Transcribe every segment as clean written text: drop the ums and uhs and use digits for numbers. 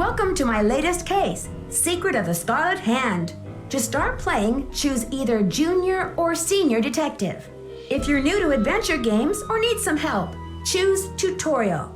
Welcome to my latest case, Secret of the Scarlet Hand. To start playing, choose either Junior or Senior Detective. If you're new to adventure games or need some help, choose Tutorial.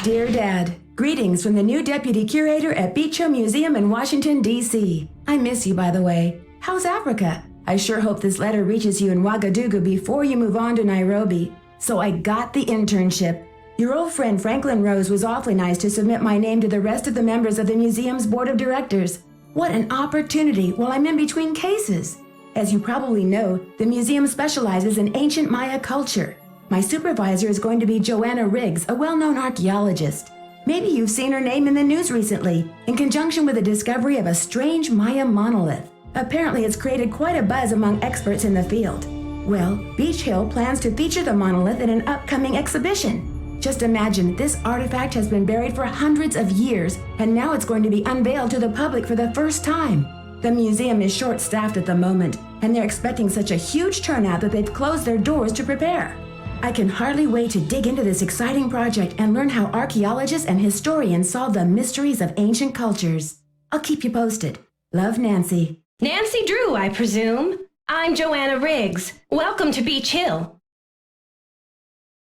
Dear Dad, greetings from the new Deputy Curator at Beech Hill Museum in Washington, D.C. I miss you, by the way. How's Africa? I sure hope this letter reaches you in Ouagadougou before you move on to Nairobi. So I got the internship. Your old friend Franklin Rose was awfully nice to submit my name to the rest of the members of the museum's board of directors. What an opportunity while I'm in between cases. As you probably know, the museum specializes in ancient Maya culture. My supervisor is going to be Joanna Riggs, a well-known archaeologist. Maybe you've seen her name in the news recently, in conjunction with the discovery of a strange Maya monolith. Apparently it's created quite a buzz among experts in the field. Well, Beech Hill plans to feature the monolith in an upcoming exhibition. Just imagine, this artifact has been buried for hundreds of years, and now it's going to be unveiled to the public for the first time. The museum is short-staffed at the moment, and they're expecting such a huge turnout that they've closed their doors to prepare. I can hardly wait to dig into this exciting project and learn how archaeologists and historians solve the mysteries of ancient cultures. I'll keep you posted. Love, Nancy. Nancy Drew, I presume. I'm Joanna Riggs. Welcome to Beech Hill.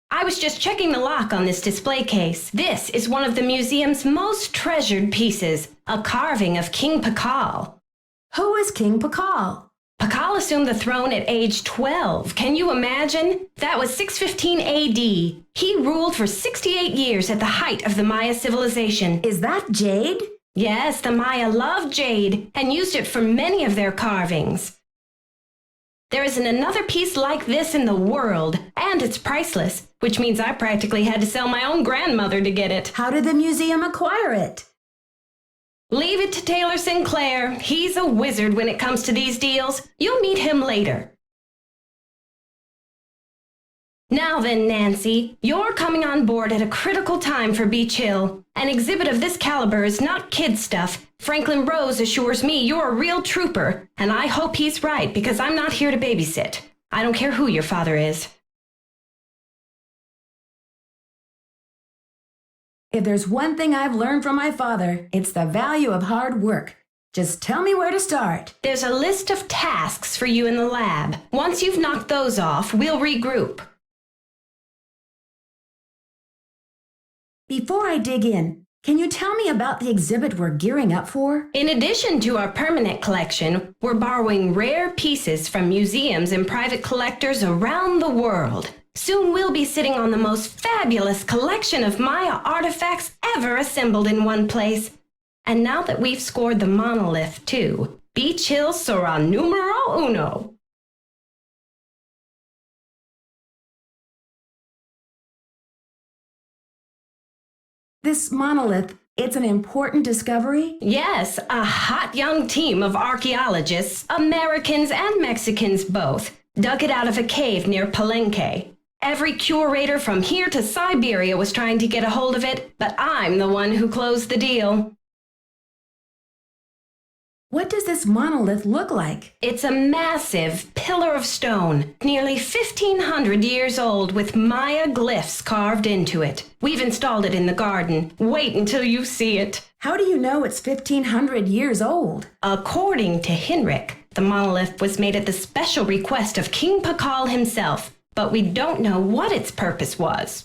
I was just checking the lock on this display case. This is one of the museum's most treasured pieces, a carving of King Pacal. Who is King Pacal? Pacal assumed the throne at age 12. Can you imagine? That was 615 AD. He ruled for 68 years at the height of the Maya civilization. Is that jade? Yes, the Maya loved jade and used it for many of their carvings. There isn't another piece like this in the world, and it's priceless, which means I practically had to sell my own grandmother to get it. How did the museum acquire it? Leave it to Taylor Sinclair. He's a wizard when it comes to these deals. You'll meet him later. Now then, Nancy, you're coming on board at a critical time for Beech Hill. An exhibit of this caliber is not kid stuff. Franklin Rose assures me you're a real trooper, and I hope he's right because I'm not here to babysit. I don't care who your father is. If there's one thing I've learned from my father, it's the value of hard work. Just tell me where to start. There's a list of tasks for you in the lab. Once you've knocked those off, we'll regroup. Before I dig in, can you tell me about the exhibit we're gearing up for? In addition to our permanent collection, we're borrowing rare pieces from museums and private collectors around the world. Soon we'll be sitting on the most fabulous collection of Maya artifacts ever assembled in one place. And now that we've scored the monolith too, Beech Hill sera numero uno. This monolith, it's an important discovery? Yes, a hot young team of archaeologists, Americans and Mexicans both, dug it out of a cave near Palenque. Every curator from here to Siberia was trying to get a hold of it, but I'm the one who closed the deal. What does this monolith look like? It's a massive pillar of stone, nearly 1,500 years old, with Maya glyphs carved into it. We've installed it in the garden. Wait until you see it. How do you know it's 1,500 years old? According to Henrik, the monolith was made at the special request of King Pacal himself, but we don't know what its purpose was.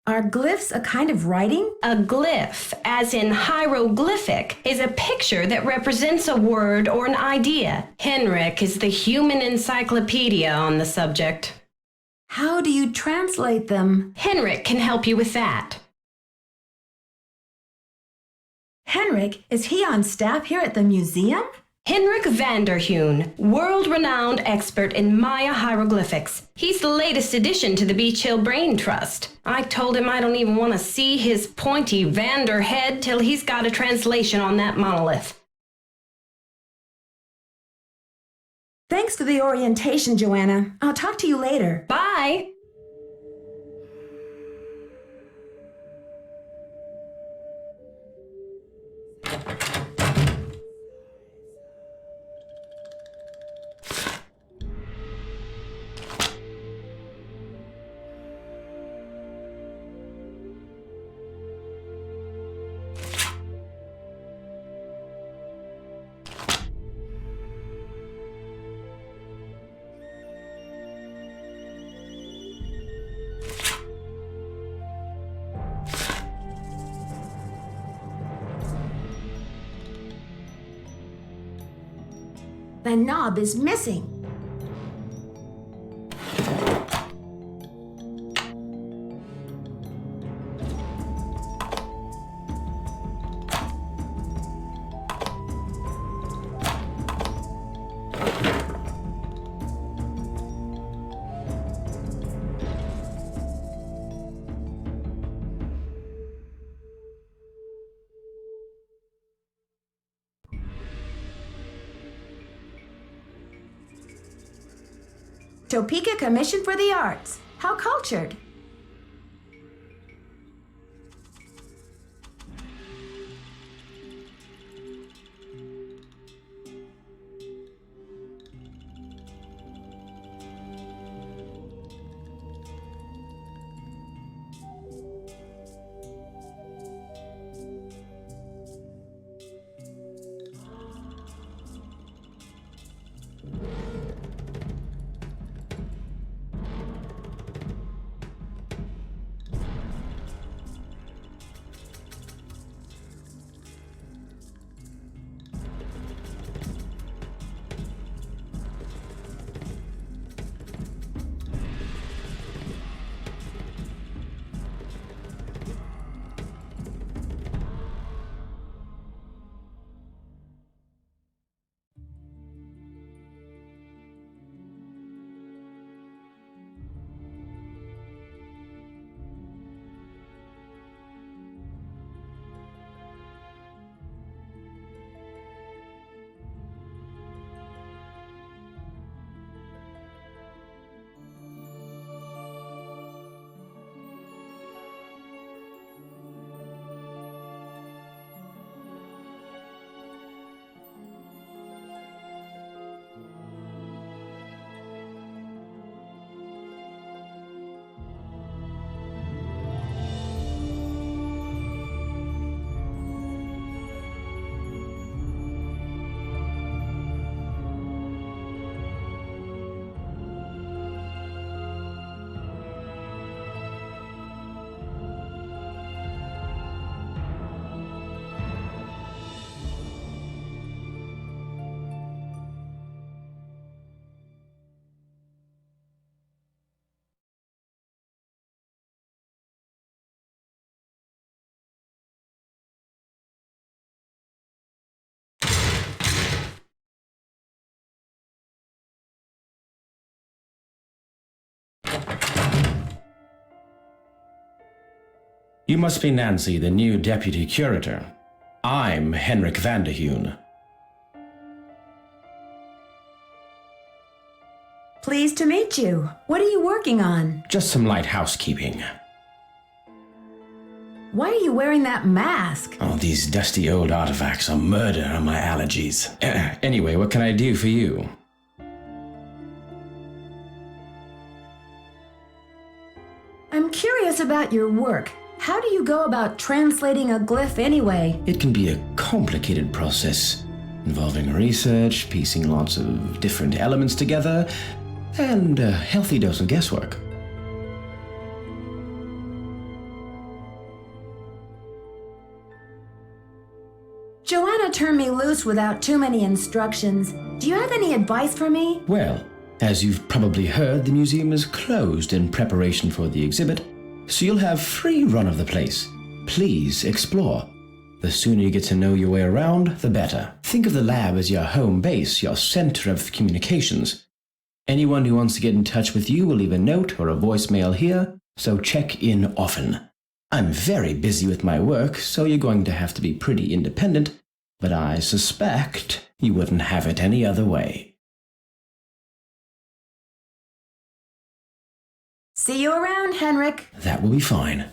Are glyphs a kind of writing? A glyph, as in hieroglyphic, is a picture that represents a word or an idea. Henrik is the human encyclopedia on the subject. How do you translate them? Henrik can help you with that. Henrik, is he on staff here at the museum? Henrik Vanderheun, world-renowned expert in Maya hieroglyphics. He's the latest addition to the Beech Hill Brain Trust. I told him I don't even want to see his pointy Vander head till he's got a translation on that monolith. Thanks for the orientation, Joanna. I'll talk to you later. Bye! The knob is missing. Topeka Commission for the Arts. How cultured. You must be Nancy, the new deputy curator. I'm Henrik Vanderheun. Pleased to meet you. What are you working on? Just some light housekeeping. Why are you wearing that mask? Oh, these dusty old artifacts are murder on my allergies. Anyway, what can I do for you? I'm curious about your work. How do you go about translating a glyph anyway? It can be a complicated process, involving research, piecing lots of different elements together, and a healthy dose of guesswork. Joanna turned me loose without too many instructions. Do you have any advice for me? Well, as you've probably heard, the museum is closed in preparation for the exhibit, so you'll have free run of the place. Please explore. The sooner you get to know your way around, the better. Think of the lab as your home base, your center of communications. Anyone who wants to get in touch with you will leave a note or a voicemail here, so check in often. I'm very busy with my work, so you're going to have to be pretty independent, but I suspect you wouldn't have it any other way. See you around, Henrik. That will be fine.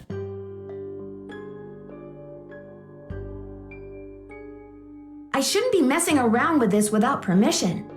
I shouldn't be messing around with this without permission.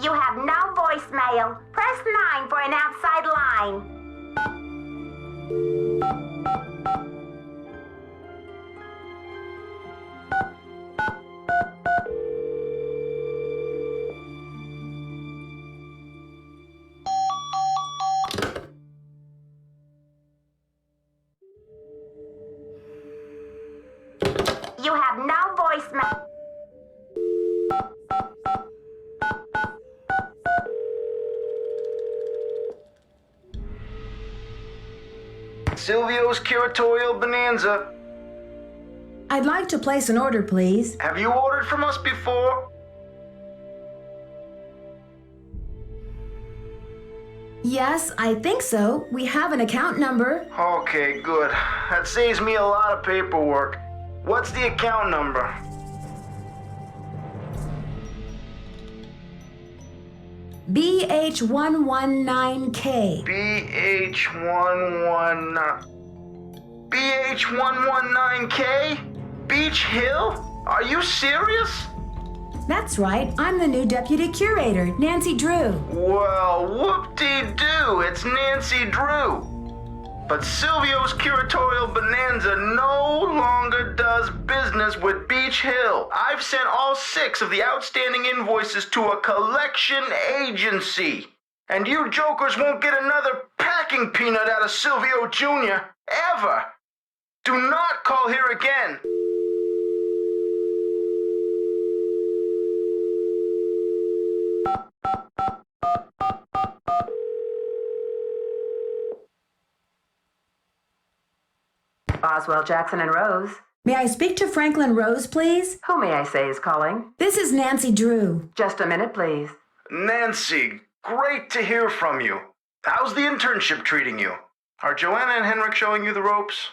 You have no voicemail. Press 9 for an outside line. You have no voicemail. Silvio's curatorial bonanza. I'd like to place an order, please. Have you ordered from us before? Yes, I think so. We have an account number. Okay, good. That saves me a lot of paperwork. What's the account number? BH119K. BH119K? Beech Hill? Are you serious? That's right. I'm the new deputy curator, Nancy Drew. Well, whoop-de-doo, it's Nancy Drew. But Silvio's curatorial bonanza no longer does business with Beech Hill. I've sent all 6 of the outstanding invoices to a collection agency. And you jokers won't get another packing peanut out of Silvio Jr. ever. Do not call here again. Boswell, Jackson, and Rose. May I speak to Franklin Rose, please? Who may I say is calling? This is Nancy Drew. Just a minute, please. Nancy, great to hear from you. How's the internship treating you? Are Joanna and Henrik showing you the ropes?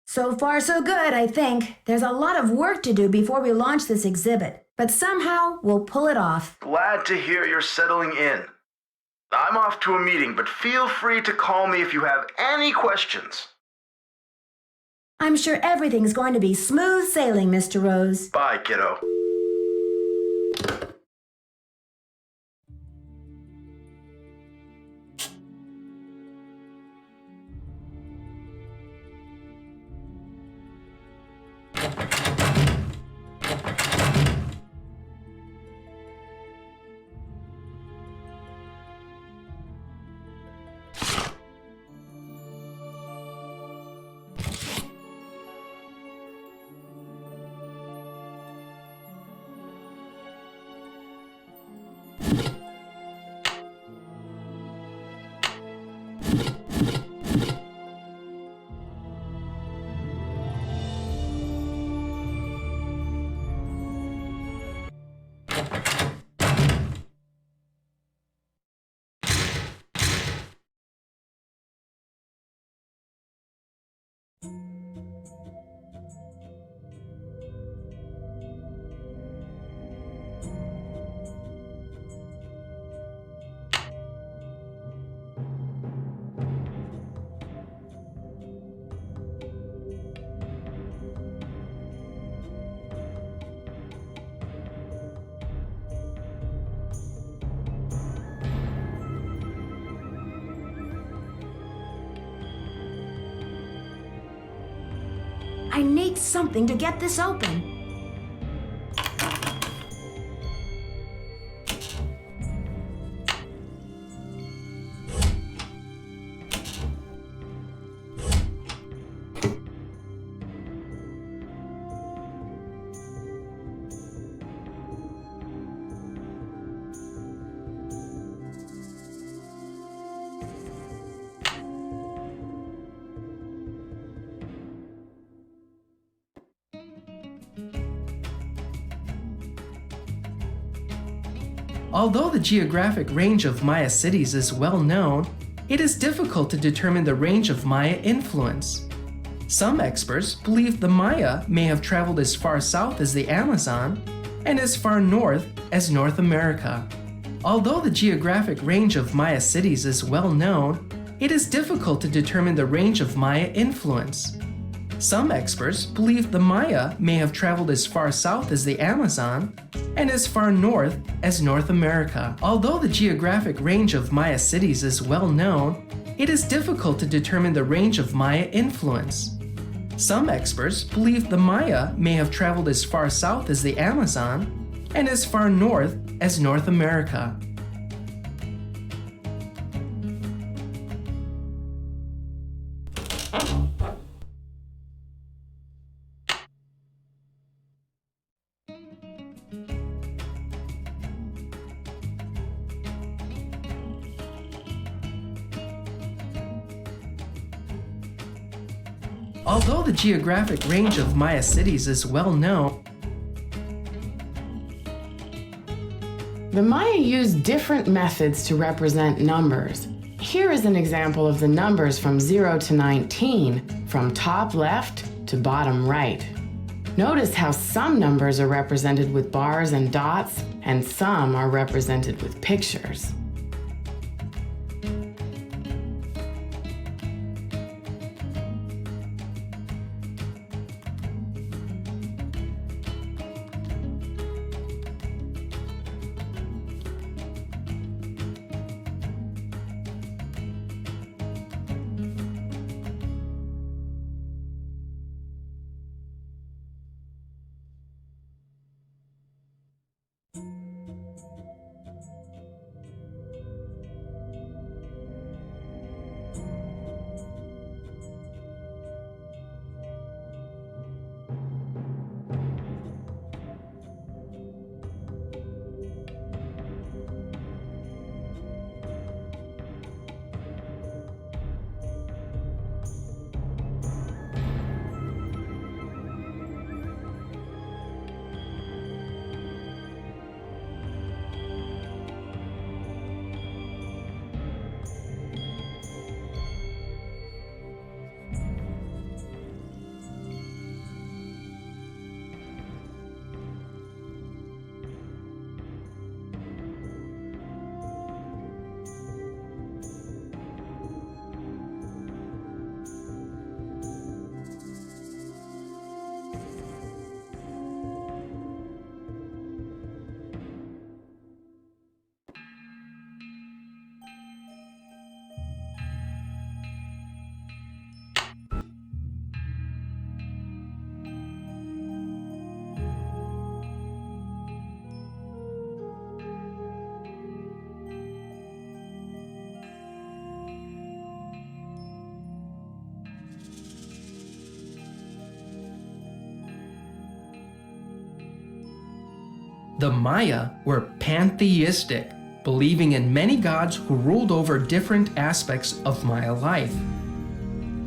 So far, so good, I think. There's a lot of work to do before we launch this exhibit, but somehow we'll pull it off. Glad to hear you're settling in. I'm off to a meeting, but feel free to call me if you have any questions. I'm sure everything's going to be smooth sailing, Mr. Rose. Bye, kiddo. I need something to get this open. Although the geographic range of Maya cities is well known, it is difficult to determine the range of Maya influence. Some experts believe the Maya may have traveled as far south as the Amazon and as far north as North America. Although the geographic range of Maya cities is well known, it is difficult to determine the range of Maya influence. Some experts believe the Maya may have traveled as far south as the Amazon and as far north as North America. Although the geographic range of Maya cities is well known, it is difficult to determine the range of Maya influence. Some experts believe the Maya may have traveled as far south as the Amazon and as far north as North America. Although the geographic range of Maya cities is well known, the Maya used different methods to represent numbers. Here is an example of the numbers from 0 to 19, from top left to bottom right. Notice how some numbers are represented with bars and dots, and some are represented with pictures. The Maya were pantheistic, believing in many gods who ruled over different aspects of Maya life.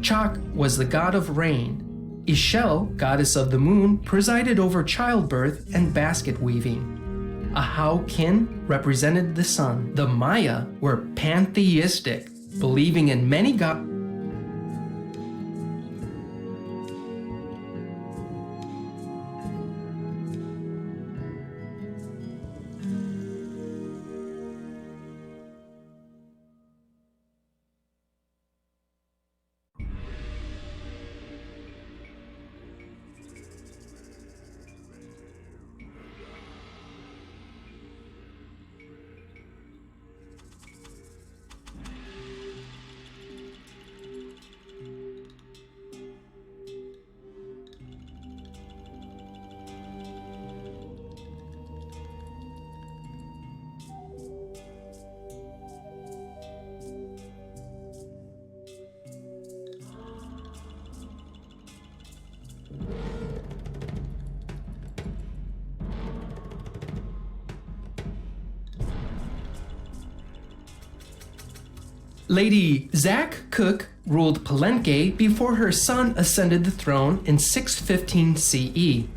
Chak was the god of rain. Ishel, goddess of the moon, presided over childbirth and basket weaving. Ahau Kin represented the sun. The Maya were pantheistic, believing in many gods. Lady Zach Cook ruled Palenque before her son ascended the throne in 615 CE.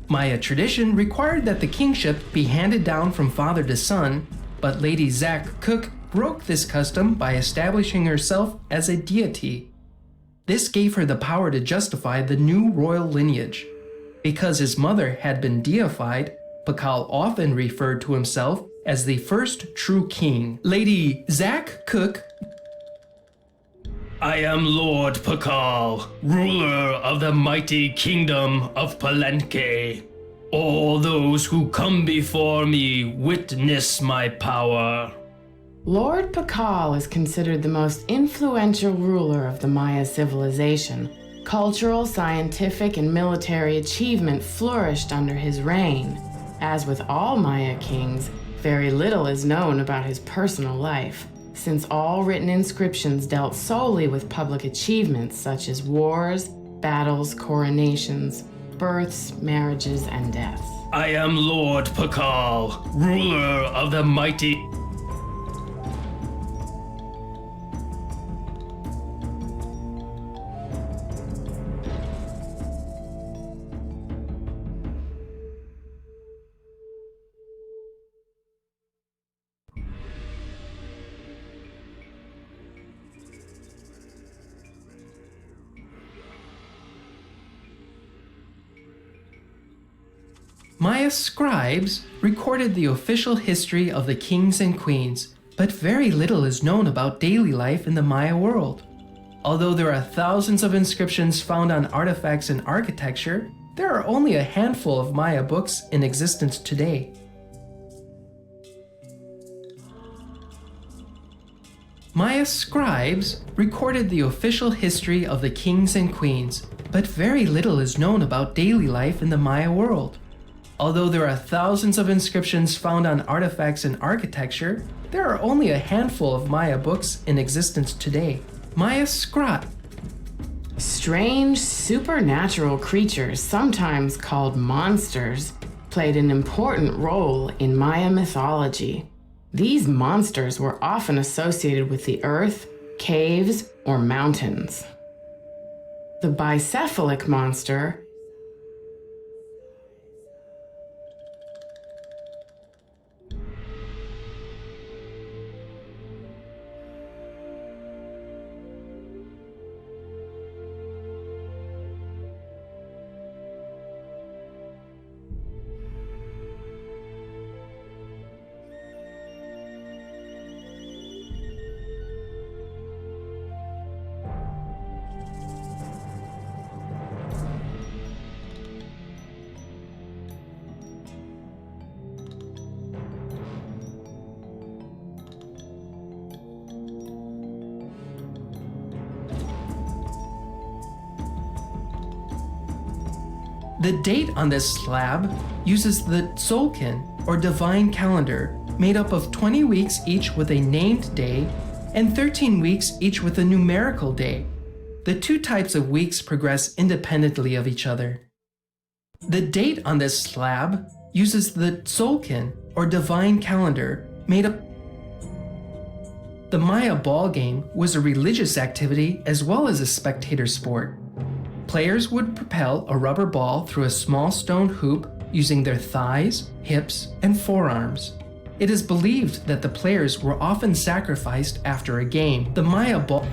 Maya tradition required that the kingship be handed down from father to son, but Lady Zach Cook broke this custom by establishing herself as a deity. This gave her the power to justify the new royal lineage. Because his mother had been deified, Pacal often referred to himself as the first true king. Lady Zach Cook. I am Lord Pacal, ruler of the mighty kingdom of Palenque. All those who come before me witness my power. Lord Pacal is considered the most influential ruler of the Maya civilization. Cultural, scientific, and military achievement flourished under his reign. As with all Maya kings, very little is known about his personal life, since all written inscriptions dealt solely with public achievements such as wars, battles, coronations, births, marriages, and deaths. I am Lord Pacal, ruler of the mighty... Maya scribes recorded the official history of the kings and queens, but very little is known about daily life in the Maya world. Although there are thousands of inscriptions found on artifacts and architecture, there are only a handful of Maya books in existence today. Maya scribes recorded the official history of the kings and queens, but very little is known about daily life in the Maya world. Although there are thousands of inscriptions found on artifacts and architecture, there are only a handful of Maya books in existence today. Maya scribe. Strange, supernatural creatures, sometimes called monsters, played an important role in Maya mythology. These monsters were often associated with the earth, caves, or mountains. The bicephalic monster, The date on this slab uses the Tzolk'in, or divine calendar, made up of 20 weeks each with a named day and 13 weeks each with a numerical day. The two types of weeks progress independently of each other. The date on this slab uses the Tzolk'in, or divine calendar, made up. The Maya ball game was a religious activity as well as a spectator sport. Players would propel a rubber ball through a small stone hoop using their thighs, hips, and forearms. It is believed that the players were often sacrificed after a game. The Maya ball...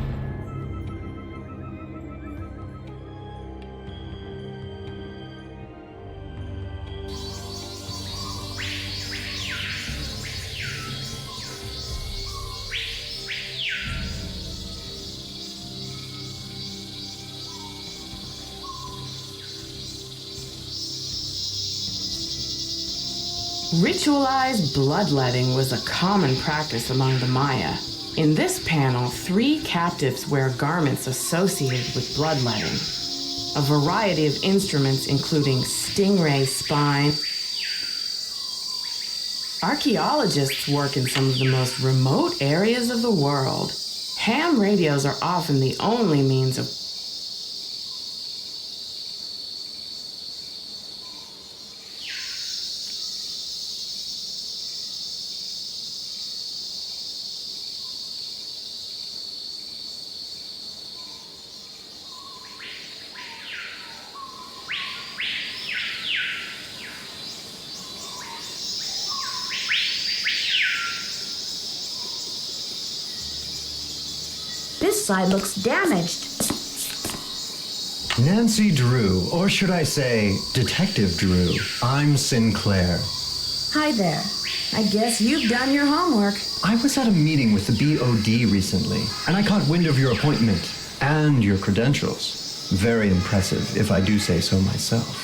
Ritualized bloodletting was a common practice among the Maya. In this panel, 3 captives wear garments associated with bloodletting. A variety of instruments including stingray spine. Archaeologists work in some of the most remote areas of the world. Ham radios are often the only means of This side looks damaged. Nancy Drew, or should I say, Detective Drew. I'm Sinclair. Hi there. I guess you've done your homework. I was at a meeting with the BOD recently, and I caught wind of your appointment and your credentials. Very impressive, if I do say so myself.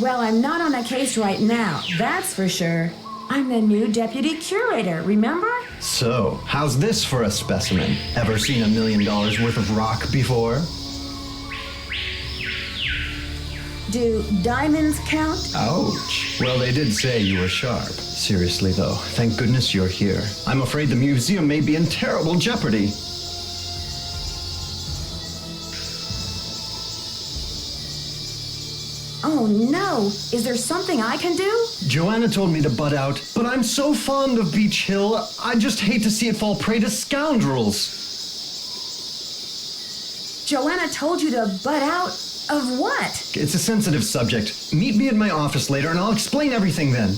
Well, I'm not on a case right now, that's for sure. I'm the new deputy curator, remember? So, how's this for a specimen? Ever seen $1 million worth of rock before? Do diamonds count? Ouch. Well, they did say you were sharp. Seriously, though, thank goodness you're here. I'm afraid the museum may be in terrible jeopardy. Oh no! Is there something I can do? Joanna told me to butt out, but I'm so fond of Beech Hill, I just hate to see it fall prey to scoundrels. Joanna told you to butt out? Of what? It's a sensitive subject. Meet me at my office later and I'll explain everything then.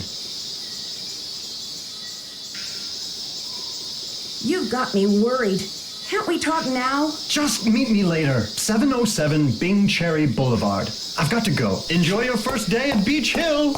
You've got me worried. Can't we talk now? Just meet me later. 707 Bing Cherry Boulevard. I've got to go. Enjoy your first day at Beech Hill.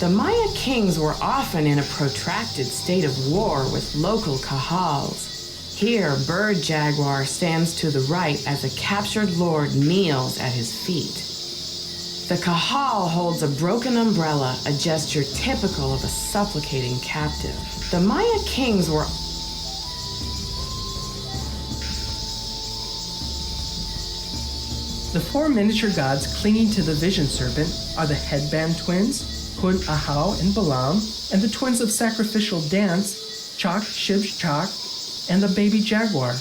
The Maya kings were often in a protracted state of war with local Cahals. Here, Bird Jaguar stands to the right as a captured lord kneels at his feet. The Cahal holds a broken umbrella, a gesture typical of a supplicating captive. The Maya kings were The four miniature gods clinging to the vision serpent are the headband twins, Hun, Ahau, and Balaam, and the twins of sacrificial dance, Chak, Shib, Chak, and the baby jaguar.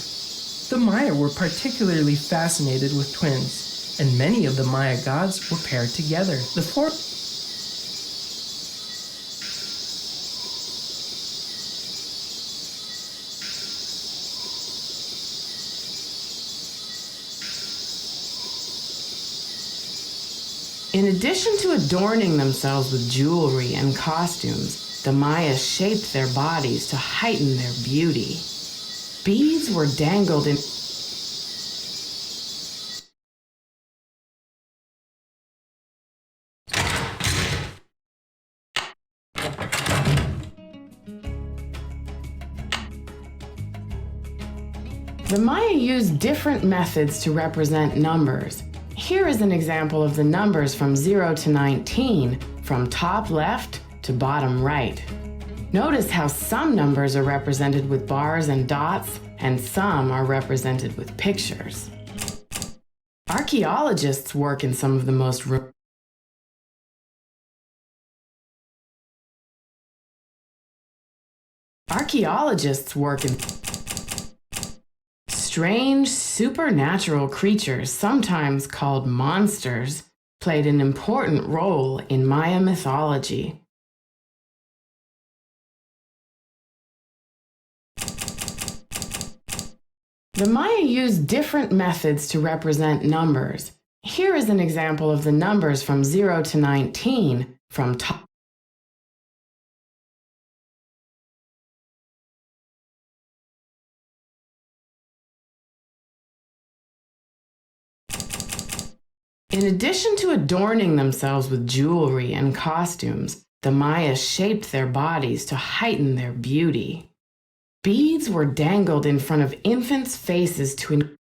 The Maya were particularly fascinated with twins, and many of the Maya gods were paired together. The four In addition to adorning themselves with jewelry and costumes, the Maya shaped their bodies to heighten their beauty. Beads were dangled in The Maya used different methods to represent numbers. Here is an example of the numbers from 0 to 19, from top left to bottom right. Notice how some numbers are represented with bars and dots, and some are represented with pictures. Archaeologists work in some of the most Strange supernatural creatures, sometimes called monsters, played an important role in Maya mythology. The Maya used different methods to represent numbers. Here is an example of the numbers from 0 to 19, from top. In addition to adorning themselves with jewelry and costumes, the Maya shaped their bodies to heighten their beauty. Beads were dangled in front of infants' faces to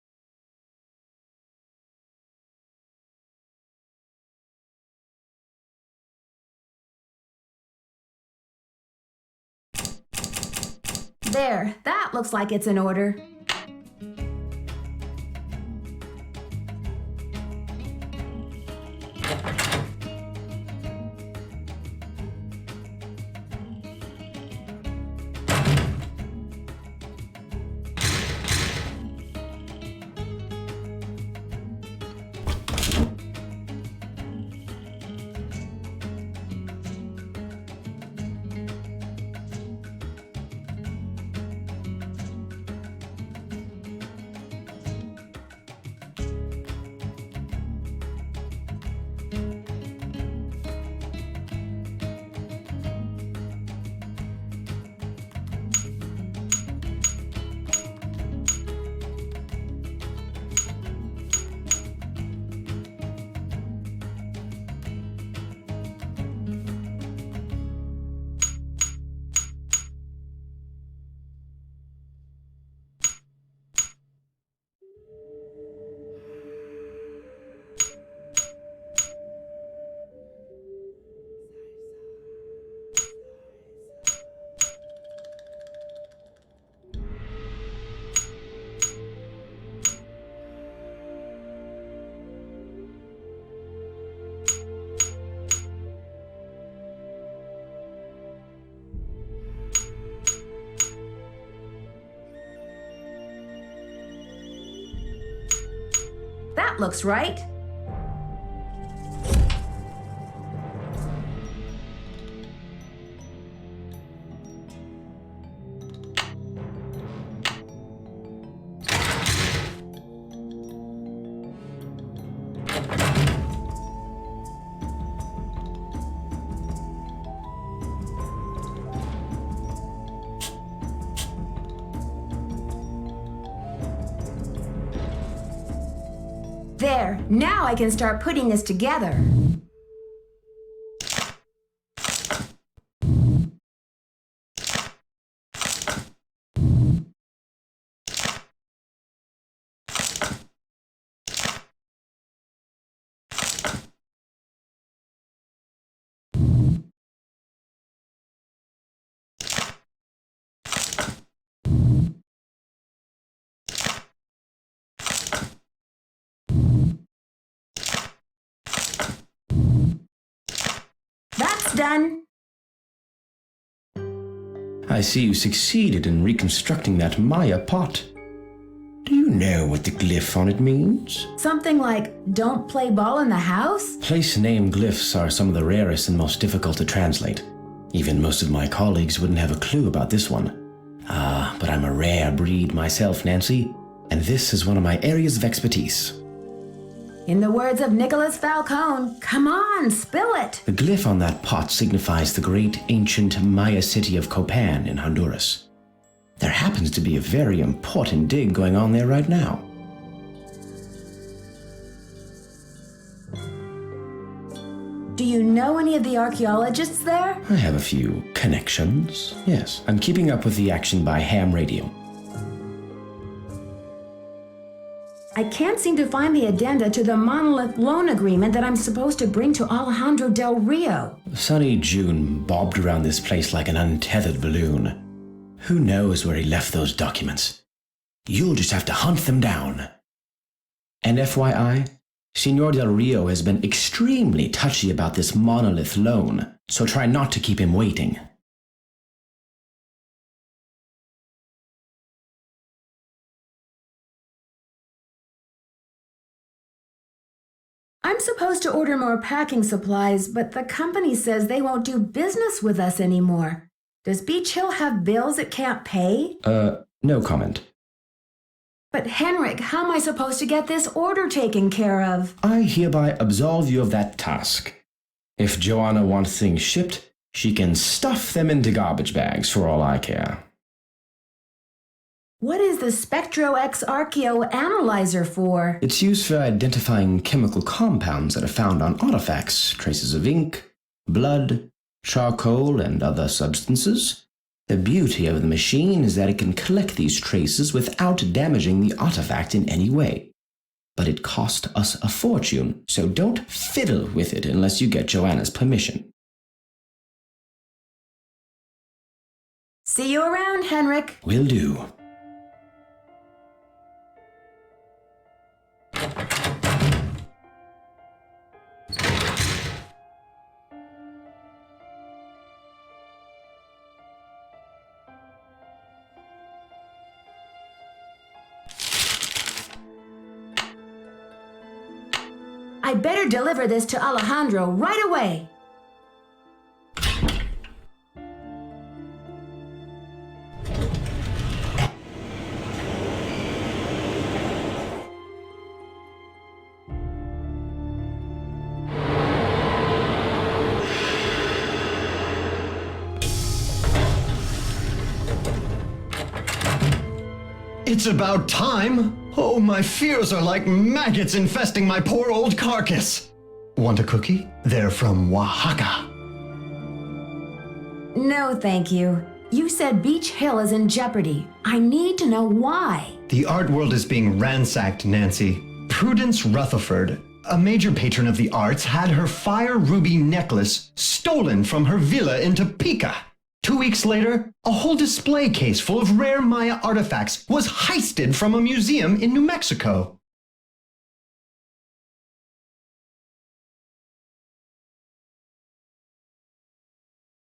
There, that looks like it's in order. That looks right. There, now I can start putting this together. That's done. I see you succeeded in reconstructing that Maya pot. Do you know what the glyph on it means? Something like, don't play ball in the house? Place name glyphs are some of the rarest and most difficult to translate. Even most of my colleagues wouldn't have a clue about this one. But I'm a rare breed myself, Nancy, and this is one of my areas of expertise. In the words of Nicholas Falcone, come on, spill it. The glyph on that pot signifies the great ancient Maya city of Copan in Honduras. There happens to be a very important dig going on there right now. Do you know any of the archaeologists there? I have a few connections. Yes, I'm keeping up with the action by ham radio. I can't seem to find the addenda to the monolith loan agreement that I'm supposed to bring to Alejandro Del Rio. Sunny June bobbed around this place like an untethered balloon. Who knows where he left those documents? You'll just have to hunt them down. And FYI, Senor Del Rio has been extremely touchy about this monolith loan, so try not to keep him waiting. I'm supposed to order more packing supplies, but the company says they won't do business with us anymore. Does Beech Hill have bills it can't pay? No comment. But Henrik, how am I supposed to get this order taken care of? I hereby absolve you of that task. If Joanna wants things shipped, she can stuff them into garbage bags for all I care. What is the SpectroX Archeo Analyzer for? It's used for identifying chemical compounds that are found on artifacts, traces of ink, blood, charcoal, and other substances. The beauty of the machine is that it can collect these traces without damaging the artifact in any way. But it cost us a fortune, so don't fiddle with it unless you get Joanna's permission. See you around, Henrik. Will do. I better deliver this to Alejandro right away. It's about time! Oh, my fears are like maggots infesting my poor old carcass. Want a cookie? They're from Oaxaca. No, thank you. You said Beech Hill is in jeopardy. I need to know why. The art world is being ransacked, Nancy. Prudence Rutherford, a major patron of the arts, had her fire ruby necklace stolen from her villa in Topeka. 2 weeks later, a whole display case full of rare Maya artifacts was heisted from a museum in New Mexico.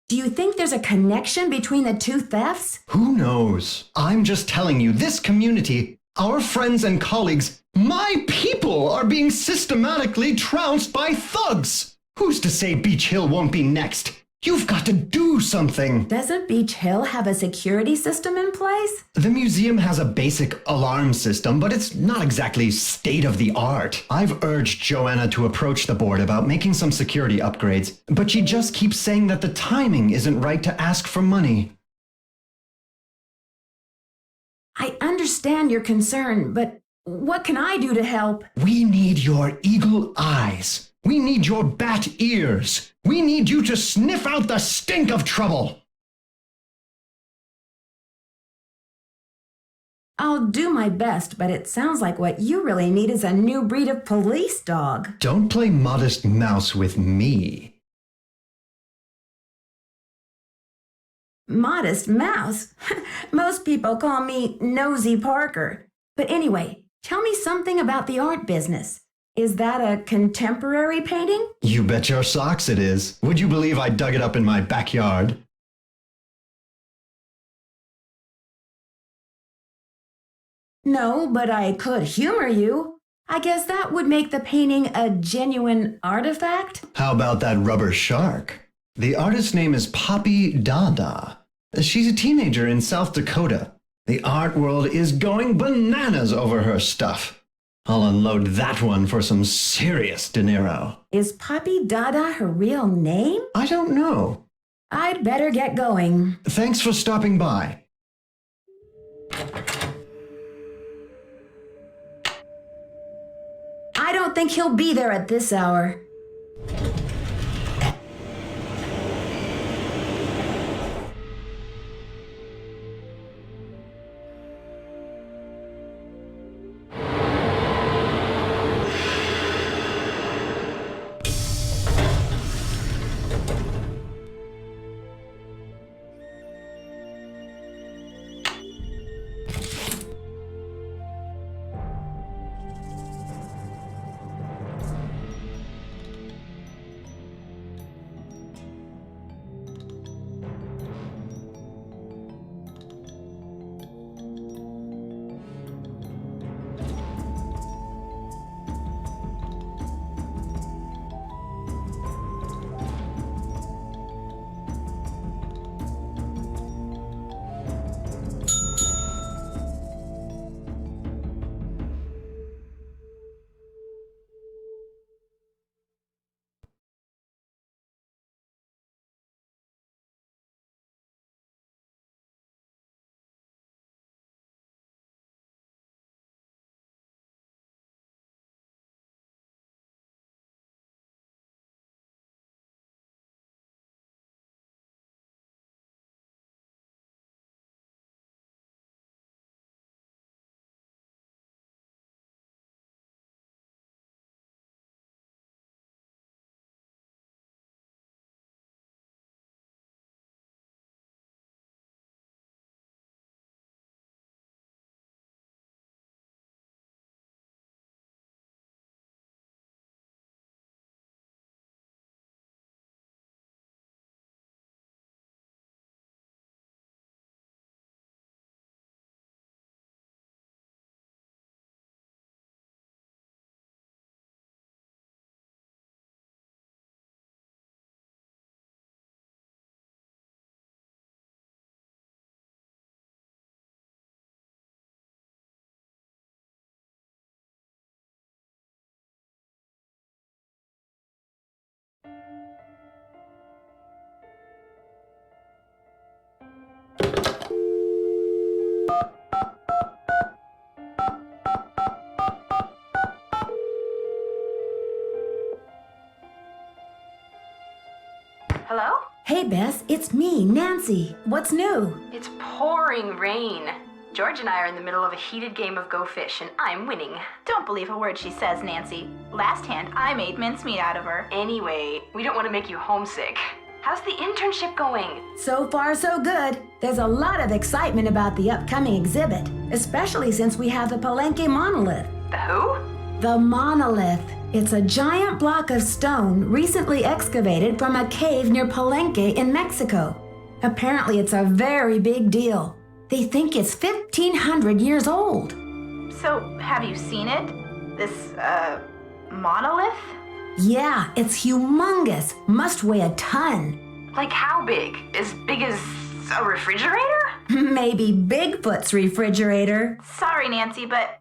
Do you think there's a connection between the two thefts? Who knows? I'm just telling you, this community Our friends and colleagues, my people, are being systematically trounced by thugs. Who's to say Beech Hill won't be next? You've got to do something. Doesn't Beech Hill have a security system in place? The museum has a basic alarm system, but it's not exactly state-of-the-art. I've urged Joanna to approach the board about making some security upgrades, but she just keeps saying that the timing isn't right to ask for money. I understand your concern, but what can I do to help? We need your eagle eyes. We need your bat ears. We need you to sniff out the stink of trouble. I'll do my best, but it sounds like what you really need is a new breed of police dog. Don't play modest mouse with me. Modest mouse? Most people call me Nosy Parker. But anyway, tell me something about the art business. Is that a contemporary painting? You bet your socks it is. Would you believe I dug it up in my backyard? No, but I could humor you. I guess that would make the painting a genuine artifact? How about that rubber shark? The artist's name is Poppy Dada. She's a teenager in South Dakota. The art world is going bananas over her stuff. I'll unload that one for some serious dinero. Is Poppy Dada her real name? I don't know. I'd better get going. Thanks for stopping by. I don't think he'll be there at this hour. Hello? Hey, Bess, it's me, Nancy. What's new? It's pouring rain. George and I are in the middle of a heated game of Go Fish, and I'm winning. Don't believe a word she says, Nancy. Last hand, I made mincemeat out of her. Anyway, we don't want to make you homesick. How's the internship going? So far, so good. There's a lot of excitement about the upcoming exhibit, especially since we have the Palenque monolith. The who? The monolith. It's a giant block of stone recently excavated from a cave near Palenque in Mexico. Apparently, it's a very big deal. They think it's 1,500 years old. So, have you seen it? This, monolith? Yeah, it's humongous. Must weigh a ton. Like how big? As big as a refrigerator? Maybe Bigfoot's refrigerator. Sorry, Nancy, but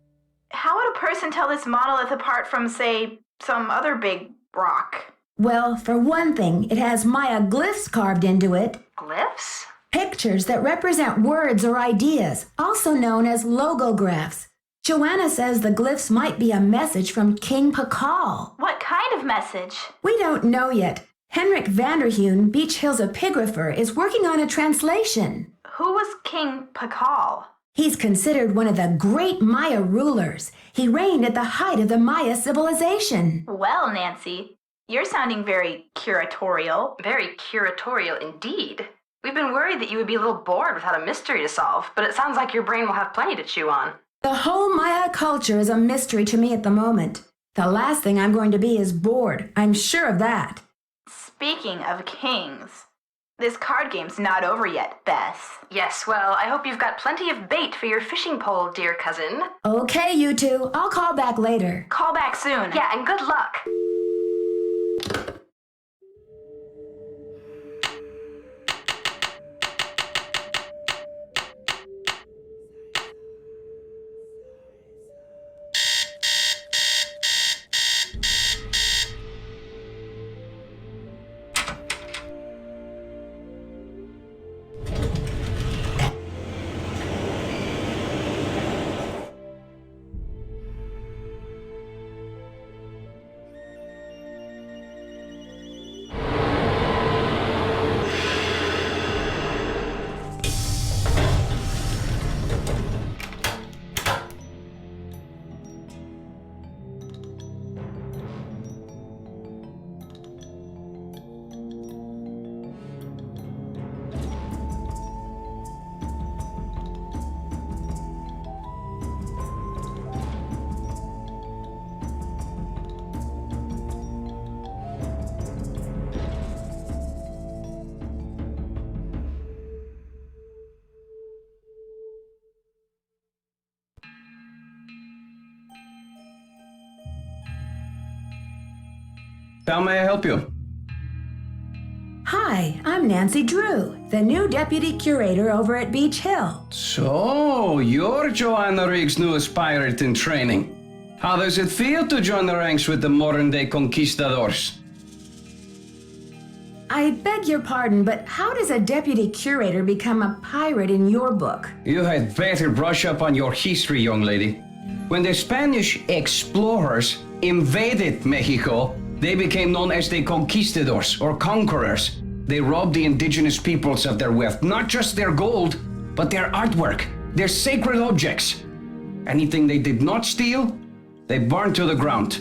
how would a person tell this monolith apart from, say, some other big rock? Well, for one thing, it has Maya glyphs carved into it. Glyphs? Pictures that represent words or ideas, also known as logographs. Joanna says the glyphs might be a message from King Pacal. What kind of message? We don't know yet. Henrik Vanderheun, Beech Hill's epigrapher, is working on a translation. Who was King Pacal? He's considered one of the great Maya rulers. He reigned at the height of the Maya civilization. Well, Nancy, you're sounding very curatorial. Very curatorial indeed. We've been worried that you would be a little bored without a mystery to solve, but it sounds like your brain will have plenty to chew on. The whole Maya culture is a mystery to me at the moment. The last thing I'm going to be is bored. I'm sure of that. Speaking of kings, this card game's not over yet, Beth. Yes, well, I hope you've got plenty of bait for your fishing pole, dear cousin. Okay, you two. I'll call back later. Call back soon. Yeah, and good luck. How may I help you? Hi, I'm Nancy Drew, the new deputy curator over at Beech Hill. So, you're Joanna Riggs' newest pirate in training. How does it feel to join the ranks with the modern-day conquistadors? I beg your pardon, but how does a deputy curator become a pirate in your book? You had better brush up on your history, young lady. When the Spanish explorers invaded Mexico, they became known as the conquistadors, or conquerors. They robbed the indigenous peoples of their wealth, not just their gold, but their artwork, their sacred objects. Anything they did not steal, they burned to the ground.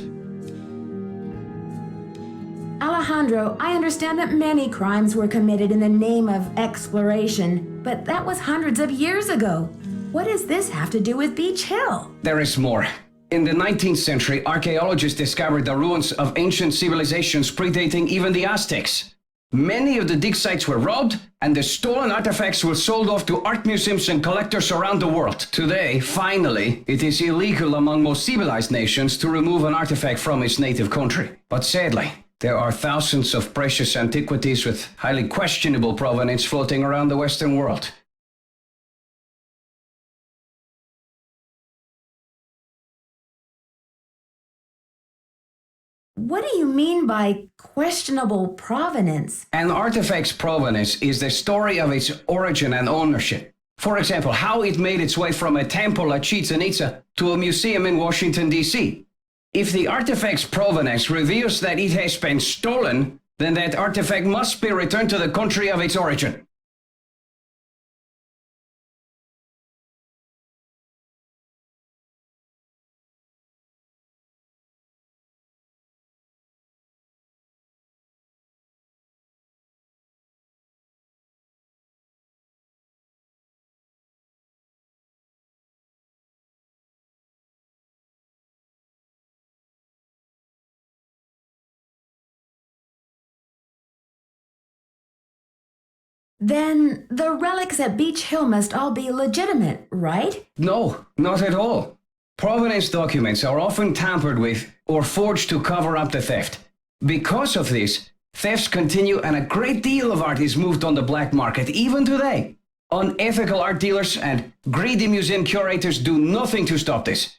Alejandro, I understand that many crimes were committed in the name of exploration, but that was hundreds of years ago. What does this have to do with Beech Hill? There is more. In the 19th century, archaeologists discovered the ruins of ancient civilizations predating even the Aztecs. Many of the dig sites were robbed, and the stolen artifacts were sold off to art museums and collectors around the world. Today, finally, it is illegal among most civilized nations to remove an artifact from its native country. But sadly, there are thousands of precious antiquities with highly questionable provenance floating around the Western world. What do you mean by questionable provenance? An artifact's provenance is the story of its origin and ownership. For example, how it made its way from a temple at Chichen Itza to a museum in Washington, D.C. If the artifact's provenance reveals that it has been stolen, then that artifact must be returned to the country of its origin. Then the relics at Beech Hill must all be legitimate, right? No, not at all. Provenance documents are often tampered with or forged to cover up the theft. Because of this, thefts continue and a great deal of art is moved on the black market even today. Unethical art dealers and greedy museum curators do nothing to stop this.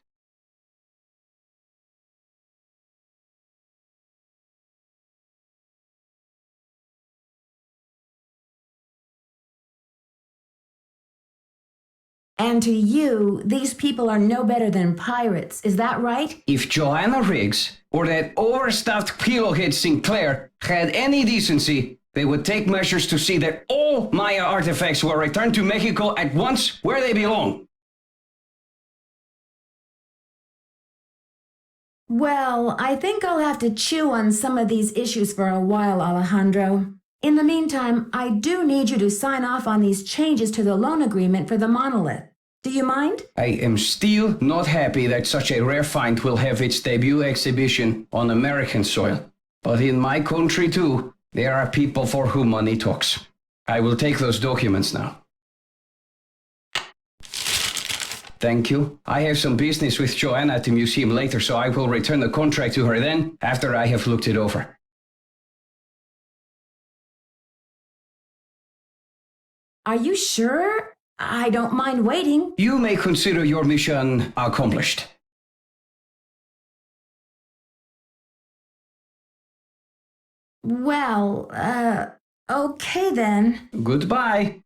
And to you, these people are no better than pirates, is that right? If Joanna Riggs or that overstuffed pillowhead Sinclair had any decency, they would take measures to see that all Maya artifacts were returned to Mexico at once where they belong. Well, I think I'll have to chew on some of these issues for a while, Alejandro. In the meantime, I do need you to sign off on these changes to the loan agreement for the monolith. Do you mind? I am still not happy that such a rare find will have its debut exhibition on American soil. But in my country too, there are people for whom money talks. I will take those documents now. Thank you. I have some business with Joanna at the museum later, so I will return the contract to her then, after I have looked it over. Are you sure? I don't mind waiting. You may consider your mission accomplished. Well, okay then. Goodbye.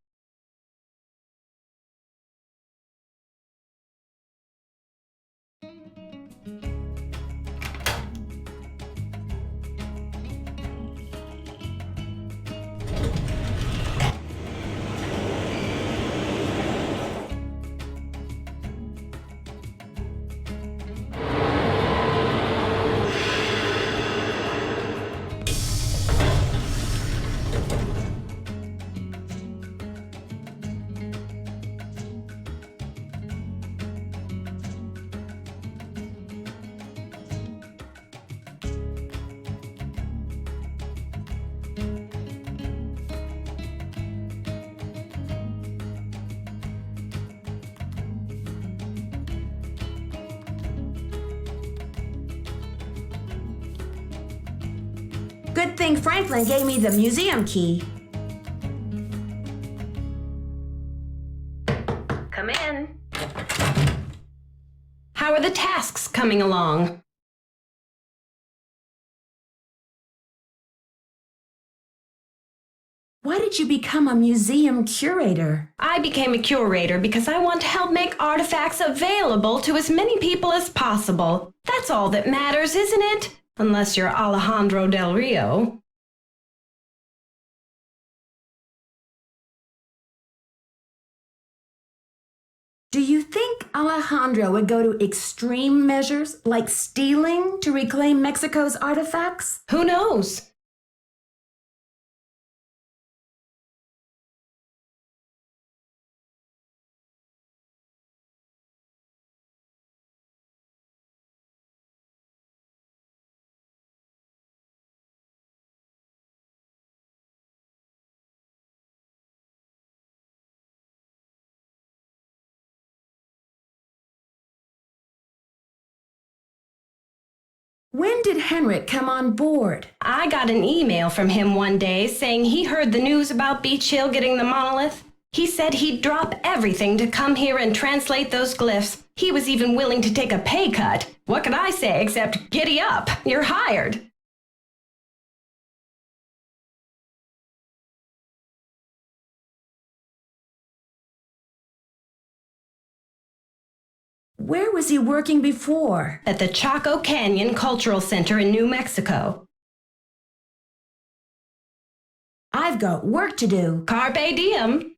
Good thing Franklin gave me the museum key. Come in. How are the tasks coming along? Why did you become a museum curator? I became a curator because I want to help make artifacts available to as many people as possible. That's all that matters, isn't it? Unless you're Alejandro Del Rio. Do you think Alejandro would go to extreme measures, like stealing, to reclaim Mexico's artifacts? Who knows? When did Henrik come on board? I got an email from him one day saying he heard the news about Beech Hill getting the monolith. He said he'd drop everything to come here and translate those glyphs. He was even willing to take a pay cut. What could I say except giddy up? You're hired. Where was he working before? At the Chaco Canyon Cultural Center in New Mexico. I've got work to do. Carpe diem.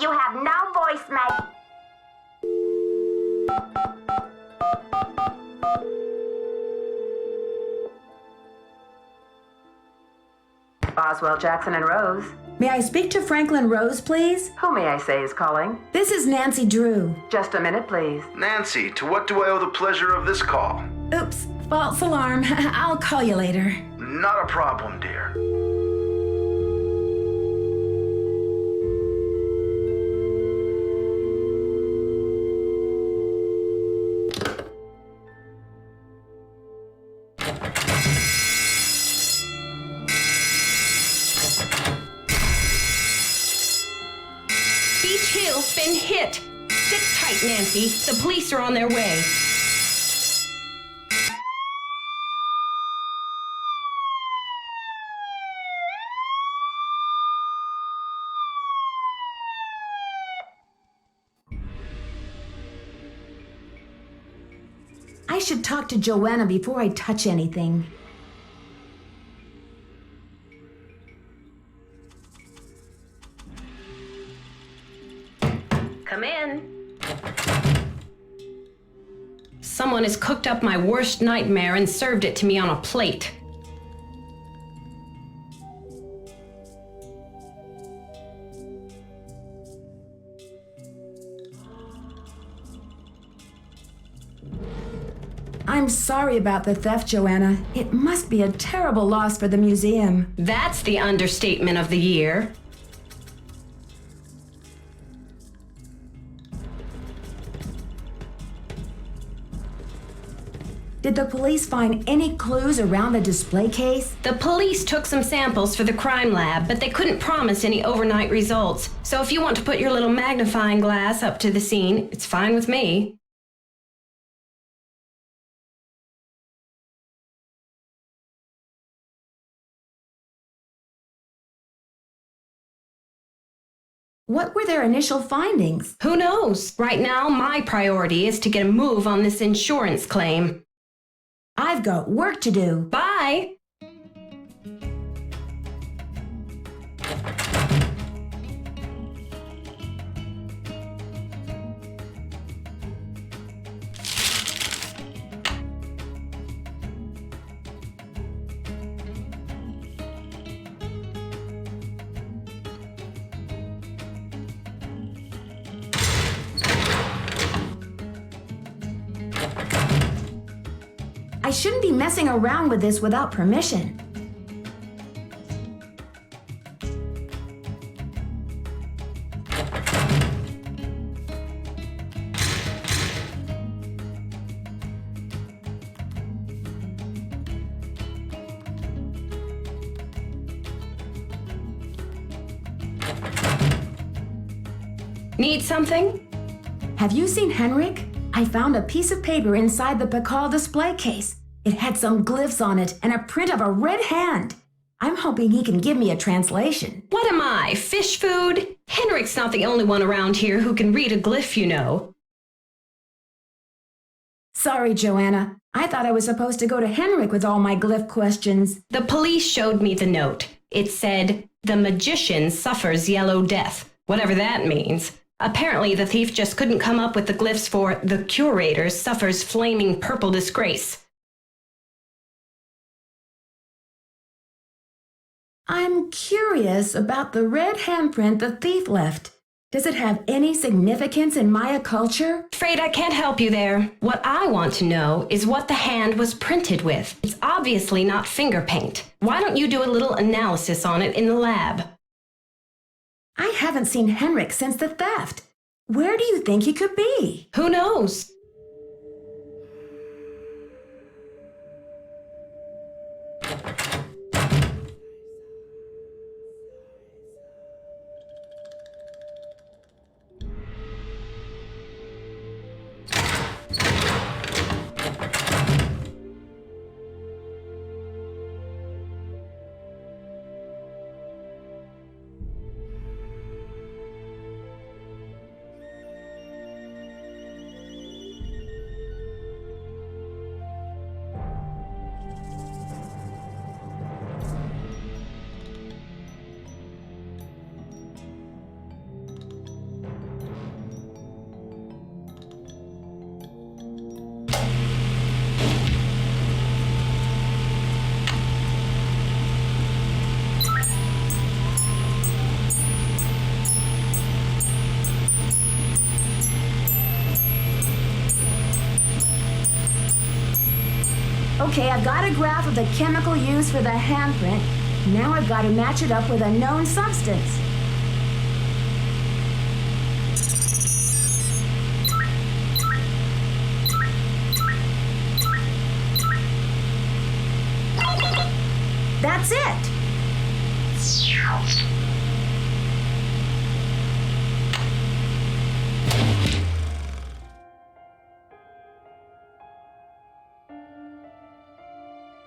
You have no voice, mate. Boswell, Jackson, and Rose. May I speak to Franklin Rose, please? Who may I say is calling? This is Nancy Drew. Just a minute, please. Nancy, to what do I owe the pleasure of this call? Oops, false alarm. I'll call you later. Not a problem, dear. Beech Hill's been hit. Sit tight, Nancy. The police are on their way. I should talk to Joanna before I touch anything. Come in. Someone has cooked up my worst nightmare and served it to me on a plate. I'm sorry about the theft, Joanna. It must be a terrible loss for the museum. That's the understatement of the year. Did the police find any clues around the display case? The police took some samples for the crime lab, but they couldn't promise any overnight results. So if you want to put your little magnifying glass up to the scene, it's fine with me. What were their initial findings? Who knows? Right now, my priority is to get a move on this insurance claim. I've got work to do. Bye! I shouldn't be messing around with this without permission. Need something? Have you seen Henrik? I found a piece of paper inside the Pacal display case. It had some glyphs on it and a print of a red hand. I'm hoping he can give me a translation. What am I, fish food? Henrik's not the only one around here who can read a glyph, you know. Sorry, Joanna. I thought I was supposed to go to Henrik with all my glyph questions. The police showed me the note. It said, "The magician suffers yellow death," whatever that means. Apparently, the thief just couldn't come up with the glyphs for "the curator suffers flaming purple disgrace." I'm curious about the red handprint the thief left. Does it have any significance in Maya culture? Afraid I can't help you there. What I want to know is what the hand was printed with. It's obviously not finger paint. Why don't you do a little analysis on it in the lab? I haven't seen Henrik since the theft. Where do you think he could be? Who knows? Okay, I've got a graph of the chemical used for the handprint. Now I've got to match it up with a known substance. That's it.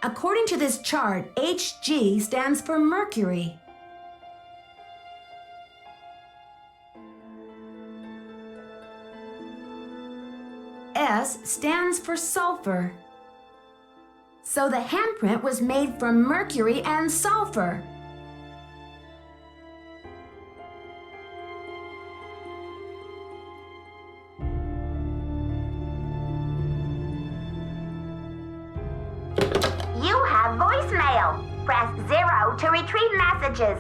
According to this chart, Hg stands for mercury. S stands for sulfur. So the handprint was made from mercury and sulfur. You have voicemail. Press 0 to retrieve messages.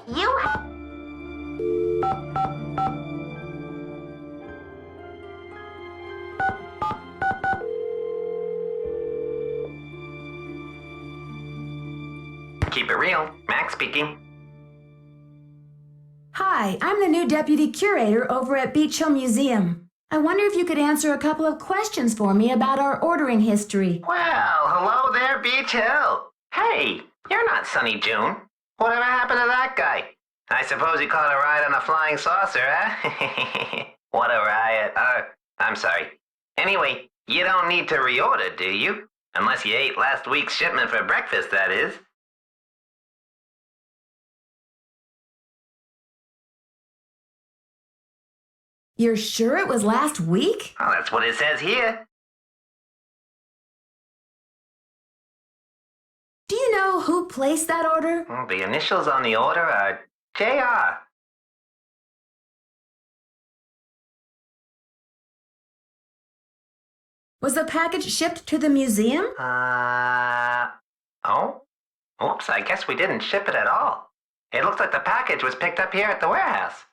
You have... Keep it real. Max speaking. Hi, I'm the new deputy curator over at Beech Hill Museum. I wonder if you could answer a couple of questions for me about our ordering history. Well, hello there, Beech Hill. Hey, you're not Sunny June. Whatever happened to that guy? I suppose he caught a ride on a flying saucer, huh? What a riot. I'm sorry. Anyway, you don't need to reorder, do you? Unless you ate last week's shipment for breakfast, that is. You're sure it was last week? Well, that's what it says here. Do you know who placed that order? Well, the initials on the order are JR. Was the package shipped to the museum? Oh? Oops, I guess we didn't ship it at all. It looks like the package was picked up here at the warehouse.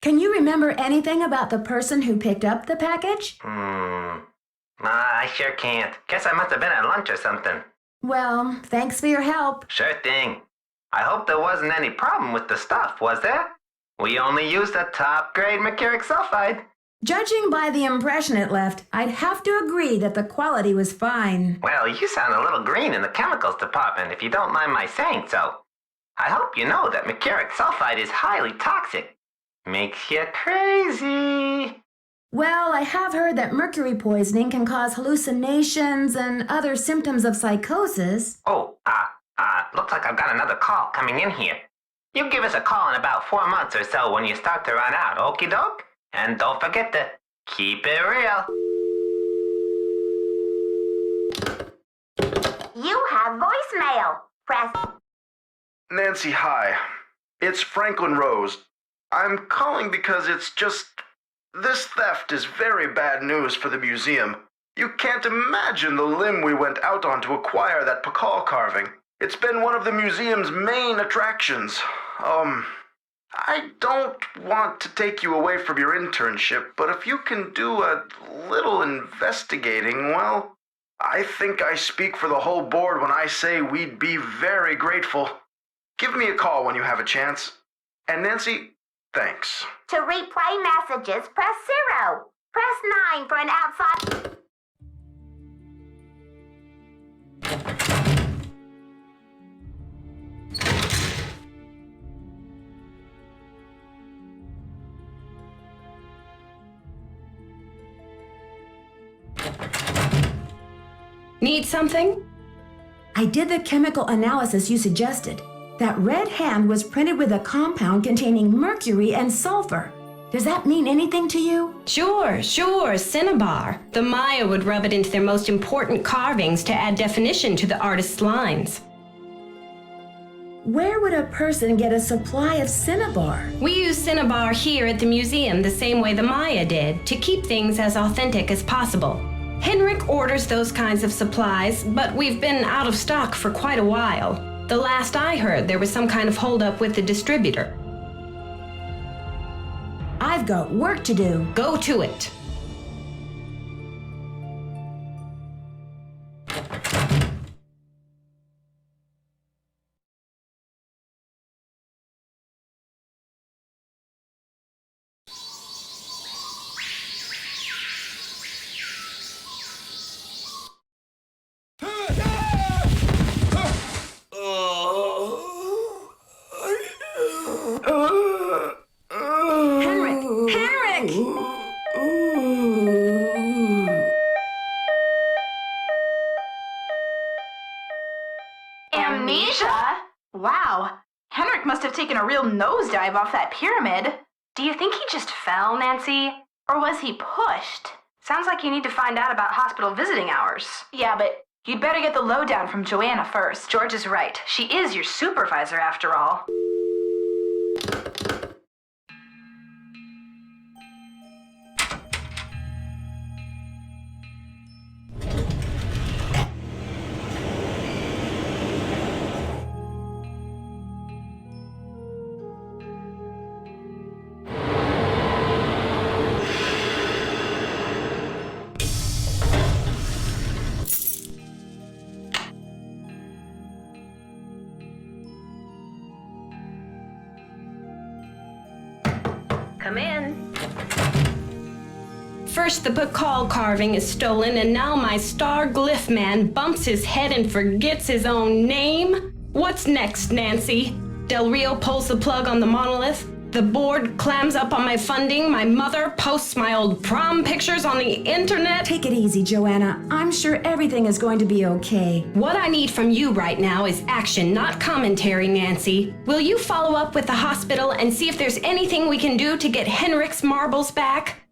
Can you remember anything about the person who picked up the package? I sure can't. Guess I must have been at lunch or something. Well, thanks for your help. Sure thing. I hope there wasn't any problem with the stuff, was there? We only used a top-grade mercuric sulfide. Judging by the impression it left, I'd have to agree that the quality was fine. Well, you sound a little green in the chemicals department, if you don't mind my saying so. I hope you know that mercuric sulfide is highly toxic. Makes you crazy. Well, I have heard that mercury poisoning can cause hallucinations and other symptoms of psychosis. Looks like I've got another call coming in here. You give us a call in about 4 months or so when you start to run out, okie doke? And don't forget to keep it real. You have voicemail. Press... Nancy, hi. It's Franklin Rose. I'm calling because it's just... This theft is very bad news for the museum. You can't imagine the limb we went out on to acquire that Pacal carving. It's been one of the museum's main attractions. I don't want to take you away from your internship, but if you can do a little investigating, well, I think I speak for the whole board when I say we'd be very grateful. Give me a call when you have a chance. And Nancy, thanks. To replay messages, press 0. Press 9 for an outside... Need something? I did the chemical analysis you suggested. That red hand was printed with a compound containing mercury and sulfur. Does that mean anything to you? Sure, cinnabar. The Maya would rub it into their most important carvings to add definition to the artist's lines. Where would a person get a supply of cinnabar? We use cinnabar here at the museum the same way the Maya did, to keep things as authentic as possible. Henrik orders those kinds of supplies, but we've been out of stock for quite a while. The last I heard, there was some kind of holdup with the distributor. I've got work to do. Go to it. Amnesia? Wow. Henrik must have taken a real nosedive off that pyramid. Do you think he just fell, Nancy? Or was he pushed? Sounds like you need to find out about hospital visiting hours. Yeah, but you'd better get the lowdown from Joanna first. George is right. She is your supervisor, after all. Come in. First the Pacal carving is stolen, and now my star glyph man bumps his head and forgets his own name? What's next, Nancy? Del Rio pulls the plug on the monolith, the board clams up on my funding, my mother posts my old prom pictures on the internet. Take it easy, Joanna. I'm sure everything is going to be okay. What I need from you right now is action, not commentary, Nancy. Will you follow up with the hospital and see if there's anything we can do to get Henrik's marbles back?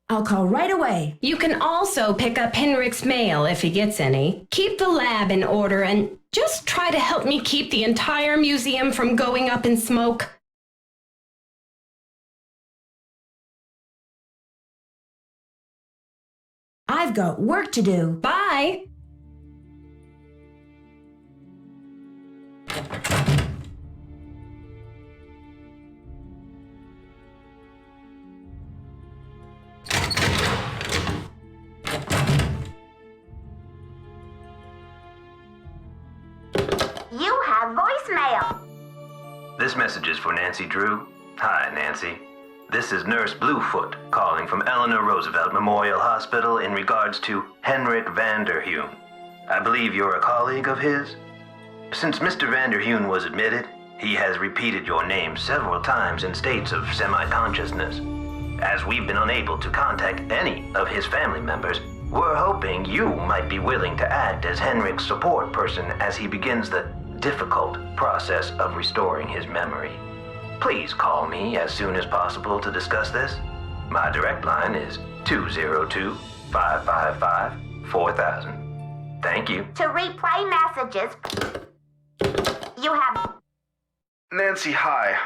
I'll call right away. You can also pick up Henrik's mail if he gets any. Keep the lab in order and just try to help me keep the entire museum from going up in smoke. I've got work to do. Bye. You have voicemail. This message is for Nancy Drew. Hi, Nancy. This is Nurse Bluefoot calling from Eleanor Roosevelt Memorial Hospital in regards to Henrik Vanderheun. I believe you're a colleague of his? Since Mr. Vanderheun was admitted, he has repeated your name several times in states of semi-consciousness. As we've been unable to contact any of his family members, we're hoping you might be willing to act as Henrik's support person as he begins the difficult process of restoring his memory. Please call me as soon as possible to discuss this. My direct line is 202-555-4000. Thank you. To replay messages, you have... Nancy, hi.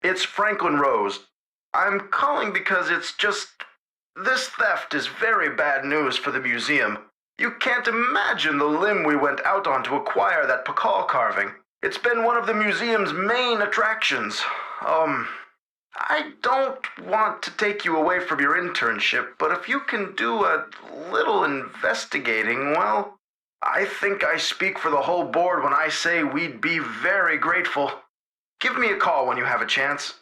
It's Franklin Rose. I'm calling because this theft is very bad news for the museum. You can't imagine the limb we went out on to acquire that Pacal carving. It's been one of the museum's main attractions. I don't want to take you away from your internship, but if you can do a little investigating, well, I think I speak for the whole board when I say we'd be very grateful. Give me a call when you have a chance.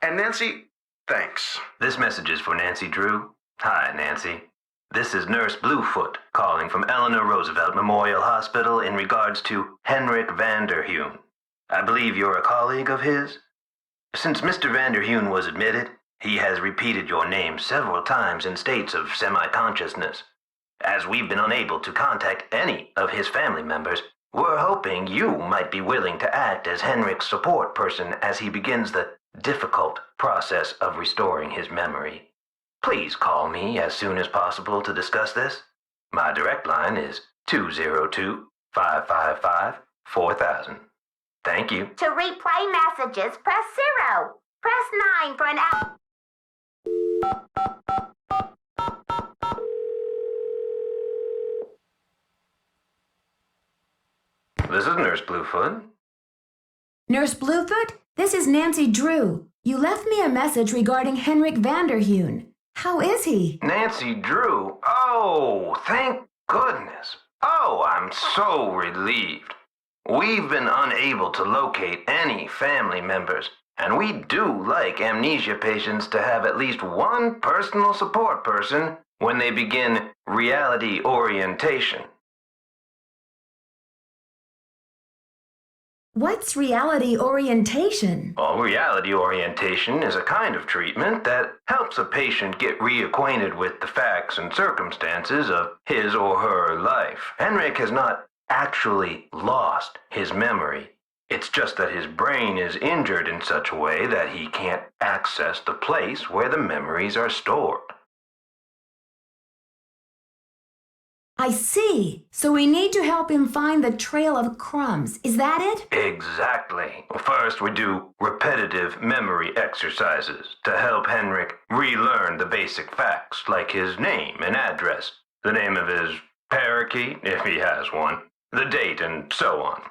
And Nancy, thanks. This message is for Nancy Drew. Hi, Nancy. This is Nurse Bluefoot calling from Eleanor Roosevelt Memorial Hospital in regards to Henrik Vanderheun. I believe you're a colleague of his? Since Mr. Vanderheun was admitted, he has repeated your name several times in states of semi-consciousness. As we've been unable to contact any of his family members, we're hoping you might be willing to act as Henrik's support person as he begins the difficult process of restoring his memory. Please call me as soon as possible to discuss this. My direct line is 202-555-4000. Thank you. To replay messages, press 0. Press 9 for an out. This is Nurse Bluefoot. Nurse Bluefoot, this is Nancy Drew. You left me a message regarding Henrik Vanderheun. How is he? Nancy Drew? Oh, thank goodness. Oh, I'm so relieved. We've been unable to locate any family members, and we do like amnesia patients to have at least one personal support person when they begin reality orientation. What's reality orientation? Well, reality orientation is a kind of treatment that helps a patient get reacquainted with the facts and circumstances of his or her life. Henrik has not actually lost his memory. It's just that his brain is injured in such a way that he can't access the place where the memories are stored. I see. So we need to help him find the trail of crumbs. Is that it? Exactly. First, we do repetitive memory exercises to help Henrik relearn the basic facts like his name and address, the name of his parakeet, if he has one, the date, and so on.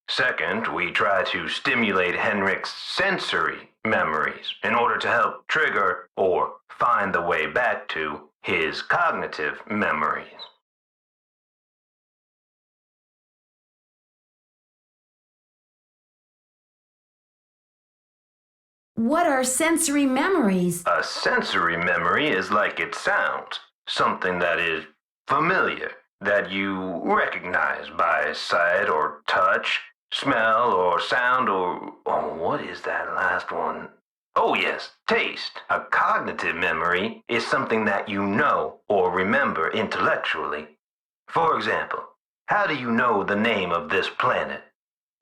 Second, we try to stimulate Henrik's sensory memories in order to help trigger or find the way back to his cognitive memories. What are sensory memories? A sensory memory is like it sounds, something that is familiar, that you recognize by sight or touch, smell or sound or... oh, what is that last one? Oh yes, taste. A cognitive memory is something that you know or remember intellectually. For example, how do you know the name of this planet?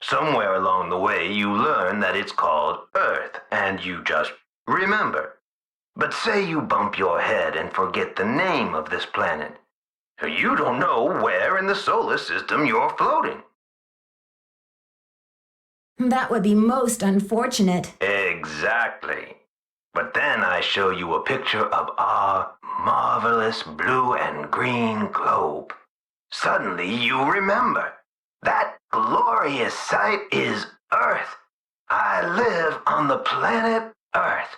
Somewhere along the way, you learn that it's called Earth, and you just remember. But say you bump your head and forget the name of this planet. You don't know where in the solar system you're floating. That would be most unfortunate. Exactly. But then I show you a picture of our marvelous blue and green globe. Suddenly you remember. That glorious sight is Earth. I live on the planet Earth.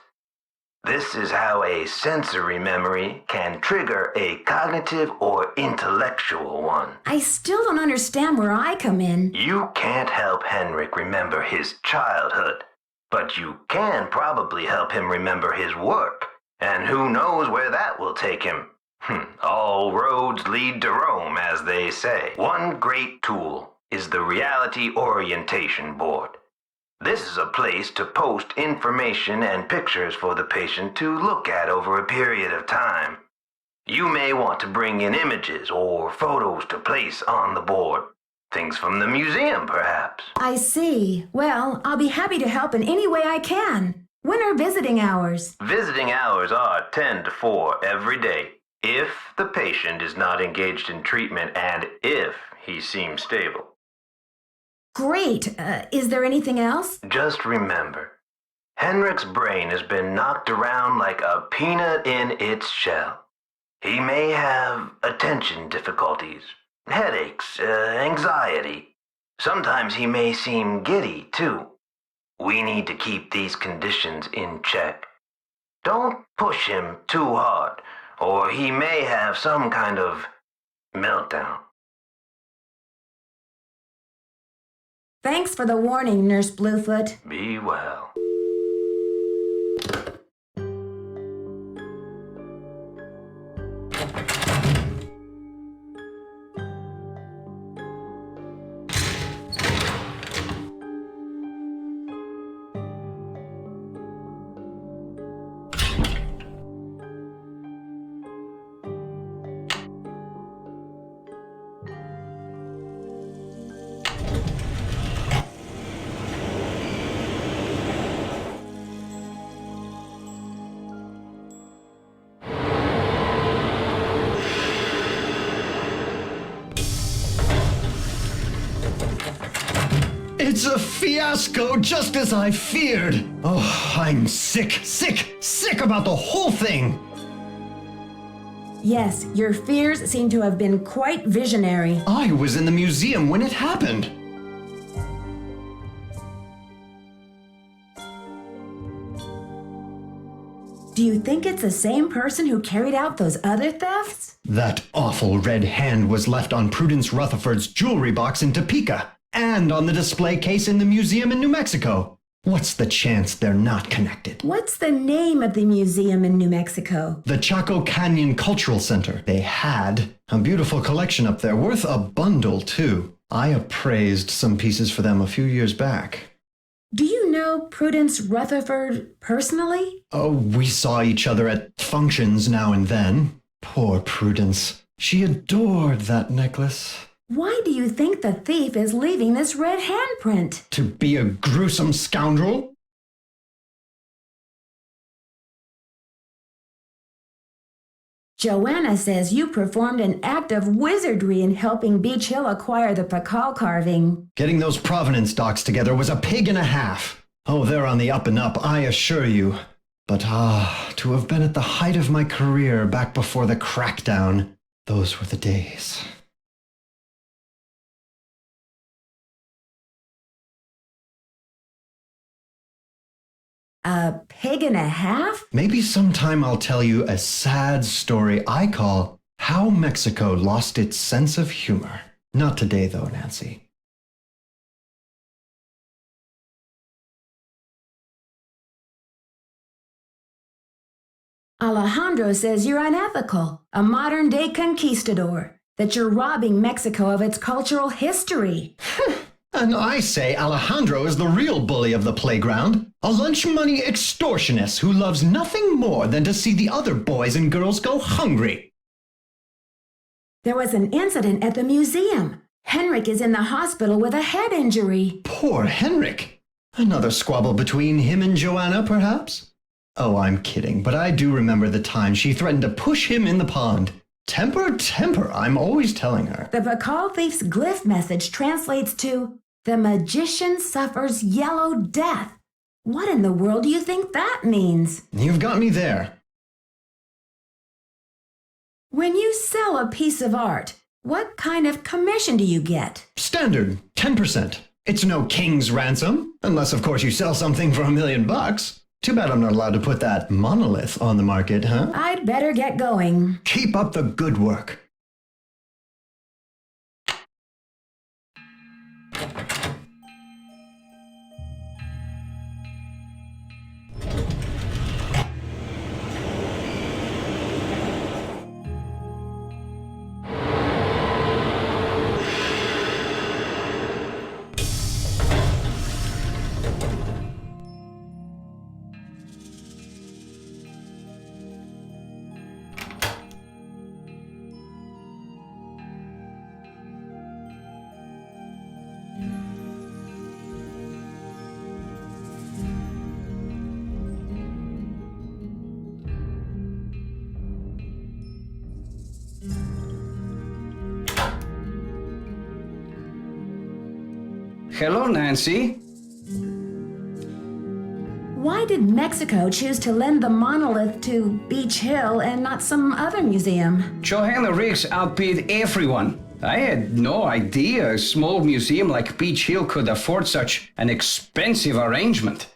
This is how a sensory memory can trigger a cognitive or intellectual one. I still don't understand where I come in. You can't help Henrik remember his childhood, but you can probably help him remember his work. And who knows where that will take him. All roads lead to Rome, as they say. One great tool is the Reality Orientation Board. This is a place to post information and pictures for the patient to look at over a period of time. You may want to bring in images or photos to place on the board. Things from the museum, perhaps. I see. Well, I'll be happy to help in any way I can. When are visiting hours? Visiting hours are 10 to 4 every day, if the patient is not engaged in treatment and if he seems stable. Great. Is there anything else? Just remember, Henrik's brain has been knocked around like a peanut in its shell. He may have attention difficulties, headaches, anxiety. Sometimes he may seem giddy, too. We need to keep these conditions in check. Don't push him too hard, or he may have some kind of meltdown. Thanks for the warning, Nurse Bluefoot. Be well. It's a fiasco, just as I feared. Oh, I'm sick about the whole thing. Yes, your fears seem to have been quite visionary. I was in the museum when it happened. Do you think it's the same person who carried out those other thefts? That awful red hand was left on Prudence Rutherford's jewelry box in Topeka and on the display case in the museum in New Mexico. What's the chance they're not connected? What's the name of the museum in New Mexico? The Chaco Canyon Cultural Center. They had a beautiful collection up there, worth a bundle, too. I appraised some pieces for them a few years back. Do you know Prudence Rutherford personally? Oh, we saw each other at functions now and then. Poor Prudence. She adored that necklace. Why do you think the thief is leaving this red handprint? To be a gruesome scoundrel? Joanna says you performed an act of wizardry in helping Beech Hill acquire the Pacal carving. Getting those provenance docs together was a pig and a half. Oh, they're on the up and up, I assure you. But to have been at the height of my career back before the crackdown, those were the days. A pig and a half? Maybe sometime I'll tell you a sad story I call How Mexico Lost Its Sense of Humor. Not today, though, Nancy. Alejandro says you're unethical, a modern-day conquistador, that you're robbing Mexico of its cultural history. And I say Alejandro is the real bully of the playground, a lunch money extortionist who loves nothing more than to see the other boys and girls go hungry. There was an incident at the museum. Henrik is in the hospital with a head injury. Poor Henrik. Another squabble between him and Joanna, perhaps? Oh, I'm kidding, but I do remember the time she threatened to push him in the pond. Temper, temper, I'm always telling her. The Pacal thief's glyph message translates to, "The magician suffers yellow death." What in the world do you think that means? You've got me there. When you sell a piece of art, what kind of commission do you get? Standard, 10%. It's no king's ransom, unless of course you sell something for $1 million. Too bad I'm not allowed to put that monolith on the market, huh? I'd better get going. Keep up the good work. Hello, Nancy. Why did Mexico choose to lend the monolith to Beech Hill and not some other museum? Johanna Riggs outbid everyone. I had no idea a small museum like Beech Hill could afford such an expensive arrangement.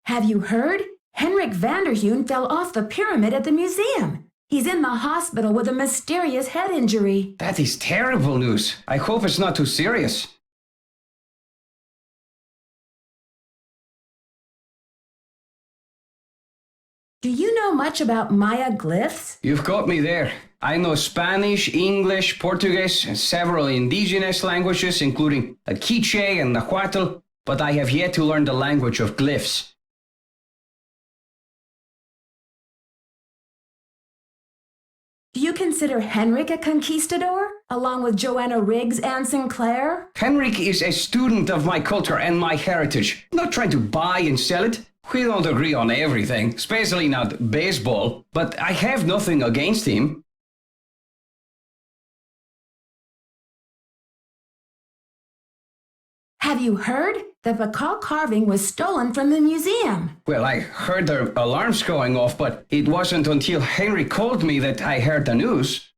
Have you heard? Henrik Vanderheun fell off the pyramid at the museum. He's in the hospital with a mysterious head injury. That is terrible news. I hope it's not too serious. Do you know much about Maya glyphs? You've got me there. I know Spanish, English, Portuguese, and several indigenous languages, including Quiche and Nahuatl, but I have yet to learn the language of glyphs. Do you consider Henrik a conquistador, along with Joanna Riggs and Sinclair? Henrik is a student of my culture and my heritage, not trying to buy and sell it. We don't agree on everything, especially not baseball, but I have nothing against him. Have you heard? The Pacal carving was stolen from the museum. Well, I heard the alarms going off, but it wasn't until Henry called me that I heard the news.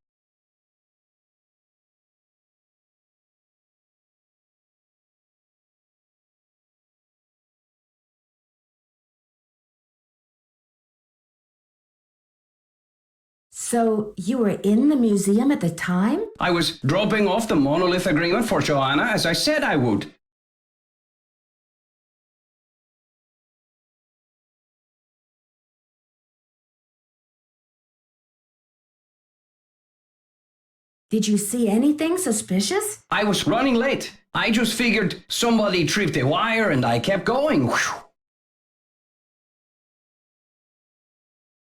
So you were in the museum at the time? I was dropping off the monolith agreement for Joanna as I said I would. Did you see anything suspicious? I was running late. I just figured somebody tripped a wire and I kept going. Whew.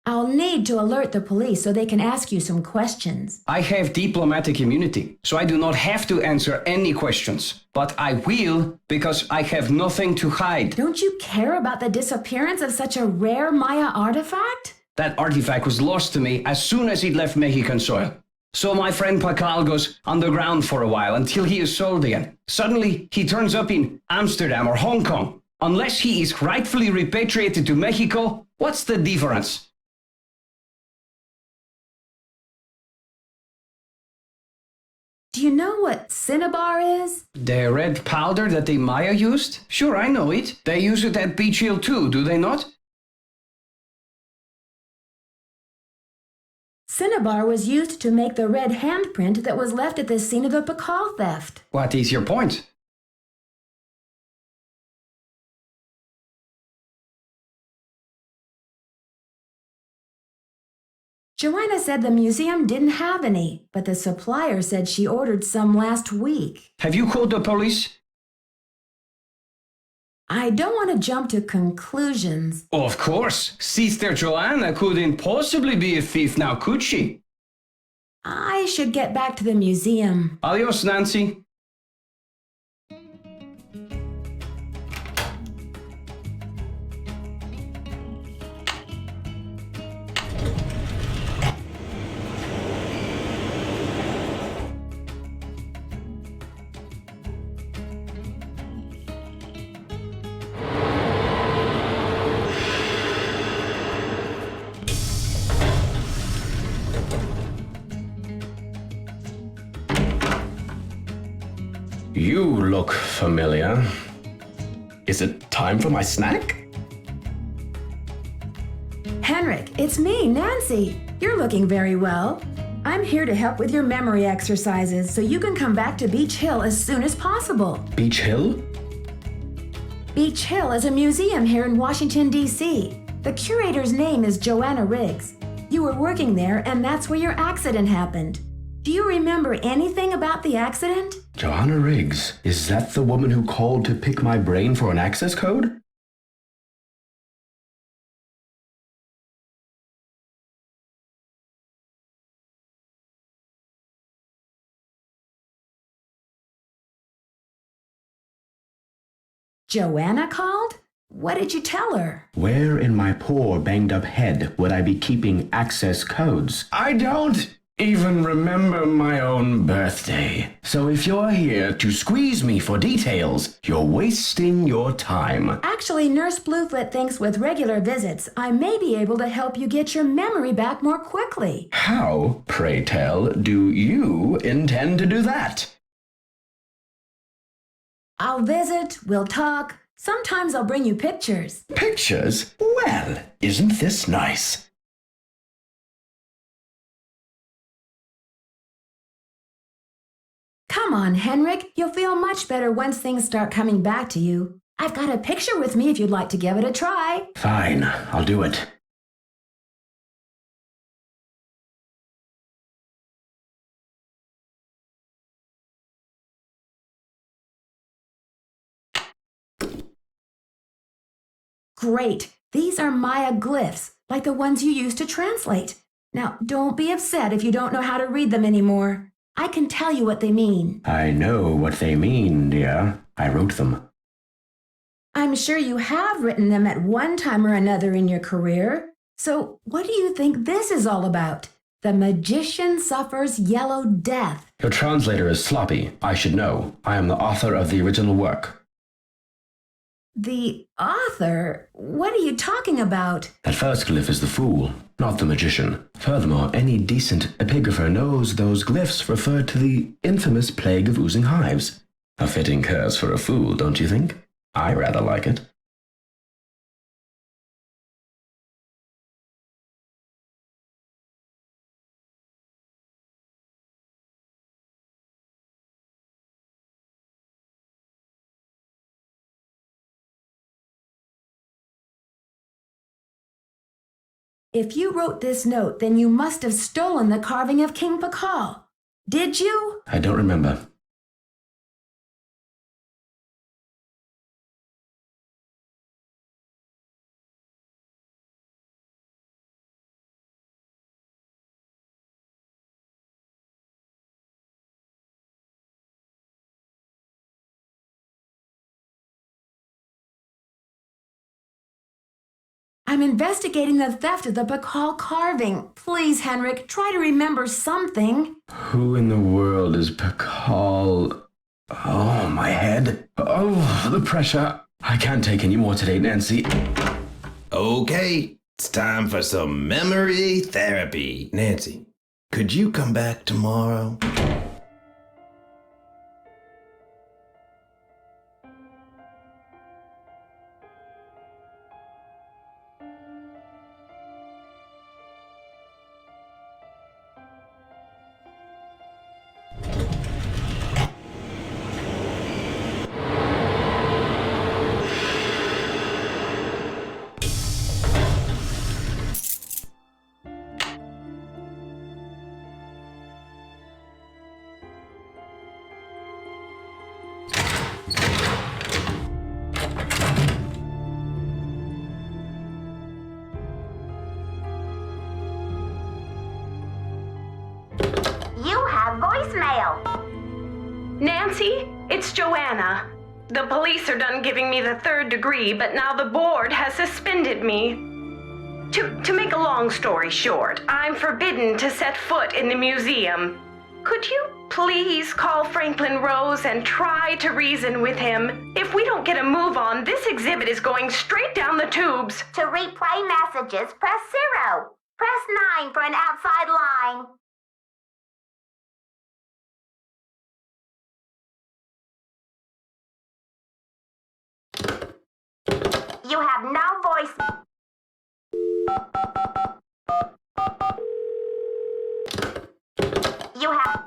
I'll need to alert the police so they can ask you some questions. I have diplomatic immunity, so I do not have to answer any questions. But I will because I have nothing to hide. Don't you care about the disappearance of such a rare Maya artifact? That artifact was lost to me as soon as it left Mexican soil. So my friend Pacal goes underground for a while until he is sold again. Suddenly, he turns up in Amsterdam or Hong Kong. Unless he is rightfully repatriated to Mexico, what's the difference? Do you know what cinnabar is? The red powder that the Maya used? Sure, I know it. They use it at Beech Hill too, do they not? Cinnabar was used to make the red handprint that was left at the scene of the Pacal theft. What is your point? Joanna said the museum didn't have any, but the supplier said she ordered some last week. Have you called the police? I don't want to jump to conclusions. Of course. Sister Joanna couldn't possibly be a thief now, could she? I should get back to the museum. Adios, Nancy. You look familiar. Is it time for my snack? Henrik, it's me, Nancy. You're looking very well. I'm here to help with your memory exercises so you can come back to Beech Hill as soon as possible. Beech Hill? Beech Hill is a museum here in Washington, D.C. The curator's name is Joanna Riggs. You were working there, and that's where your accident happened. Do you remember anything about the accident? Joanna Riggs. Is that the woman who called to pick my brain for an access code? Joanna called? What did you tell her? Where in my poor banged up head would I be keeping access codes? I don't even remember my own birthday. So if you're here to squeeze me for details, you're wasting your time. Actually, Nurse Bluefoot thinks with regular visits, I may be able to help you get your memory back more quickly. How, pray tell, do you intend to do that? I'll visit, we'll talk. Sometimes I'll bring you pictures. Pictures? Well, isn't this nice? Come on, Henrik. You'll feel much better once things start coming back to you. I've got a picture with me if you'd like to give it a try. Fine, I'll do it. Great. These are Maya glyphs, like the ones you used to translate. Now, don't be upset if you don't know how to read them anymore. I can tell you what they mean. I know what they mean, dear. I wrote them. I'm sure you have written them at one time or another in your career. So, what do you think this is all about? The magician suffers yellow death. Your translator is sloppy. I should know. I am the author of the original work. The author? What are you talking about? That first glyph is the fool, not the magician. Furthermore, any decent epigrapher knows those glyphs refer to the infamous plague of oozing hives. A fitting curse for a fool, don't you think? I rather like it. If you wrote this note, then you must have stolen the carving of King Pacal. Did you? I don't remember. I'm investigating the theft of the Pacal carving. Please, Henrik, try to remember something. Who in the world is Pacal? Oh, my head. Oh, the pressure. I can't take any more today, Nancy. Okay, it's time for some memory therapy. Nancy, could you come back tomorrow? Nancy, it's Joanna. The police are done giving me the 3rd degree, but now the board has suspended me. To make a long story short, I'm forbidden to set foot in the museum. Could you please call Franklin Rose and try to reason with him? If we don't get a move on, this exhibit is going straight down the tubes. To replay messages, press 0. Press 9 for an outside line. You have no voice. You have...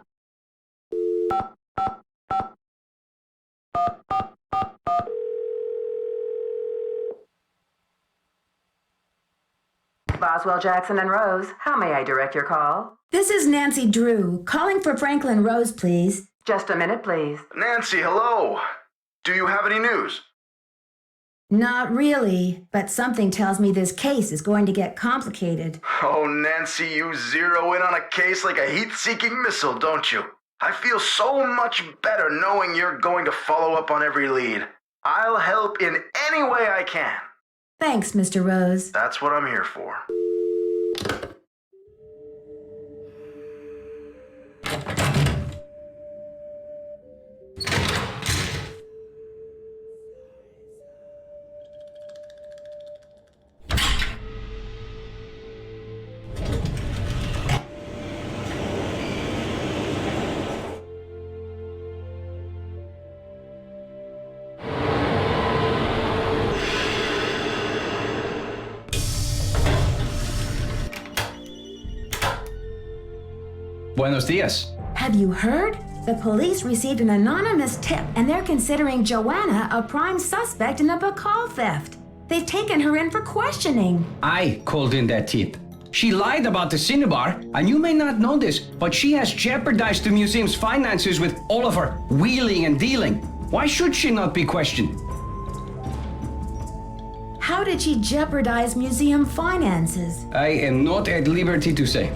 Boswell, Jackson, and Rose, how may I direct your call? This is Nancy Drew, calling for Franklin Rose, please. Just a minute, please. Nancy, hello. Do you have any news? Not really, but something tells me this case is going to get complicated. Oh, Nancy, you zero in on a case like a heat-seeking missile, don't you? I feel so much better knowing you're going to follow up on every lead. I'll help in any way I can. Thanks, Mr. Rose. That's what I'm here for. Buenos dias. Have you heard? The police received an anonymous tip and they're considering Joanna a prime suspect in the Pacal theft. They've taken her in for questioning. I called in that tip. She lied about the cinnabar, and you may not know this, but she has jeopardized the museum's finances with all of her wheeling and dealing. Why should she not be questioned? How did she jeopardize museum finances? I am not at liberty to say.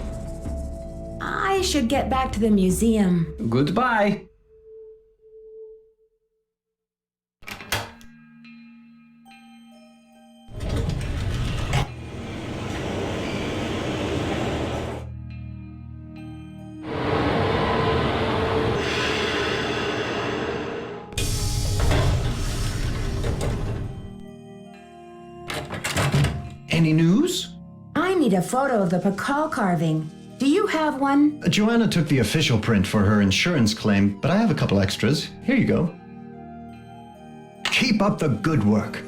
I should get back to the museum. Goodbye. need a photo of the Pacal carving. Do you have one? Joanna took the official print for her insurance claim, but I have a couple extras. Here you go. Keep up the good work.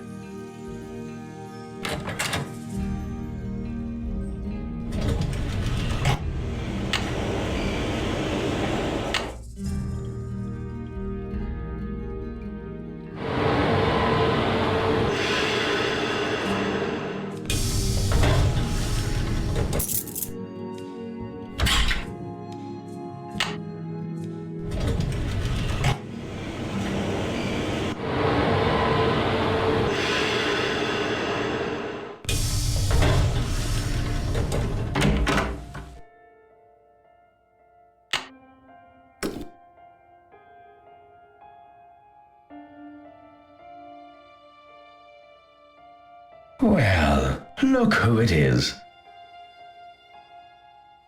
Well, look who it is.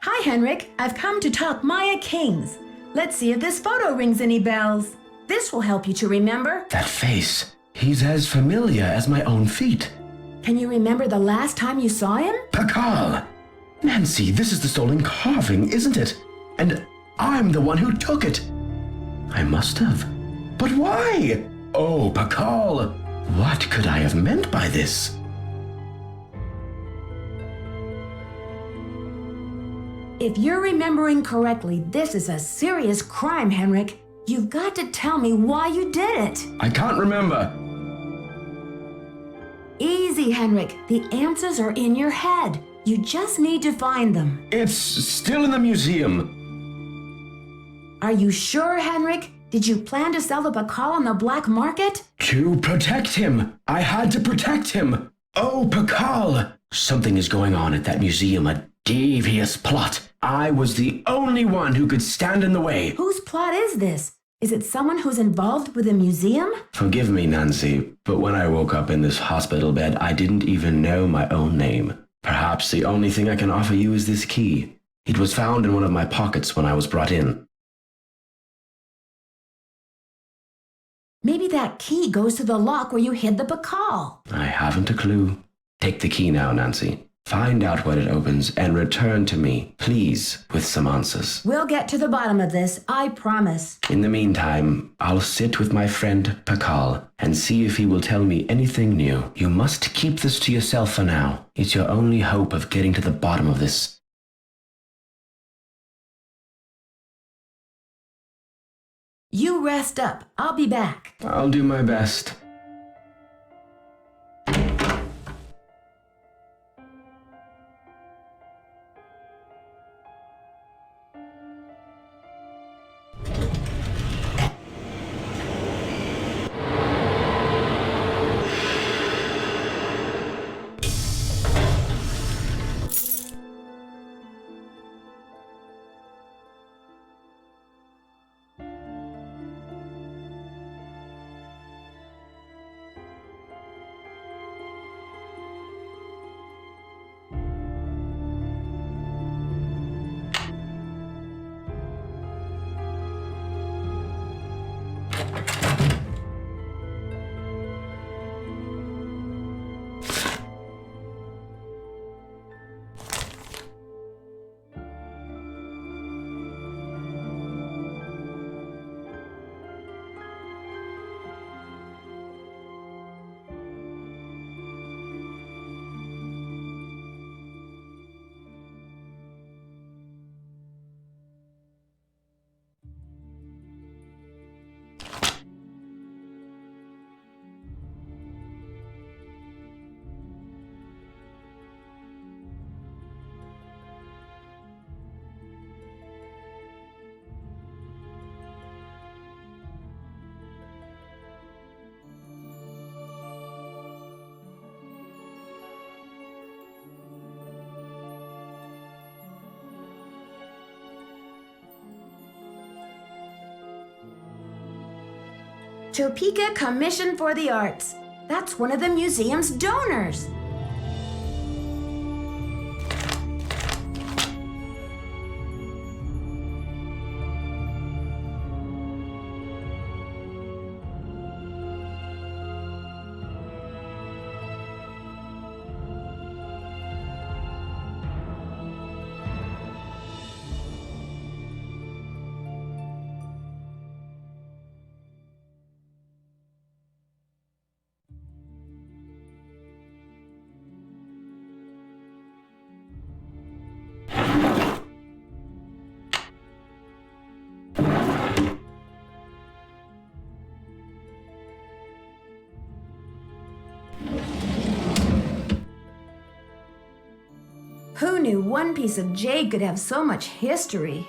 Hi, Henrik. I've come to talk Maya kings. Let's see if this photo rings any bells. This will help you to remember. That face. He's as familiar as my own feet. Can you remember the last time you saw him? Pacal! Nancy, this is the stolen carving, isn't it? And I'm the one who took it. I must have. But why? Oh, Pacal! What could I have meant by this? If you're remembering correctly, this is a serious crime, Henrik. You've got to tell me why you did it. I can't remember. Easy, Henrik. The answers are in your head. You just need to find them. It's still in the museum. Are you sure, Henrik? Did you plan to sell the Pacal on the black market? To protect him. I had to protect him. Oh, Pacal! Something is going on at that museum, a devious plot. I was the only one who could stand in the way. Whose plot is this? Is it someone who's involved with the museum? Forgive me, Nancy, but when I woke up in this hospital bed, I didn't even know my own name. Perhaps the only thing I can offer you is this key. It was found in one of my pockets when I was brought in. Maybe that key goes to the lock where you hid the Pacal. I haven't a clue. Take the key now, Nancy. Find out what it opens and return to me, please, with some answers. We'll get to the bottom of this, I promise. In the meantime, I'll sit with my friend Pacal and see if he will tell me anything new. You must keep this to yourself for now. It's your only hope of getting to the bottom of this. You rest up. I'll be back. I'll do my best. Topeka Commission for the Arts. That's one of the museum's donors. knew one piece of jade could have so much history.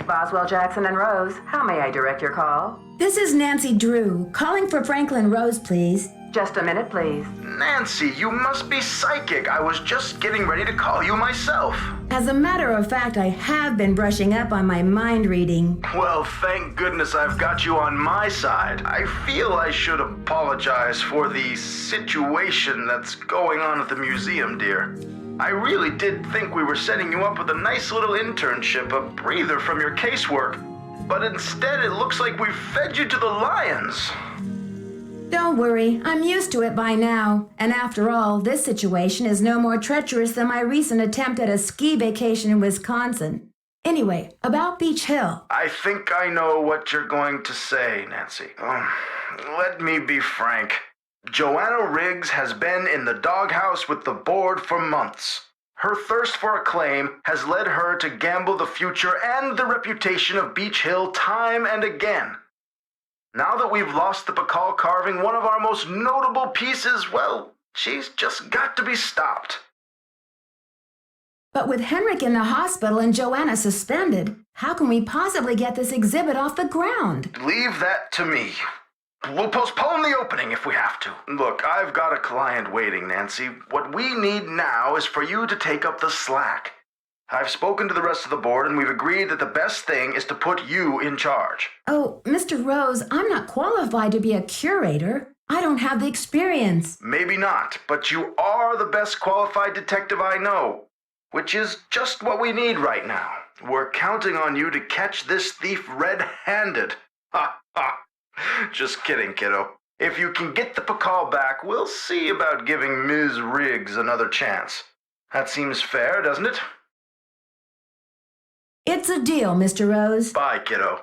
Boswell, Jackson, and Rose, how may I direct your call? This is Nancy Drew, calling for Franklin Rose, please. Just a minute, please. Nancy, you must be psychic. I was just getting ready to call you myself. As a matter of fact, I have been brushing up on my mind reading. Well, thank goodness I've got you on my side. I feel I should apologize for the situation that's going on at the museum, dear. I really did think we were setting you up with a nice little internship, a breather from your casework. But instead, it looks like we've fed you to the lions. Don't worry, I'm used to it by now. And after all, this situation is no more treacherous than my recent attempt at a ski vacation in Wisconsin. Anyway, about Beech Hill. I think I know what you're going to say, Nancy. Let me be frank. Joanna Riggs has been in the doghouse with the board for months. Her thirst for acclaim has led her to gamble the future and the reputation of Beech Hill time and again. Now that we've lost the Pacal carving, one of our most notable pieces, well, she's just got to be stopped. But with Henrik in the hospital and Joanna suspended, how can we possibly get this exhibit off the ground? Leave that to me. We'll postpone the opening if we have to. Look, I've got a client waiting, Nancy. What we need now is for you to take up the slack. I've spoken to the rest of the board, and we've agreed that the best thing is to put you in charge. Oh, Mr. Rose, I'm not qualified to be a curator. I don't have the experience. Maybe not, but you are the best qualified detective I know, which is just what we need right now. We're counting on you to catch this thief red-handed. Ha ha. Just kidding, kiddo. If you can get the Pacal back, we'll see about giving Ms. Riggs another chance. That seems fair, doesn't it? It's a deal, Mr. Rose. Bye, kiddo.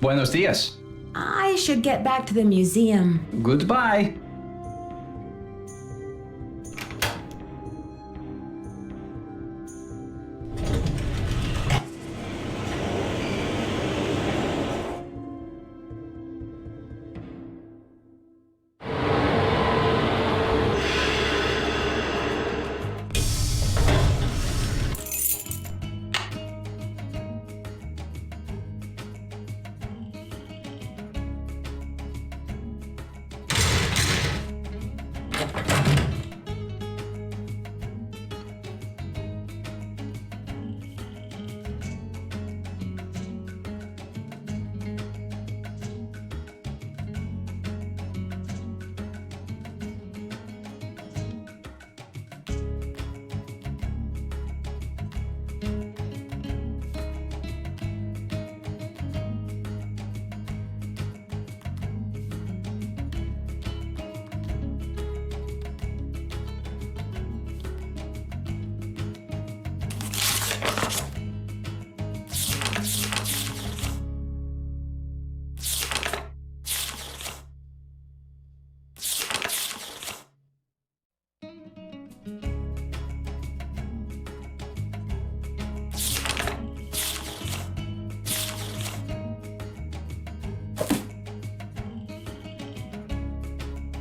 Buenos dias. I should get back to the museum. Goodbye.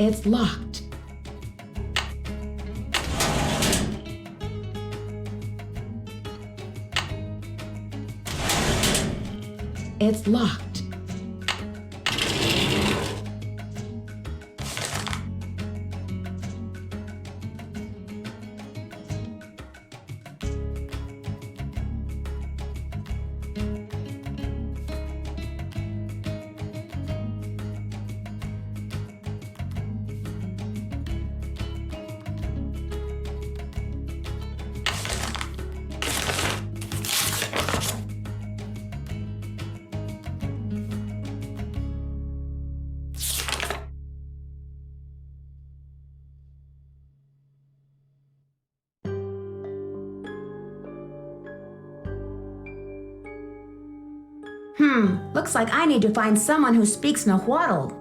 It's locked. It's locked. Looks like I need to find someone who speaks Nahuatl.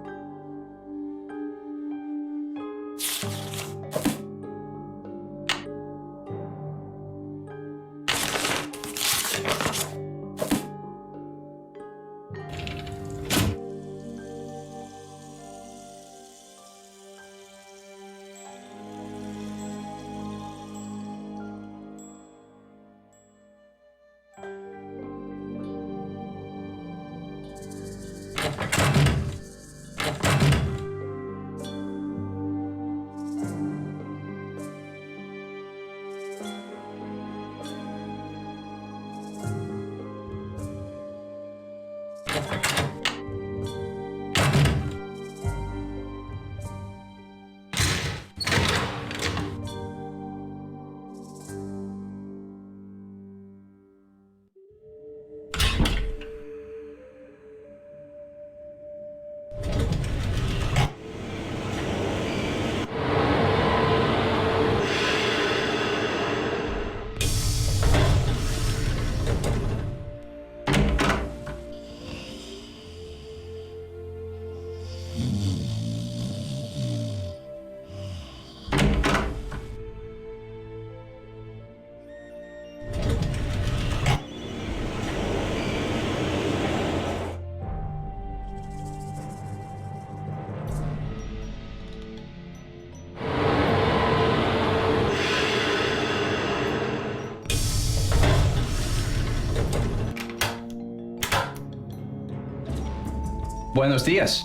Buenos dias.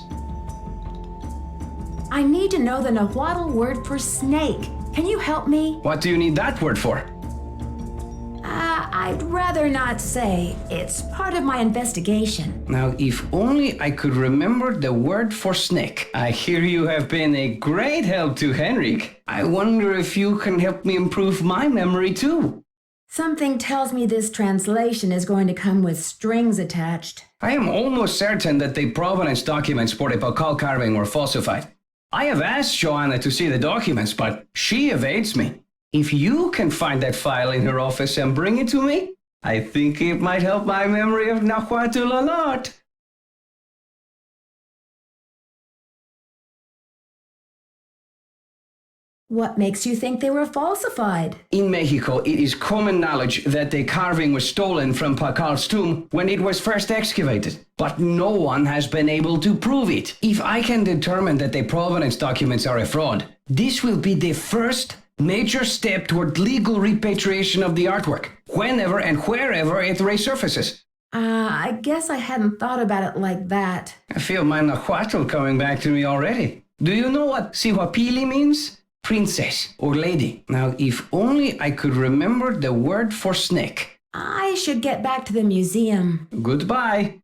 I need to know the Nahuatl word for snake. Can you help me? What do you need that word for? I'd rather not say. It's part of my investigation. Now, if only I could remember the word for snake. I hear you have been a great help to Henrik. I wonder if you can help me improve my memory too. Something tells me this translation is going to come with strings attached. I am almost certain that the provenance documents for the Pacal carving were falsified. I have asked Joanna to see the documents, but she evades me. If you can find that file in her office and bring it to me, I think it might help my memory of Nahuatl a lot. What makes you think they were falsified? In Mexico, it is common knowledge that the carving was stolen from Pacal's tomb when it was first excavated. But no one has been able to prove it. If I can determine that the provenance documents are a fraud, this will be the first major step toward legal repatriation of the artwork, whenever and wherever it resurfaces. I guess I hadn't thought about it like that. I feel my nahuatl coming back to me already. Do you know what Sihuapili means? Princess or lady. Now, if only I could remember the word for snake. I should get back to the museum. Goodbye.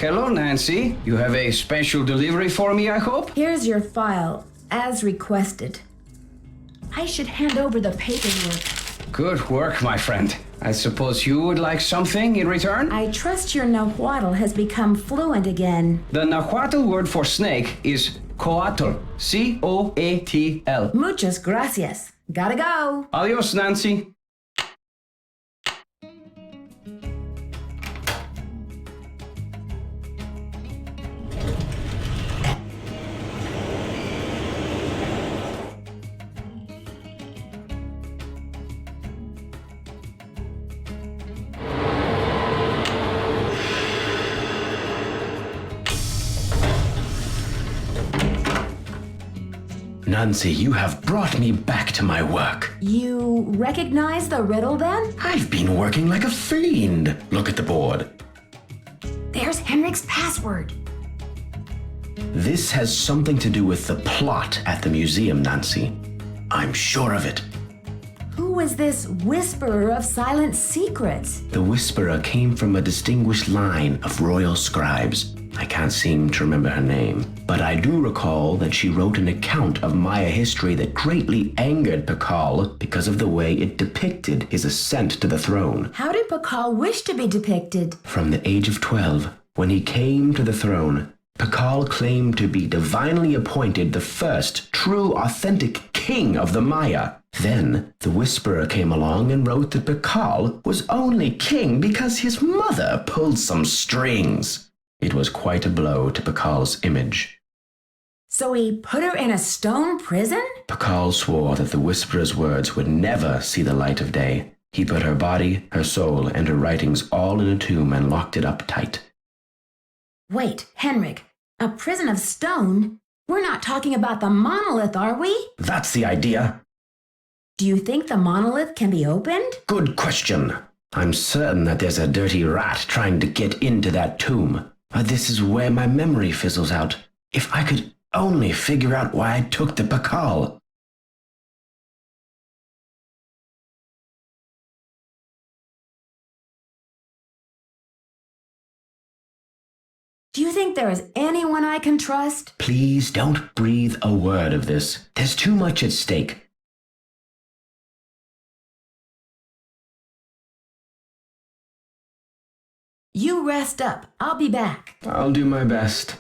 Hello, Nancy. You have a special delivery for me, I hope? Here's your file, as requested. I should hand over the paperwork. Good work, my friend. I suppose you would like something in return? I trust your Nahuatl has become fluent again. The Nahuatl word for snake is coatl. C-O-A-T-L. Muchas gracias. Gotta go. Adios, Nancy. Nancy, you have brought me back to my work. You recognize the riddle then? I've been working like a fiend. Look at the board. There's Henrik's password. This has something to do with the plot at the museum, Nancy. I'm sure of it. Who is this whisperer of silent secrets? The whisperer came from a distinguished line of royal scribes. I can't seem to remember her name, but I do recall that she wrote an account of Maya history that greatly angered Pacal because of the way it depicted his ascent to the throne. How did Pacal wish to be depicted? From the age of 12, when he came to the throne, Pacal claimed to be divinely appointed the first true authentic king of the Maya. Then the whisperer came along and wrote that Pacal was only king because his mother pulled some strings. It was quite a blow to Pacal's image. So he put her in a stone prison? Pacal swore that the whisperer's words would never see the light of day. He put her body, her soul, and her writings all in a tomb and locked it up tight. Wait, Henrik, a prison of stone? We're not talking about the monolith, are we? That's the idea. Do you think the monolith can be opened? Good question. I'm certain that there's a dirty rat trying to get into that tomb. But this is where my memory fizzles out. If I could only figure out why I took the Pacal. Do you think there is anyone I can trust? Please don't breathe a word of this. There's too much at stake. You rest up. I'll be back. I'll do my best.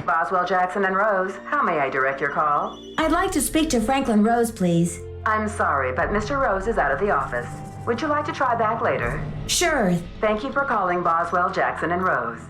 Boswell, Jackson, and Rose, how may I direct your call? I'd like to speak to Franklin Rose, please. I'm sorry, but Mr. Rose is out of the office. Would you like to try back later? Sure. Thank you for calling Boswell, Jackson, and Rose.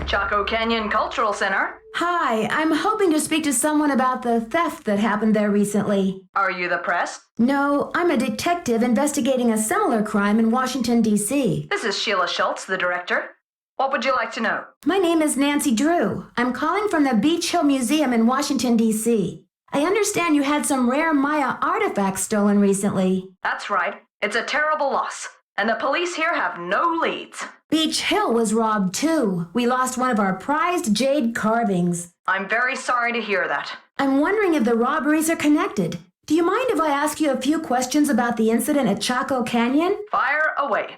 Chaco Canyon Cultural Center. Hi, I'm hoping to speak to someone about the theft that happened there recently. Are you the press? No, I'm a detective investigating a similar crime in Washington, D.C. This is Sheila Schultz, the director. What would you like to know? My name is Nancy Drew. I'm calling from the Beech Hill Museum in Washington, D.C. I understand you had some rare Maya artifacts stolen recently. That's right. It's a terrible loss, and the police here have no leads. Beech Hill was robbed too. We lost one of our prized jade carvings. I'm very sorry to hear that. I'm wondering if the robberies are connected. Do you mind if I ask you a few questions about the incident at Chaco Canyon? Fire away.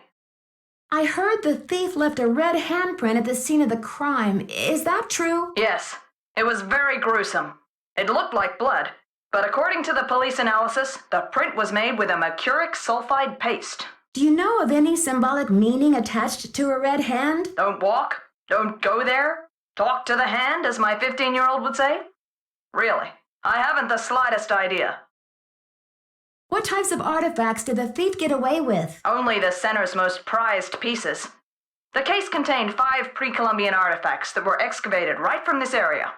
I heard the thief left a red handprint at the scene of the crime. Is that true? Yes. It was very gruesome. It looked like blood, but according to the police analysis, the print was made with a mercuric sulfide paste. Do you know of any symbolic meaning attached to a red hand? Don't walk, don't go there, talk to the hand, as my 15-year-old would say? Really, I haven't the slightest idea. What types of artifacts did the thief get away with? Only the center's most prized pieces. The case contained 5 pre-Columbian artifacts that were excavated right from this area.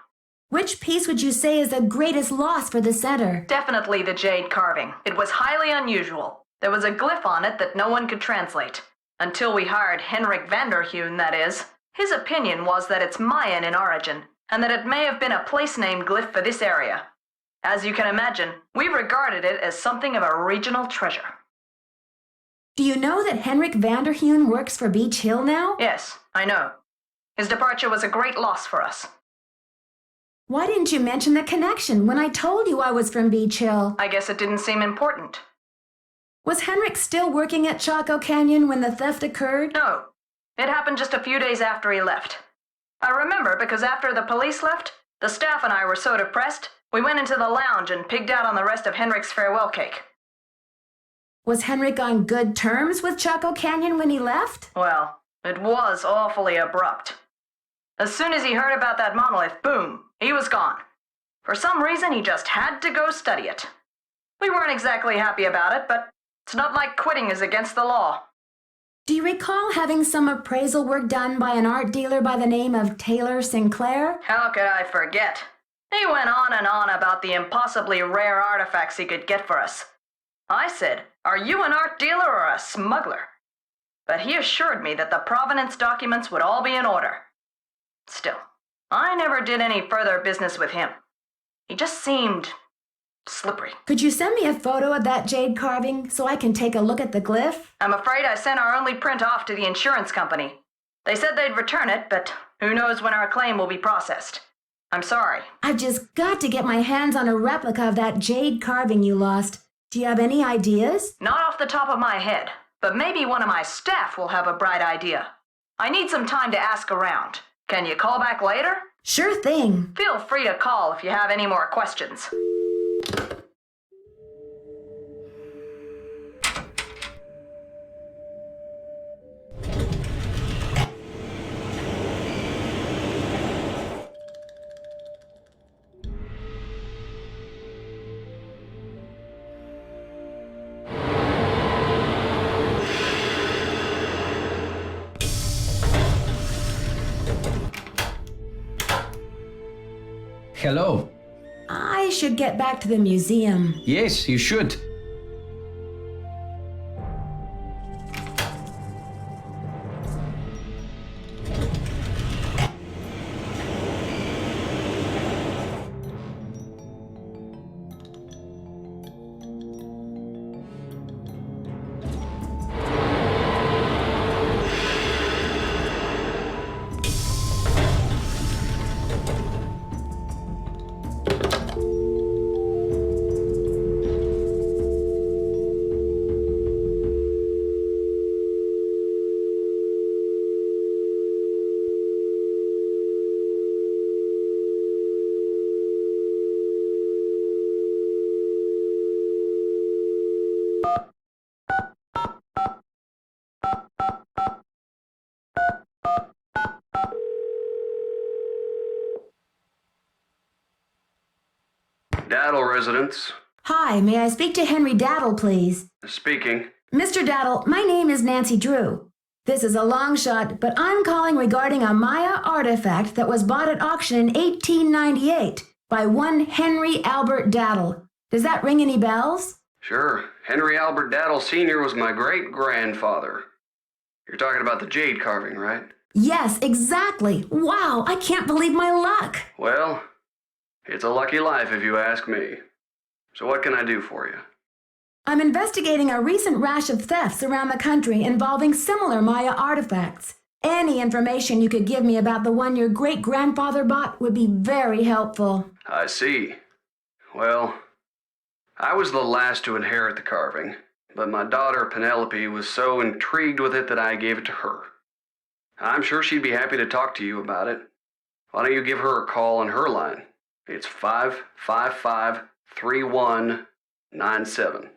Which piece would you say is the greatest loss for the center? Definitely the jade carving. It was highly unusual. There was a glyph on it that no one could translate. Until we hired Henrik Vanderheun, that is. His opinion was that it's Mayan in origin, and that it may have been a place-name glyph for this area. As you can imagine, we regarded it as something of a regional treasure. Do you know that Henrik Vanderheun works for Beech Hill now? Yes, I know. His departure was a great loss for us. Why didn't you mention the connection when I told you I was from Beech Hill? I guess it didn't seem important. Was Henrik still working at Chaco Canyon when the theft occurred? No. It happened just a few days after he left. I remember because after the police left, the staff and I were so depressed, we went into the lounge and pigged out on the rest of Henrik's farewell cake. Was Henrik on good terms with Chaco Canyon when he left? Well, it was awfully abrupt. As soon as he heard about that monolith, boom, he was gone. For some reason, he just had to go study it. We weren't exactly happy about it, but it's not like quitting is against the law. Do you recall having some appraisal work done by an art dealer by the name of Taylor Sinclair? How could I forget? He went on and on about the impossibly rare artifacts he could get for us. I said, "Are you an art dealer or a smuggler?" But he assured me that the provenance documents would all be in order. Still, I never did any further business with him. He just seemed slippery. Could you send me a photo of that jade carving so I can take a look at the glyph? I'm afraid I sent our only print off to the insurance company. They said they'd return it, but who knows when our claim will be processed. I'm sorry. I've just got to get my hands on a replica of that jade carving you lost. Do you have any ideas? Not off the top of my head, but maybe one of my staff will have a bright idea. I need some time to ask around. Can you call back later? Sure thing. Feel free to call if you have any more questions. Hello. I should get back to the museum. Yes, you should. Daddle residence. Hi, may I speak to Henry Daddle, please? Speaking. Mr. Daddle, my name is Nancy Drew. This is a long shot, but I'm calling regarding a Maya artifact that was bought at auction in 1898 by one Henry Albert Daddle. Does that ring any bells? Sure. Henry Albert Daddle Sr. was my great-grandfather. You're talking about the jade carving, right? Yes, exactly. Wow, I can't believe my luck. Well, it's a lucky life if you ask me. So what can I do for you? I'm investigating a recent rash of thefts around the country involving similar Maya artifacts. Any information you could give me about the one your great-grandfather bought would be very helpful. I see. Well, I was the last to inherit the carving, but my daughter Penelope was so intrigued with it that I gave it to her. I'm sure she'd be happy to talk to you about it. Why don't you give her a call on her line? It's 555-3197.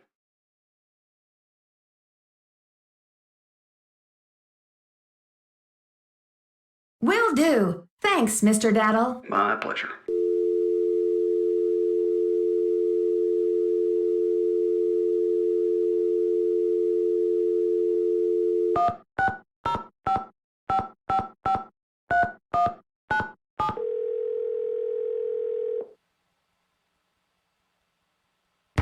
Will do. Thanks, Mr. Daddle. My pleasure.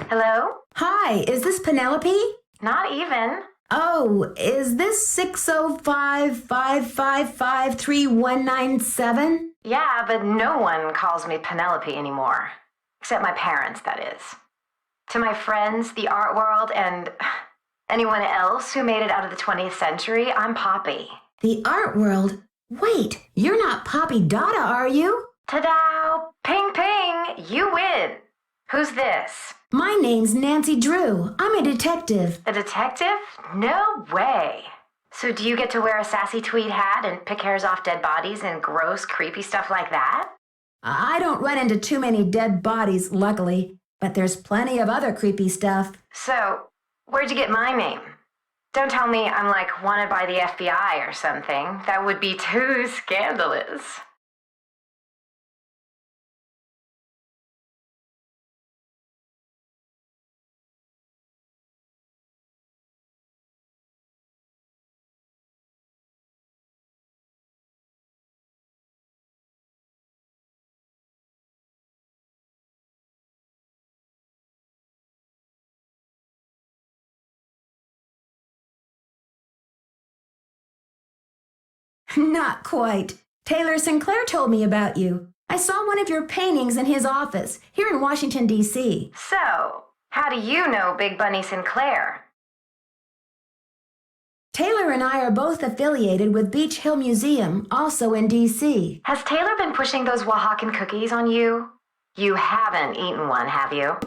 Hello? Hi, is this Penelope? Not even. Oh, is this 605-555-3197? Yeah, but no one calls me Penelope anymore. Except my parents, that is. To my friends, the art world, and anyone else who made it out of the 20th century, I'm Poppy. The art world? Wait, you're not Poppy Dada, are you? Ta-da! Ping ping! You win! Who's this? My name's Nancy Drew. I'm a detective. A detective? No way. So do you get to wear a sassy tweed hat and pick hairs off dead bodies and gross, creepy stuff like that? I don't run into too many dead bodies, luckily, but there's plenty of other creepy stuff. So, where'd you get my name? Don't tell me I'm like wanted by the FBI or something. That would be too scandalous. Not quite. Taylor Sinclair told me about you. I saw one of your paintings in his office here in Washington, D.C. So, how do you know Big Bunny Sinclair? Taylor and I are both affiliated with Beech Hill Museum, also in D.C. Has Taylor been pushing those Oaxacan cookies on you? You haven't eaten one, have you?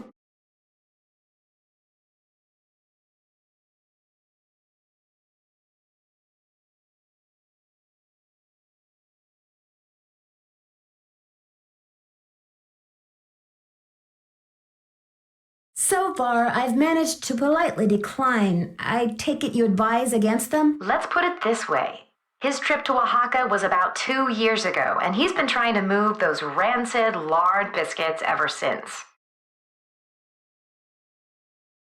So far, I've managed to politely decline. I take it you advise against them? Let's put it this way. His trip to Oaxaca was about 2 years ago, and he's been trying to move those rancid lard biscuits ever since.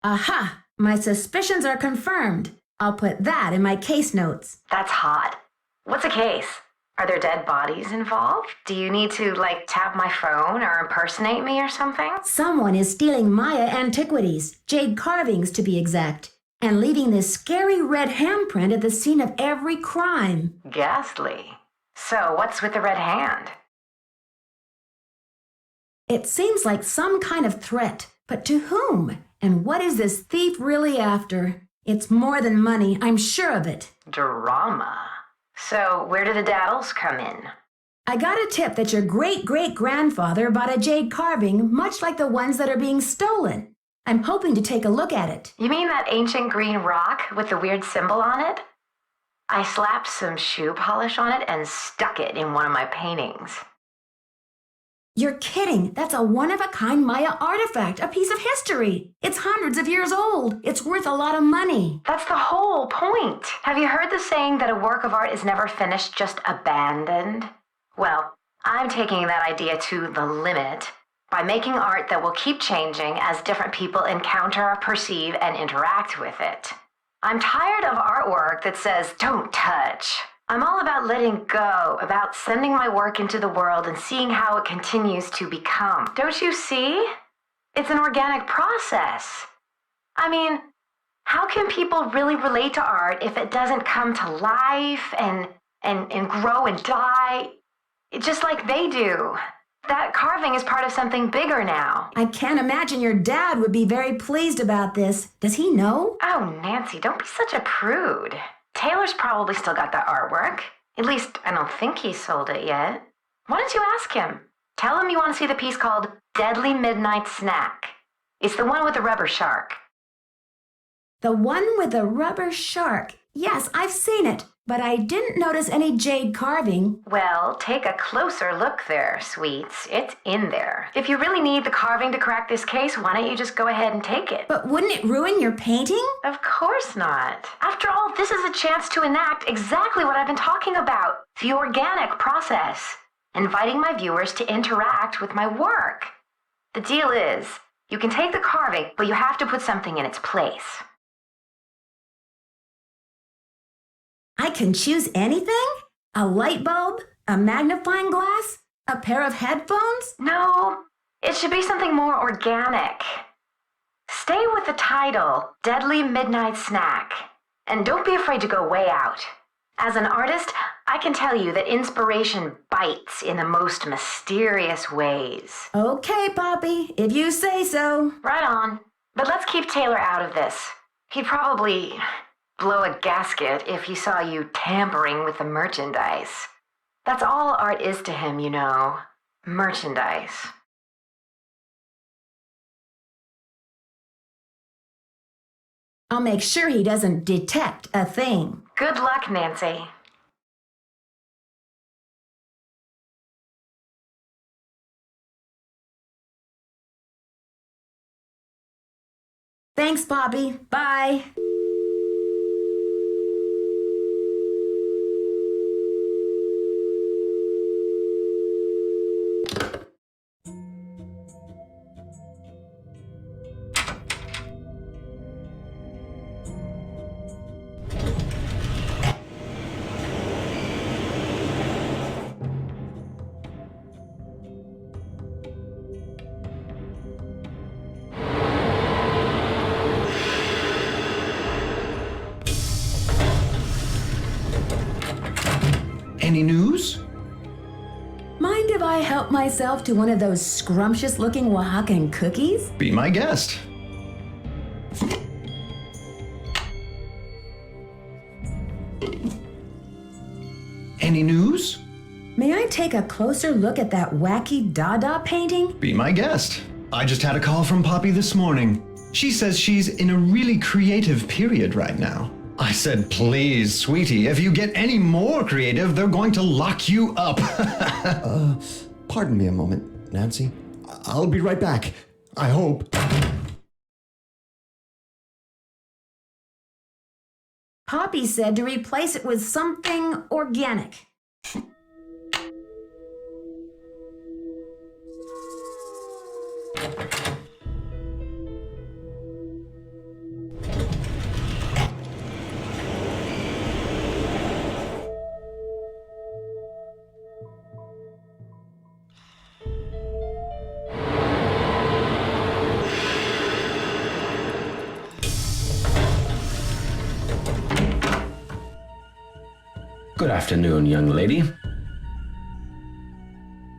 Aha! My suspicions are confirmed. I'll put that in my case notes. That's hot. What's a case? Are there dead bodies involved? Do you need to, tap my phone or impersonate me or something? Someone is stealing Maya antiquities, jade carvings to be exact, and leaving this scary red handprint at the scene of every crime. Ghastly. So, what's with the red hand? It seems like some kind of threat, but to whom? And what is this thief really after? It's more than money, I'm sure of it. Drama. So, where do the daddles come in? I got a tip that your great-great-grandfather bought a jade carving much like the ones that are being stolen. I'm hoping to take a look at it. You mean that ancient green rock with the weird symbol on it? I slapped some shoe polish on it and stuck it in one of my paintings. You're kidding. That's a one-of-a-kind Maya artifact, a piece of history. It's hundreds of years old. It's worth a lot of money. That's the whole point. Have you heard the saying that a work of art is never finished, just abandoned? Well, I'm taking that idea to the limit. by making art that will keep changing as different people encounter, perceive, and interact with it. I'm tired of artwork that says, don't touch. I'm all about letting go, about sending my work into the world and seeing how it continues to become. Don't you see? It's an organic process. I mean, how can people really relate to art if it doesn't come to life and grow and die, just like they do? That carving is part of something bigger now. I can't imagine your dad would be very pleased about this. Does he know? Oh, Nancy, don't be such a prude. Taylor's probably still got that artwork. At least, I don't think he sold it yet. Why don't you ask him? Tell him you want to see the piece called Deadly Midnight Snack. It's the one with the rubber shark. The one with the rubber shark. Yes, I've seen it, but I didn't notice any jade carving. Well, take a closer look there, sweets. It's in there. If you really need the carving to crack this case, why don't you just go ahead and take it? But wouldn't it ruin your painting? Of course not. After all, this is a chance to enact exactly what I've been talking about. The organic process. Inviting my viewers to interact with my work. The deal is, you can take the carving, but you have to put something in its place. I can choose anything? A light bulb? A magnifying glass? A pair of headphones? No, it should be something more organic. Stay with the title, Deadly Midnight Snack. And don't be afraid to go way out. As an artist, I can tell you that inspiration bites in the most mysterious ways. Okay, Poppy, if you say so. Right on. But let's keep Taylor out of this. He'd probably blow a gasket if he saw you tampering with the merchandise. That's all art is to him, you know. Merchandise. I'll make sure he doesn't detect a thing. Good luck, Nancy. Thanks, Poppy. Bye. Any news? Mind if I help myself to one of those scrumptious-looking Oaxacan cookies? Be my guest. Any news? May I take a closer look at that wacky Dada painting? Be my guest. I just had a call from Poppy this morning. She says she's in a really creative period right now. I said, please, sweetie, if you get any more creative, they're going to lock you up. Pardon me a moment, Nancy. I'll be right back. I hope. Poppy said to replace it with something organic. Good afternoon, young lady.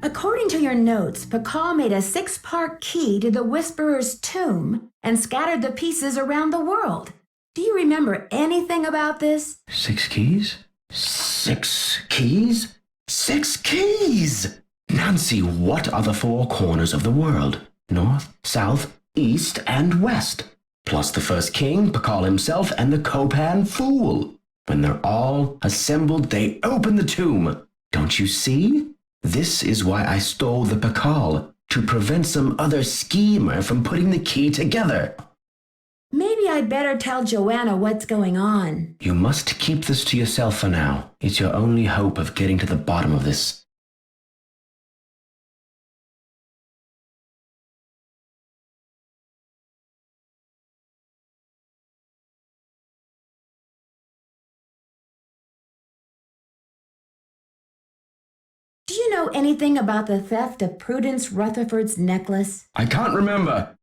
According to your notes, Pacal made a 6-part key to the Whisperer's tomb and scattered the pieces around the world. Do you remember anything about this? 6 keys? 6 keys? 6 keys! Nancy, what are the 4 corners of the world? North, south, east, and west. Plus the first king, Pacal himself, and the Copan fool. When they're all assembled, they open the tomb. Don't you see? This is why I stole the Pacal, to prevent some other schemer from putting the key together. Maybe I'd better tell Joanna what's going on. You must keep this to yourself for now. It's your only hope of getting to the bottom of this. Do you know anything about the theft of Prudence Rutherford's necklace? I can't remember.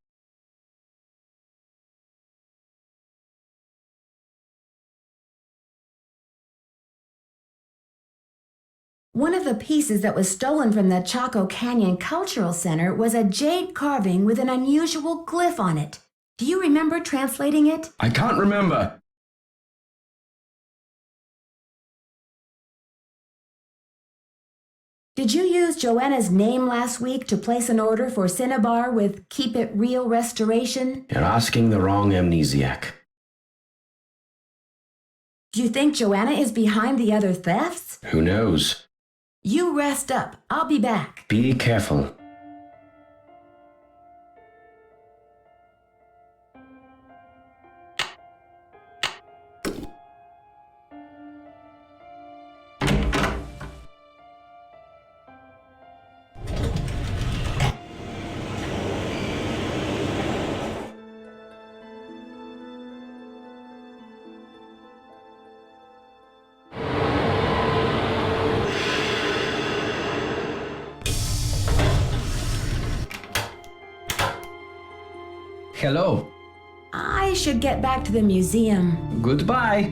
One of the pieces that was stolen from the Chaco Canyon Cultural Center was a jade carving with an unusual glyph on it. Do you remember translating it? I can't remember. Did you use Joanna's name last week to place an order for Cinnabar with Keep It Real Restoration? You're asking the wrong amnesiac. Do you think Joanna is behind the other thefts? Who knows? You rest up. I'll be back. Be careful. Hello. I should get back to the museum. Goodbye.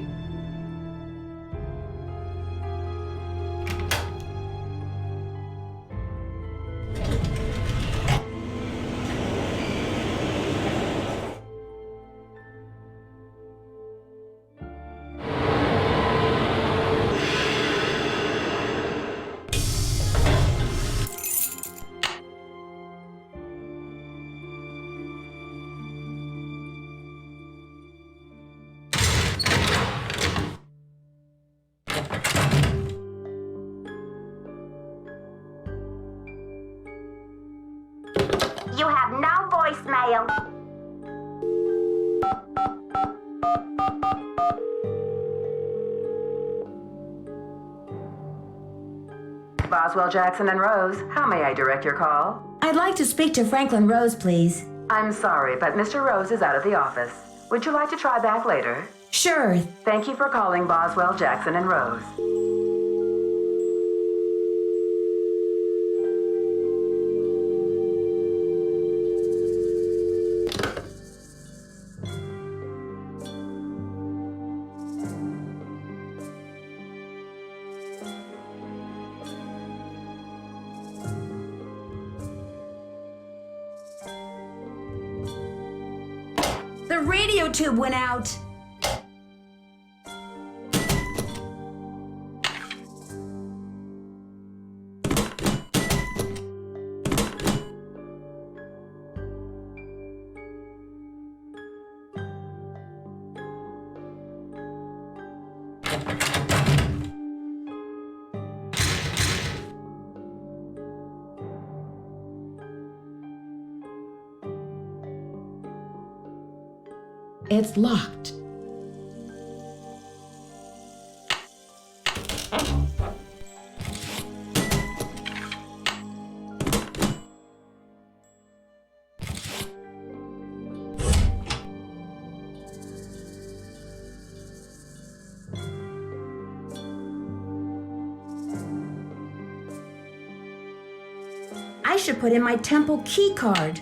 You have no voicemail. Boswell, Jackson, and Rose, how may I direct your call? I'd like to speak to Franklin Rose, please. I'm sorry, but Mr. Rose is out of the office. Would you like to try back later? Sure. Thank you for calling Boswell, Jackson, and Rose. The radio tube went out. It's locked. I should put in my temple key card.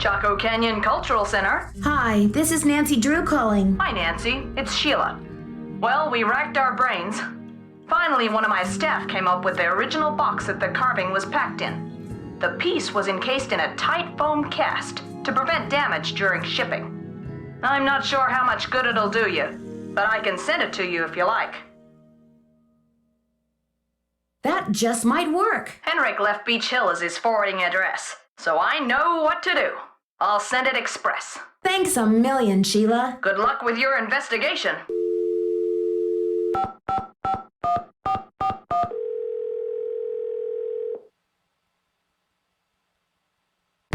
Chaco Canyon Cultural Center. Hi, this is Nancy Drew calling. Hi, Nancy. It's Sheila. Well, we racked our brains. Finally, one of my staff came up with the original box that the carving was packed in. The piece was encased in a tight foam cast to prevent damage during shipping. I'm not sure how much good it'll do you, but I can send it to you if you like. That just might work. Henrik left Beech Hill as his forwarding address, so I know what to do. I'll send it express. Thanks a million, Sheila. Good luck with your investigation.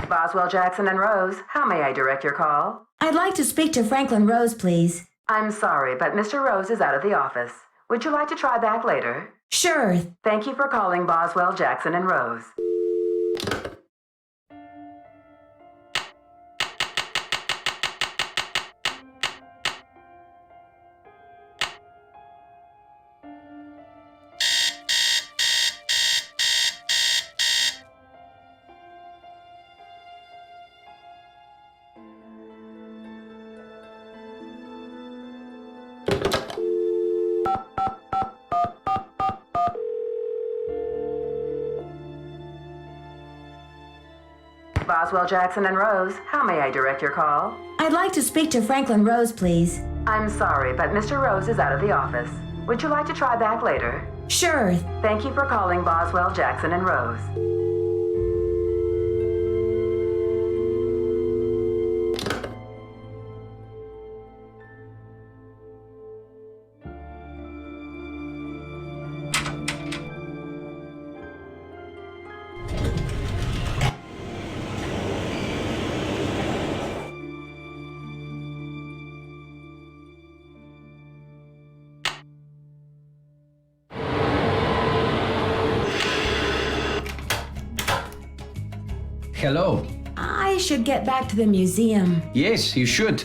Boswell, Jackson, and Rose, how may I direct your call? I'd like to speak to Franklin Rose, please. I'm sorry, but Mr. Rose is out of the office. Would you like to try back later? Sure. Thank you for calling Boswell, Jackson, and Rose. Boswell, Jackson, and Rose, how may I direct your call? I'd like to speak to Franklin Rose, please. I'm sorry, but Mr. Rose is out of the office. Would you like to try back later? Sure. Thank you for calling Boswell, Jackson, and Rose. Hello. I should get back to the museum. Yes, you should.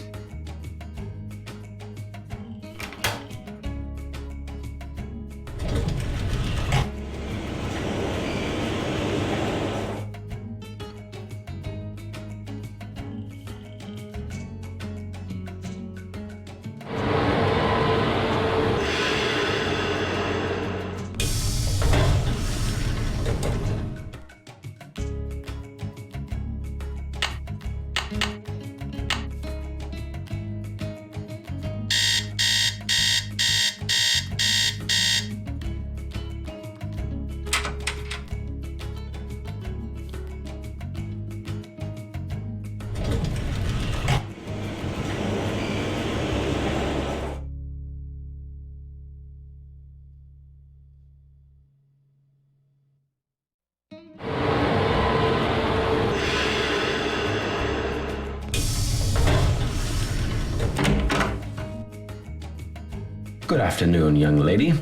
Good afternoon, young lady.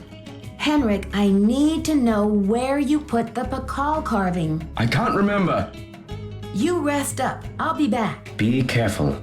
Henrik, I need to know where you put the Pacal carving. I can't remember. You rest up. I'll be back. Be careful.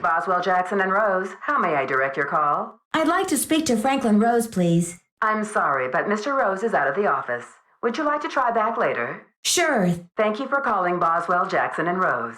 Boswell, Jackson, and Rose, how may I direct your call? I'd like to speak to Franklin Rose, please. I'm sorry, but Mr. Rose is out of the office. Would you like to try back later? Sure. Thank you for calling Boswell, Jackson, and Rose.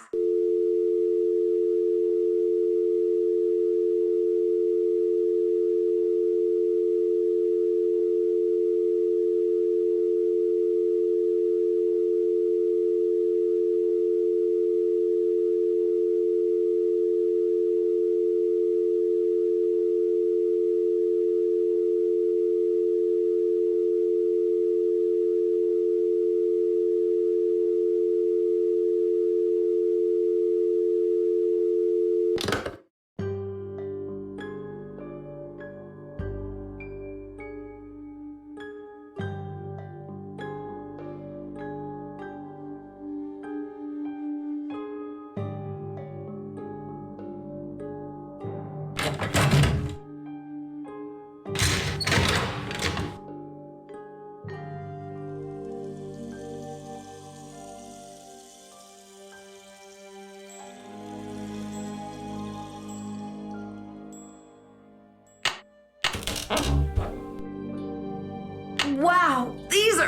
Wow,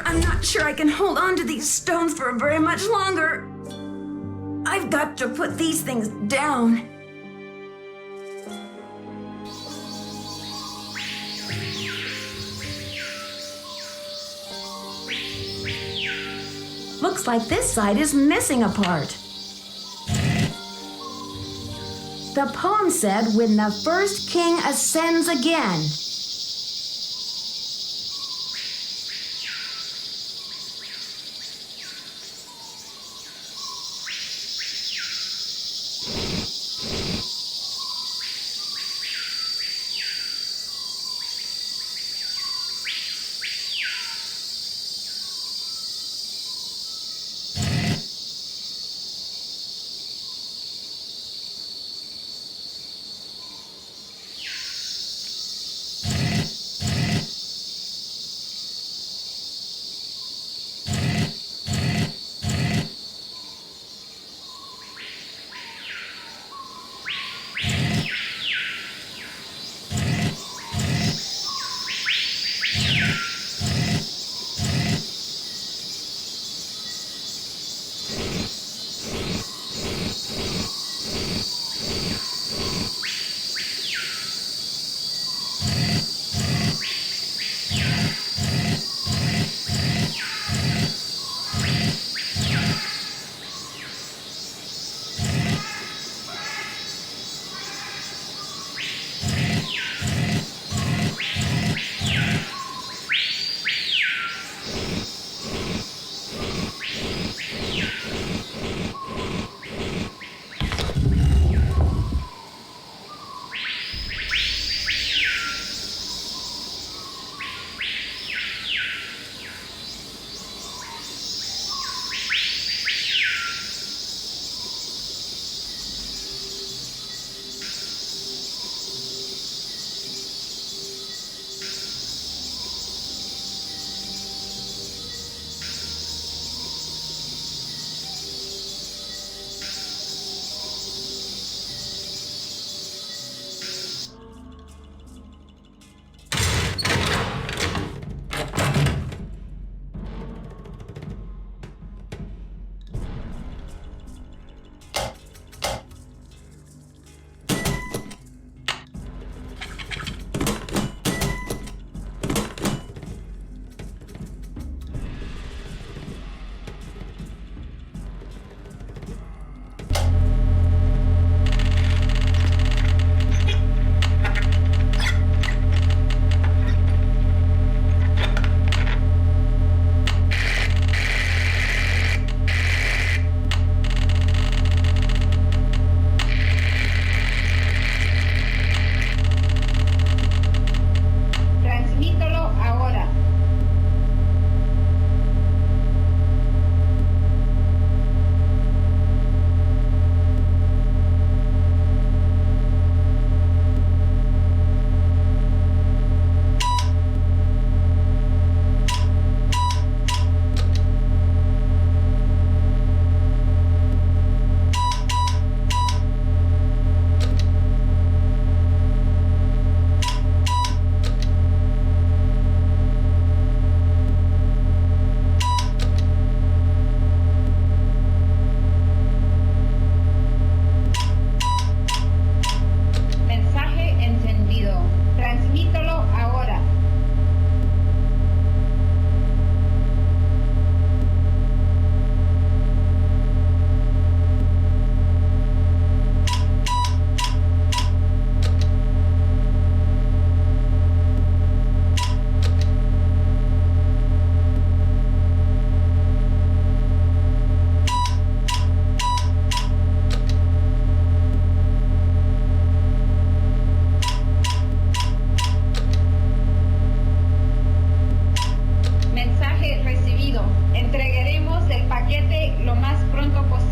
I'm not sure I can hold on to these stones for very much longer. I've got to put these things down. Looks like this side is missing a part. The poem said, when the first king ascends again.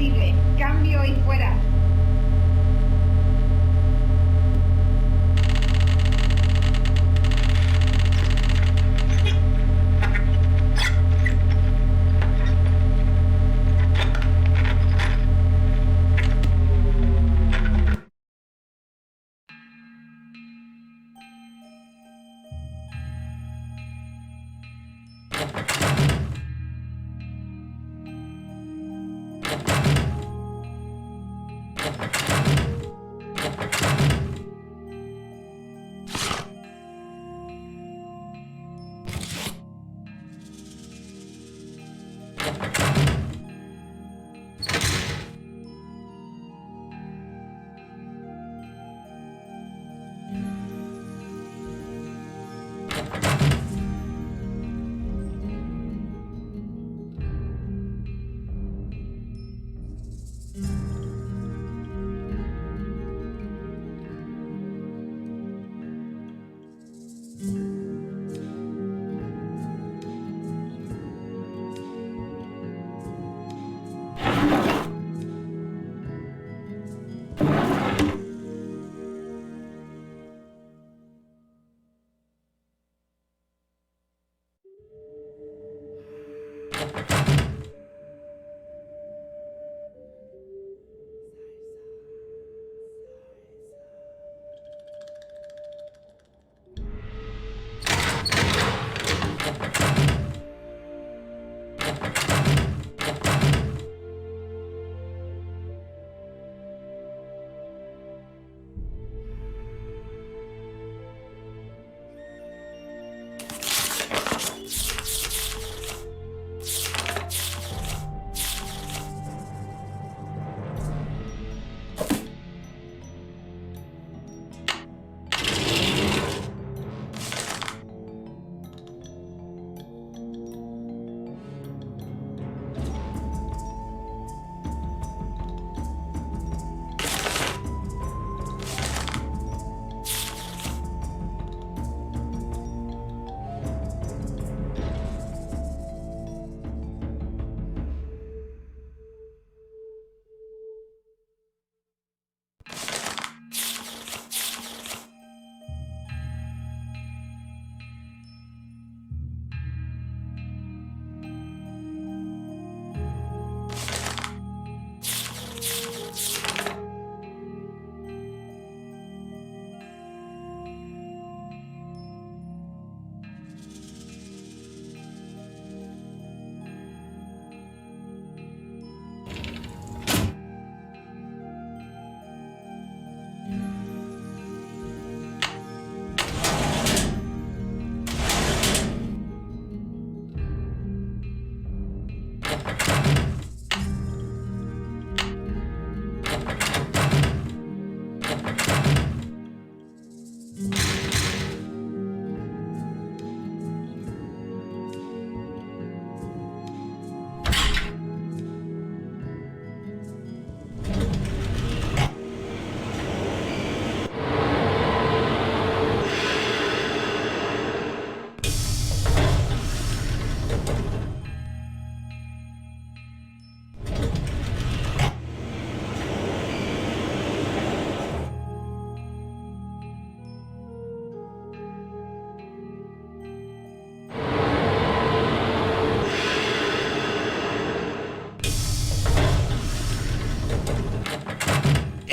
sirve. Cambio y fuera.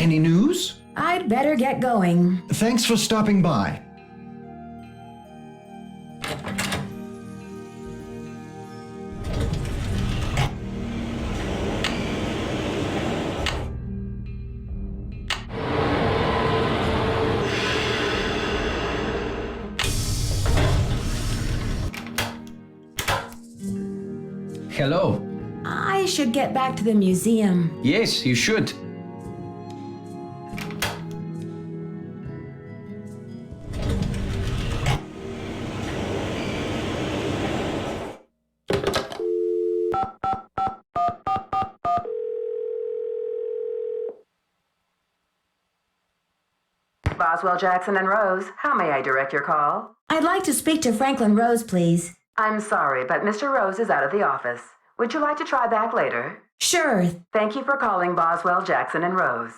Any news? I'd better get going. Thanks for stopping by. Hello. I should get back to the museum. Yes, you should. Boswell, Jackson, and Rose, how may I direct your call? I'd like to speak to Franklin Rose, please. I'm sorry, but Mr. Rose is out of the office. Would you like to try back later? Sure. Thank you for calling Boswell, Jackson, and Rose.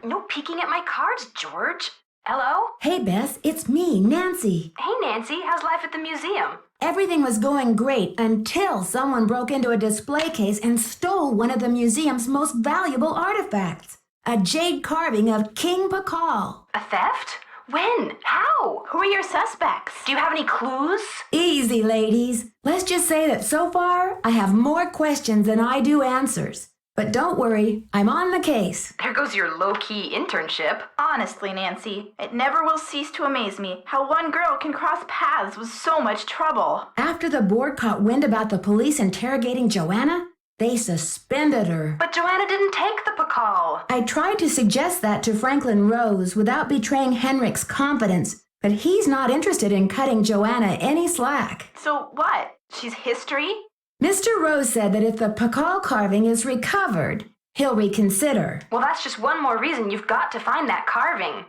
No peeking at my cards, George. Hello? Hey, Bess, it's me, Nancy. Hey, Nancy. How's life at the museum? Everything was going great until someone broke into a display case and stole one of the museum's most valuable artifacts, a jade carving of King Pacal. A theft? When? How? Who are your suspects? Do you have any clues? Easy, ladies. Let's just say that so far, I have more questions than I do answers. But don't worry, I'm on the case. There goes your low-key internship. Honestly, Nancy, it never will cease to amaze me how one girl can cross paths with so much trouble. After the board caught wind about the police interrogating Joanna, they suspended her. But Joanna didn't take the Pacal. I tried to suggest that to Franklin Rose without betraying Henrik's confidence, but he's not interested in cutting Joanna any slack. So what? She's history? Mr. Rose said that if the Pacal carving is recovered, he'll reconsider. Well, that's just one more reason you've got to find that carving.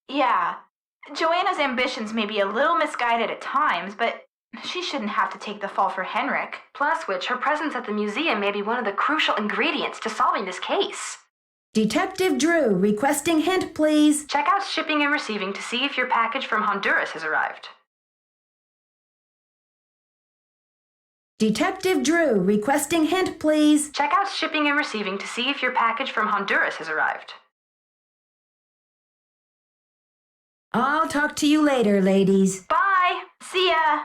Yeah. Joanna's ambitions may be a little misguided at times, but she shouldn't have to take the fall for Henrik. Plus which, her presence at the museum may be one of the crucial ingredients to solving this case. Detective Drew, requesting hint, please. Check out shipping and receiving to see if your package from Honduras has arrived. Detective Drew, requesting hint, please. Check out shipping and receiving to see if your package from Honduras has arrived. I'll talk to you later, ladies. Bye! See ya!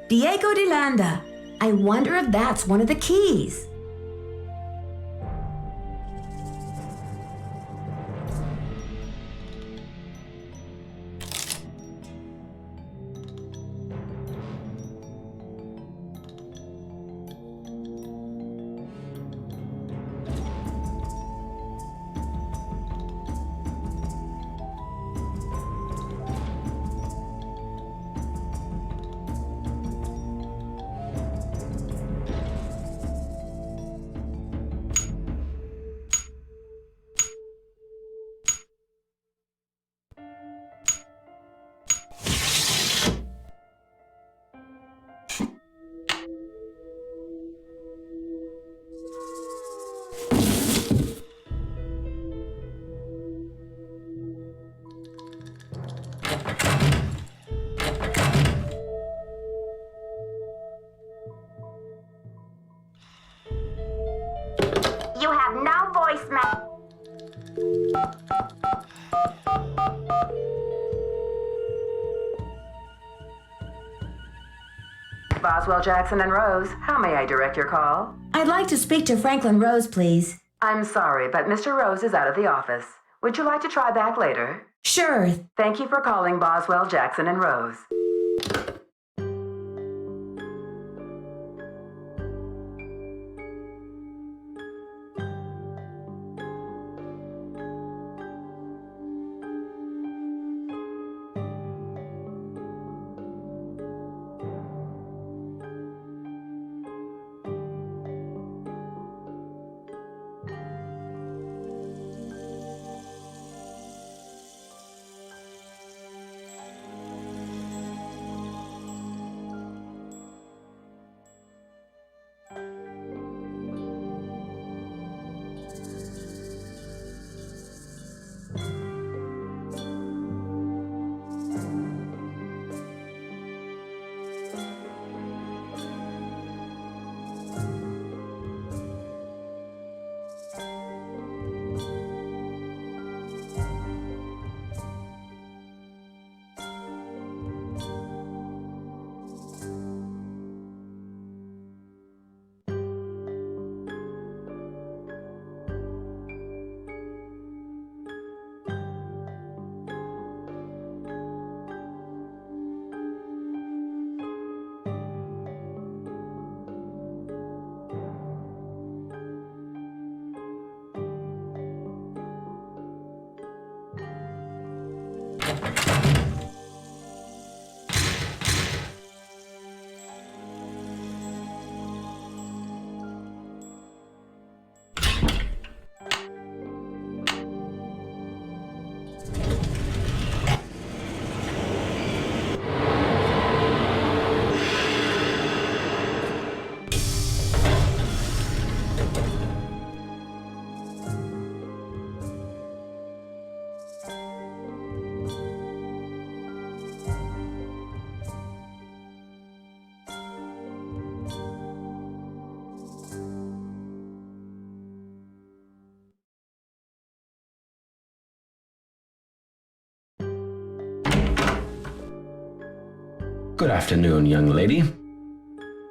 Diego de Landa. I wonder if that's one of the keys. You have no voicemail. Boswell, Jackson, and Rose, how may I direct your call? I'd like to speak to Franklin Rose, please. I'm sorry, but Mr. Rose is out of the office. Would you like to try back later? Sure. Thank you for calling Boswell, Jackson, and Rose. Good afternoon, young lady.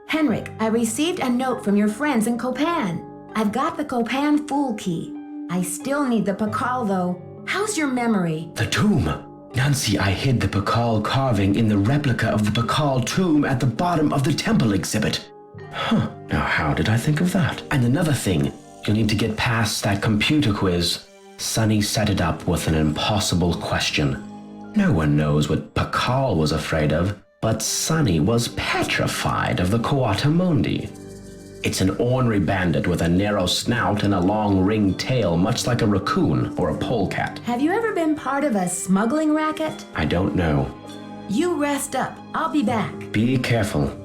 Henrik, I received a note from your friends in Copan. I've got the Copan Fool Key. I still need the Pacal, though. How's your memory? The tomb. Nancy, I hid the Pacal carving in the replica of the Pacal tomb at the bottom of the temple exhibit. Huh, now how did I think of that? And another thing, you'll need to get past that computer quiz. Sonny set it up with an impossible question. No one knows what Pacal was afraid of, but Sonny was petrified of the Coatamundi. It's an ornery bandit with a narrow snout and a long ringed tail, much like a raccoon or a polecat. Have you ever been part of a smuggling racket? I don't know. You rest up. I'll be back. Be careful.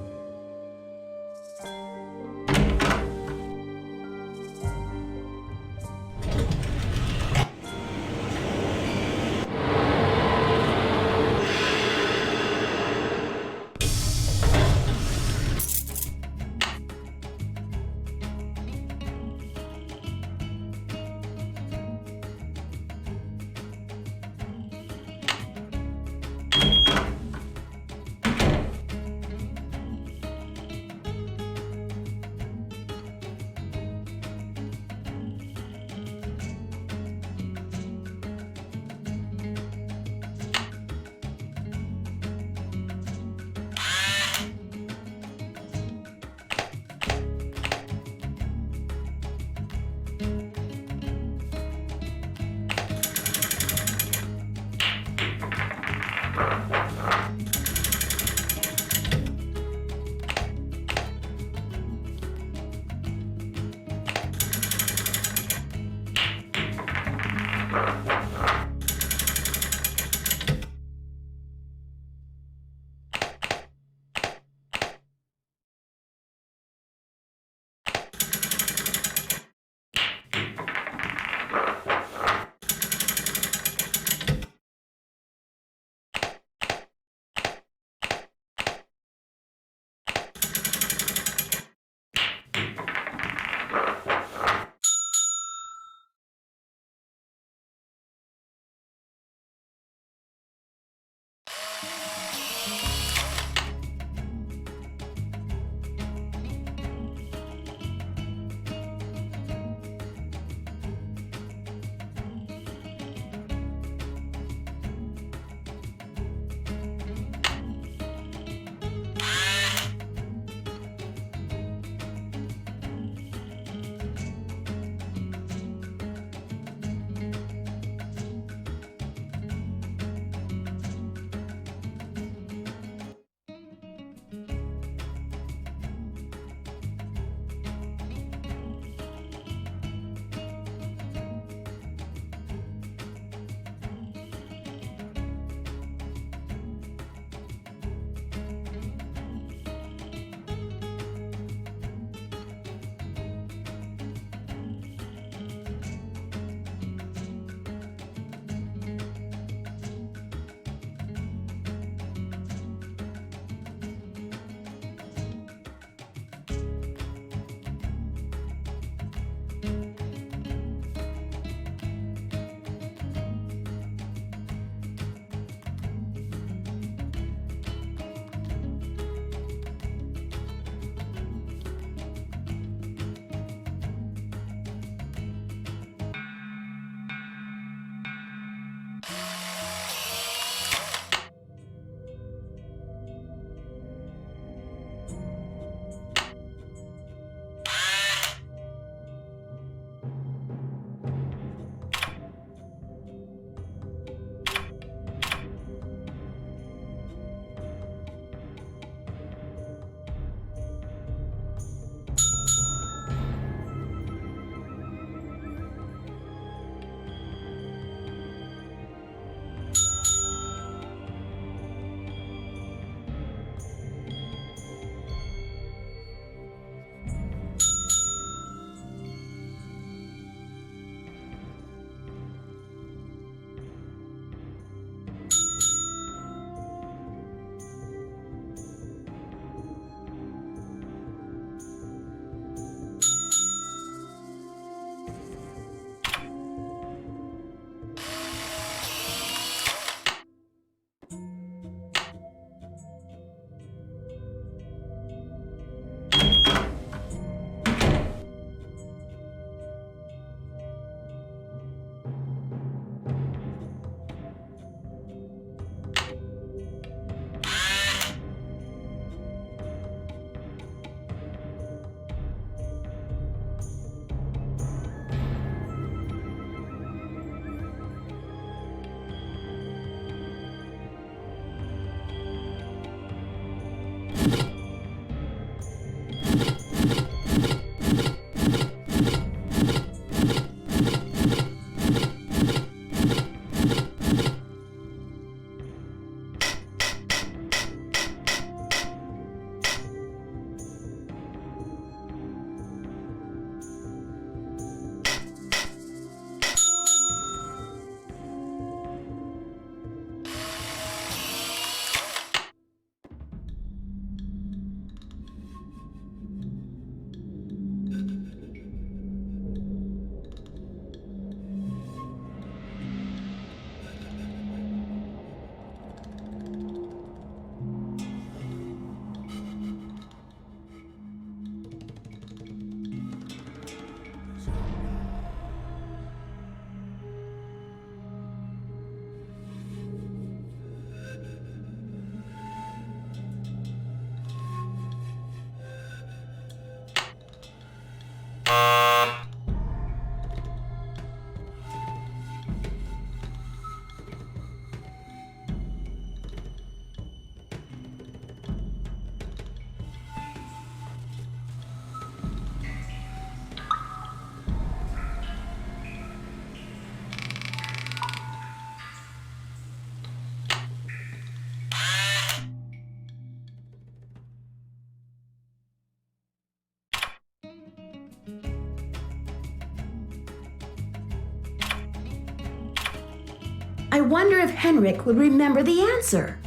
I wonder if Henrik would remember the answer.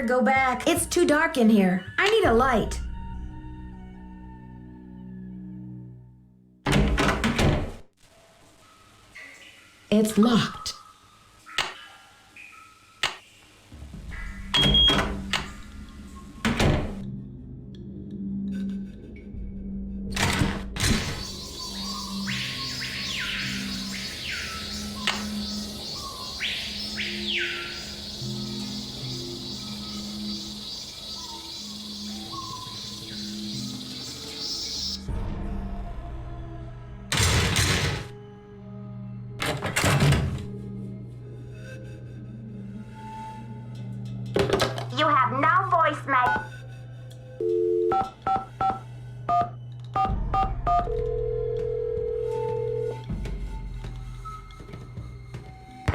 Go back. It's too dark in here. I need a light. It's locked. You have no voicemail.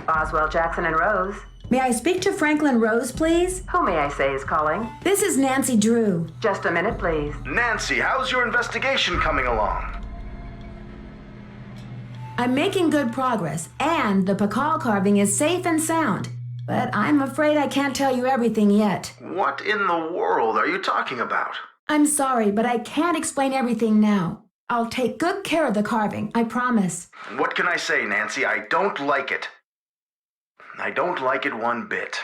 Boswell, Jackson, and Rose. May I speak to Franklin Rose, please? Who may I say is calling? This is Nancy Drew. Just a minute, please. Nancy, how's your investigation coming along? I'm making good progress, and the Pacal carving is safe and sound. But I'm afraid I can't tell you everything yet. What in the world are you talking about? I'm sorry, but I can't explain everything now. I'll take good care of the carving, I promise. What can I say, Nancy? I don't like it. I don't like it one bit.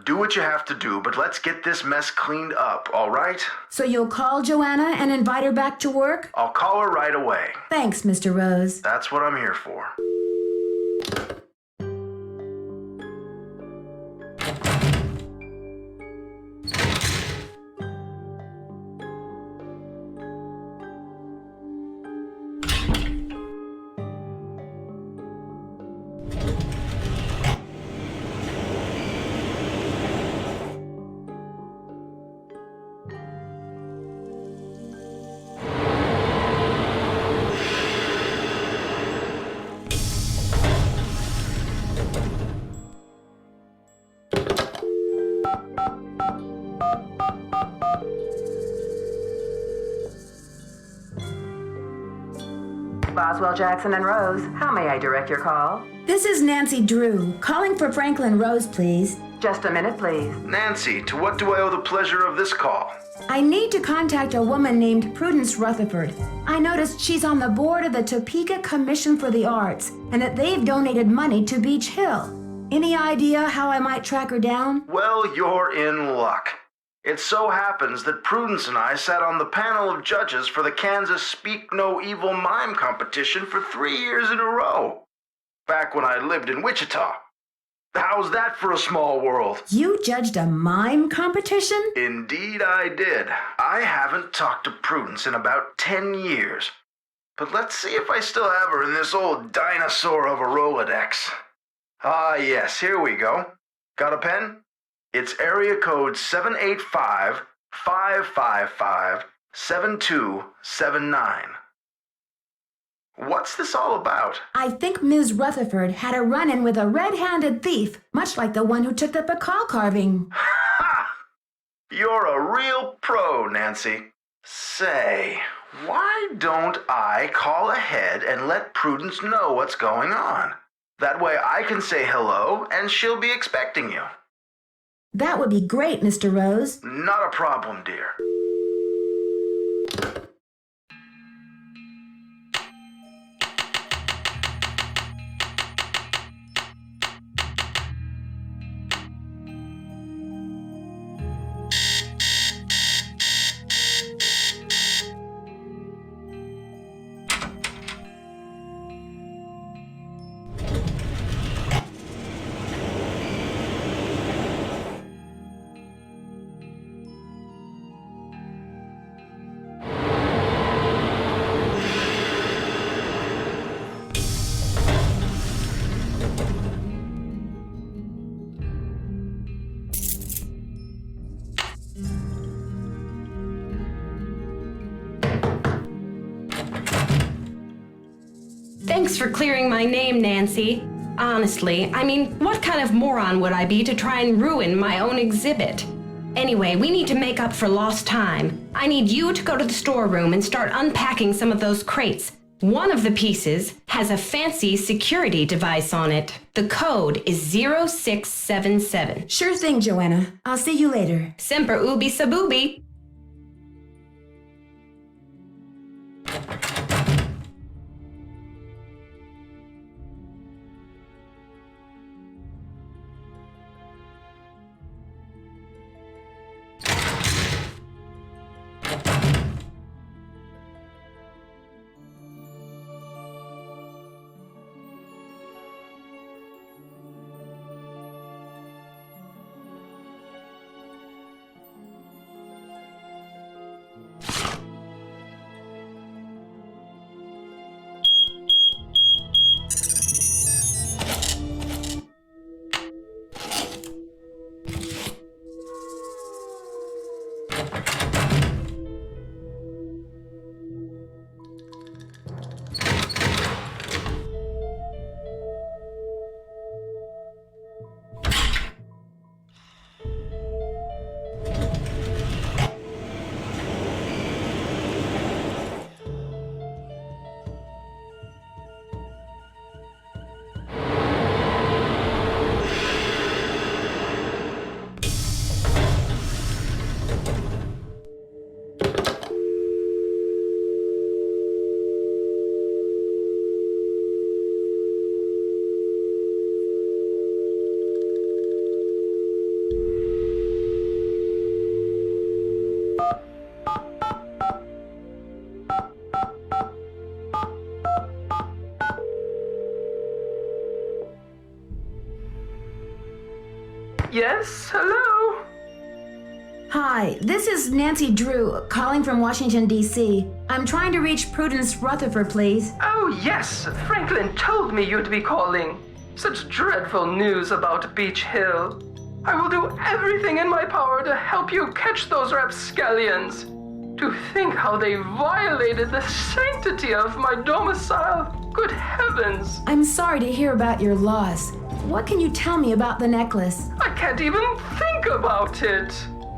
Do what you have to do, but let's get this mess cleaned up, all right? So you'll call Joanna and invite her back to work? I'll call her right away. Thanks, Mr. Rose. That's what I'm here for. Boswell, Jackson, and Rose. How may I direct your call? This is Nancy Drew, calling for Franklin Rose, please. Just a minute, please. Nancy, to what do I owe the pleasure of this call? I need to contact a woman named Prudence Rutherford. I noticed she's on the board of the Topeka Commission for the Arts, and that they've donated money to Beech Hill. Any idea how I might track her down? Well, you're in luck. It so happens that Prudence and I sat on the panel of judges for the Kansas Speak No Evil Mime competition for 3 years in a row, back when I lived in Wichita. How's that for a small world? You judged a mime competition? Indeed I did. I haven't talked to Prudence in about 10 years. But let's see if I still have her in this old dinosaur of a Rolodex. Ah, yes, here we go. Got a pen? It's area code 785-555-7279. What's this all about? I think Ms. Rutherford had a run-in with a red-handed thief, much like the one who took the Pacal carving. Ha! You're a real pro, Nancy. Say, why don't I call ahead and let Prudence know what's going on? That way I can say hello and she'll be expecting you. That would be great, Mr. Rose. Not a problem, dear. Thanks for clearing my name, Nancy. Honestly, I mean, what kind of moron would I be to try and ruin my own exhibit? Anyway, we need to make up for lost time. I need you to go to the storeroom and start unpacking some of those crates. One of the pieces has a fancy security device on it. The code is 0677. Sure thing, Joanna. I'll see you later. Semper ubi sub ubi. Yes, hello? Hi, this is Nancy Drew, calling from Washington, D.C. I'm trying to reach Prudence Rutherford, please. Oh, yes, Franklin told me you'd be calling. Such dreadful news about Beech Hill. I will do everything in my power to help you catch those rapscallions. To think how they violated the sanctity of my domicile. Good heavens! I'm sorry to hear about your loss. What can you tell me about the necklace? I can't even think about it.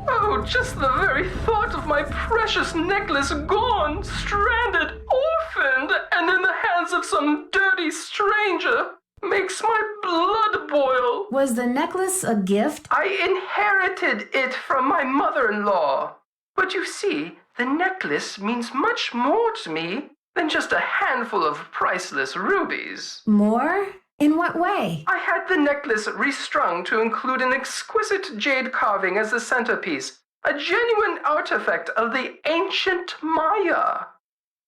Oh, just the very thought of my precious necklace gone, stranded, orphaned, and in the hands of some dirty stranger makes my blood boil. Was the necklace a gift? I inherited it from my mother-in-law. But you see, the necklace means much more to me than just a handful of priceless rubies. More? In what way? I had the necklace restrung to include an exquisite jade carving as the centerpiece, A genuine artifact of the ancient Maya.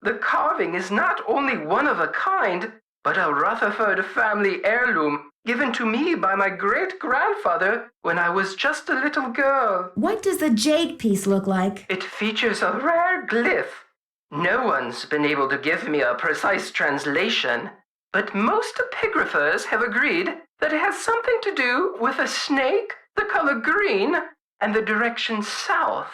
The carving is not only one of a kind, but a Rutherford family heirloom given to me by my great-grandfather when I was just a little girl. What does the jade piece look like? It features a rare glyph. No one's been able to give me a precise translation, but most epigraphers have agreed that it has something to do with a snake, the color green, and the direction south.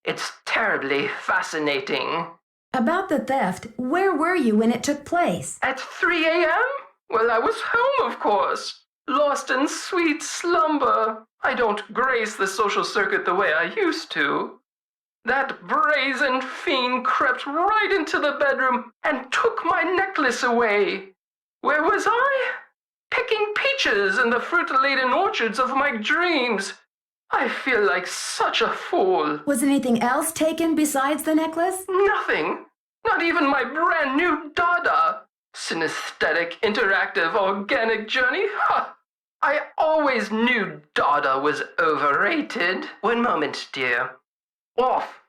It's terribly fascinating. About the theft, where were you when it took place? At 3 a.m.? Well, I was home, of course. Lost in sweet slumber. I don't grace the social circuit the way I used to. That brazen fiend crept right into the bedroom and took my necklace away. Where was I? Picking peaches in the fruit-laden orchards of my dreams. I feel like such a fool. Was anything else taken besides the necklace? Nothing. Not even my brand new Dada. Synesthetic, interactive, organic journey? Ha! I always knew Dada was overrated. One moment, dear. Off!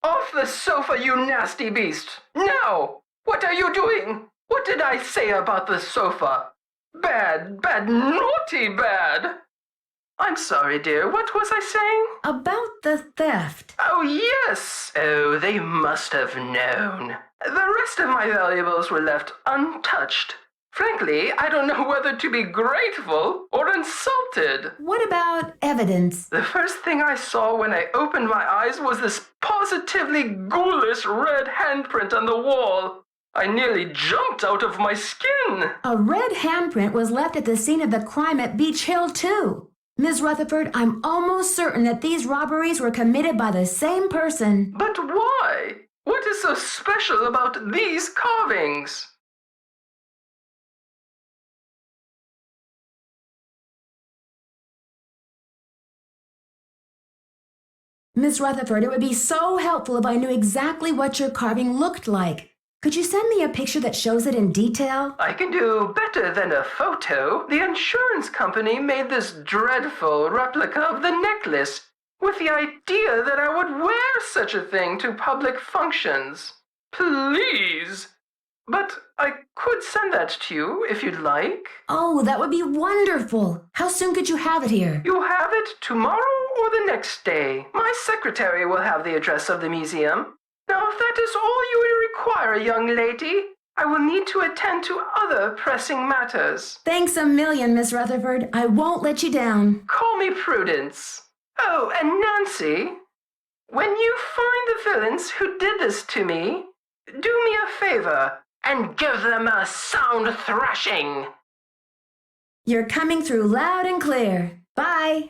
Off the sofa, you nasty beast! Now! What are you doing? What did I say about the sofa? Bad, bad, naughty bad! I'm sorry, dear. What was I saying? About the theft. Oh, yes! Oh, they must have known. The rest of my valuables were left untouched. Frankly, I don't know whether to be grateful or insulted. What about evidence? The first thing I saw when I opened my eyes was this positively ghoulish red handprint on the wall. I nearly jumped out of my skin. A red handprint was left at the scene of the crime at Beech Hill, too. Ms. Rutherford, I'm almost certain that these robberies were committed by the same person. But why? What is so special about these carvings? Miss Rutherford, it would be so helpful if I knew exactly what your carving looked like. Could you send me a picture that shows it in detail? I can do better than a photo. The insurance company made this dreadful replica of the necklace with the idea that I would wear such a thing to public functions. Please! But I could send that to you if you'd like. Oh, that would be wonderful. How soon could you have it here? You'll have it tomorrow or the next day. My secretary will have the address of the museum. Now, if that is all you require, young lady, I will need to attend to other pressing matters. Thanks a million, Miss Rutherford. I won't let you down. Call me Prudence. Oh, and Nancy, when you find the villains who did this to me, do me a favor and give them a sound thrashing. You're coming through loud and clear. Bye.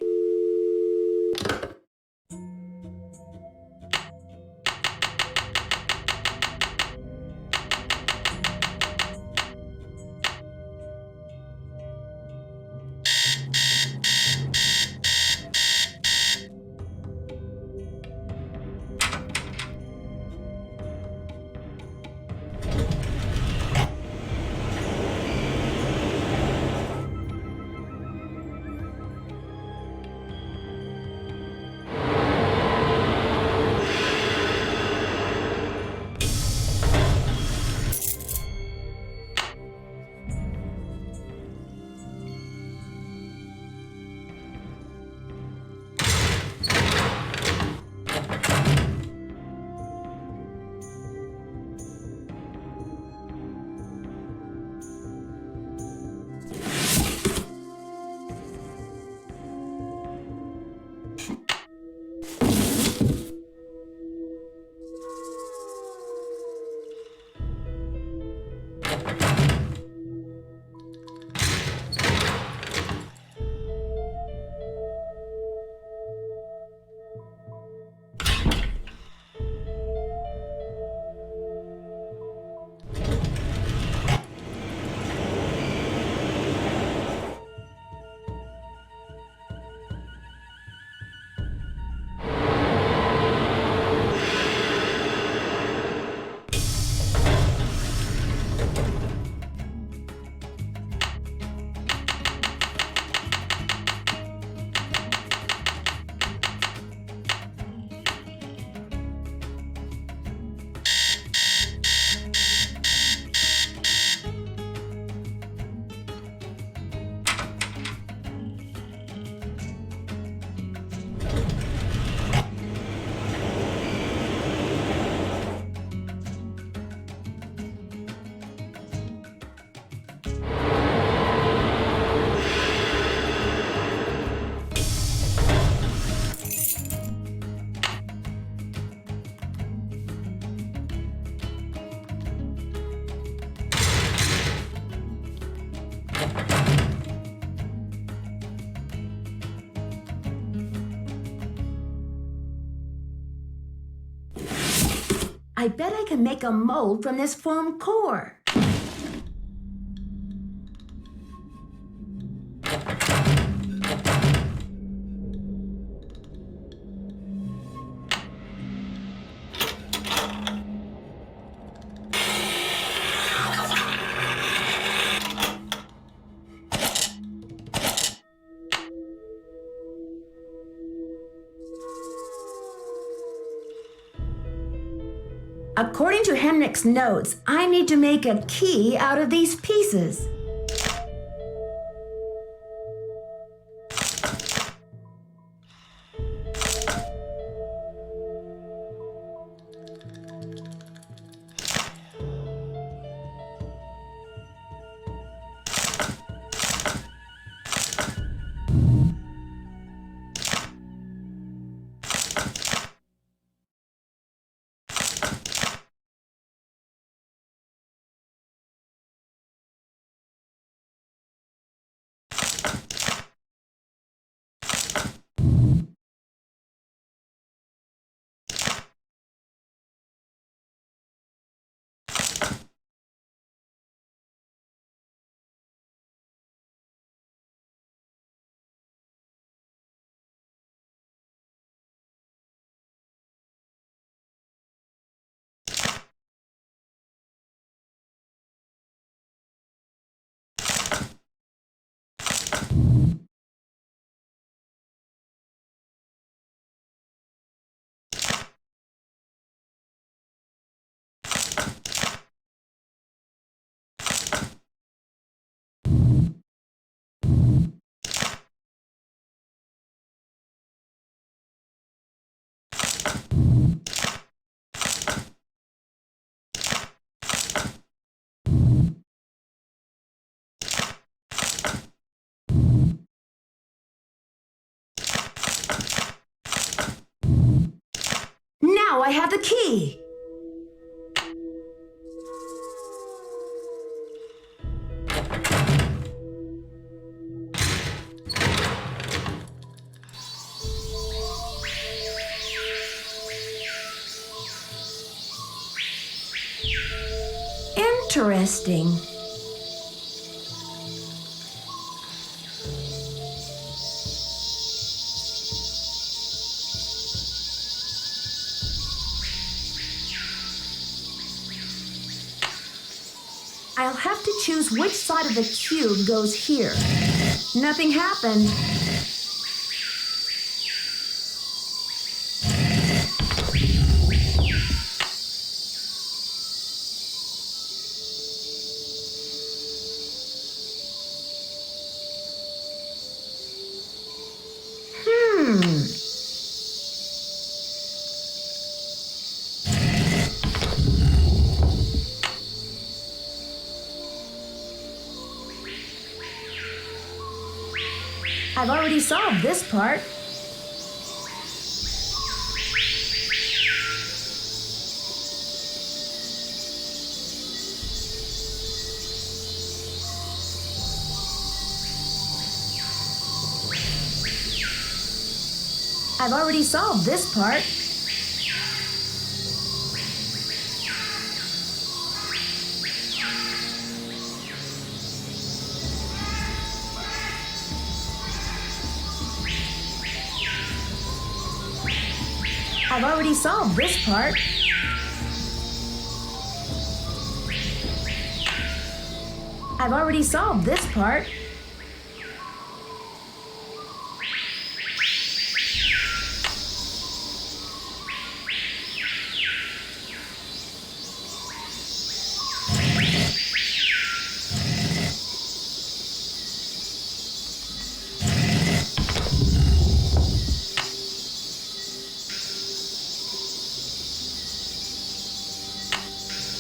I bet I can make a mold from this foam core. According to Henrik's notes, I need to make a key out of these pieces. Now I have the key! Interesting. I'll have to choose which side of the cube goes here. Nothing happened. I've already solved this part. I've already solved this part. I've already solved this part. I've already solved this part.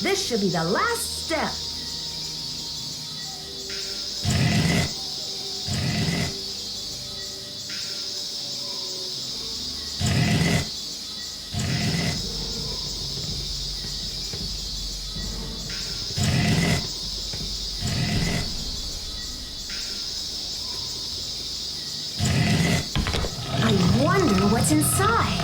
This should be the last step. I wonder what's inside.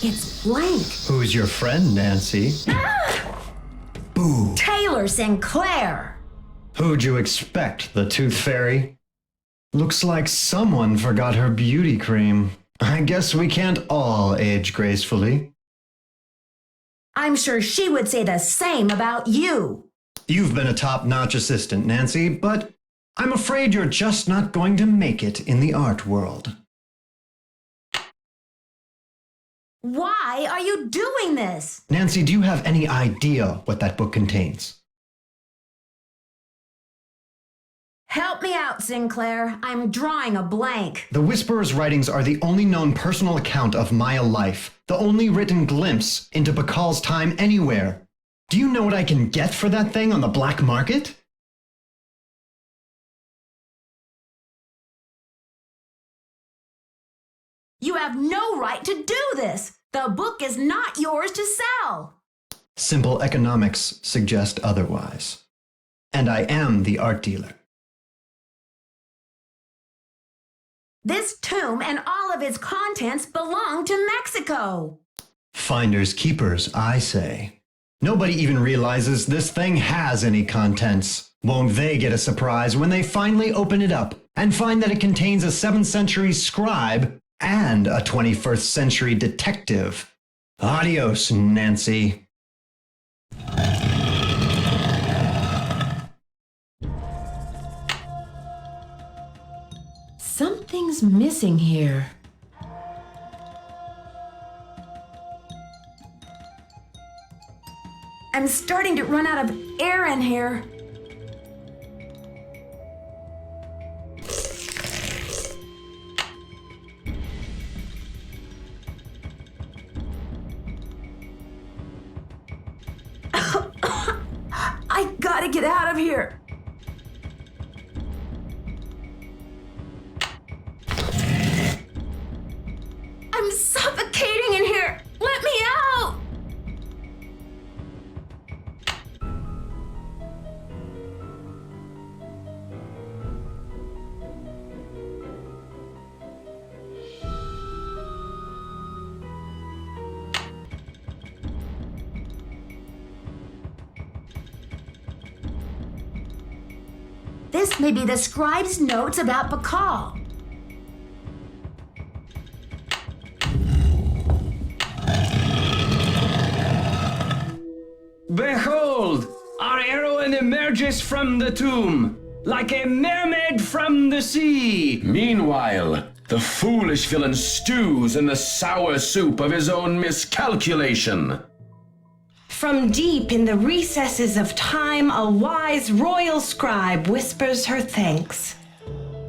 It's blank. Who's your friend, Nancy? Boo. Taylor Sinclair. Who'd you expect, the Tooth Fairy? Looks like someone forgot her beauty cream. I guess we can't all age gracefully. I'm sure she would say the same about you. You've been a top-notch assistant, Nancy, but I'm afraid you're just not going to make it in the art world. Why are you doing this? Nancy, do you have any idea what that book contains? Help me out, Sinclair. I'm drawing a blank. The Whisperer's writings are the only known personal account of Maya life, the only written glimpse into Pacal's time anywhere. Do you know what I can get for that thing on the black market? You have no right to do this. The book is not yours to sell. Simple economics suggest otherwise. And I am the art dealer. This tomb and all of its contents belong to Mexico. Finders keepers, I say. Nobody even realizes this thing has any contents. Won't they get a surprise when they finally open it up and find that it contains a 7th century scribe and a 21st century detective? Adios, Nancy. Something's missing here. I'm starting to run out of air in here. I gotta get out of here. I'm suffocating in here. Let me out. This may be the scribe's notes about Pacal. Behold! Our heroine emerges from the tomb, like a mermaid from the sea. Meanwhile, the foolish villain stews in the sour soup of his own miscalculation. From deep in the recesses of time, a wise royal scribe whispers her thanks.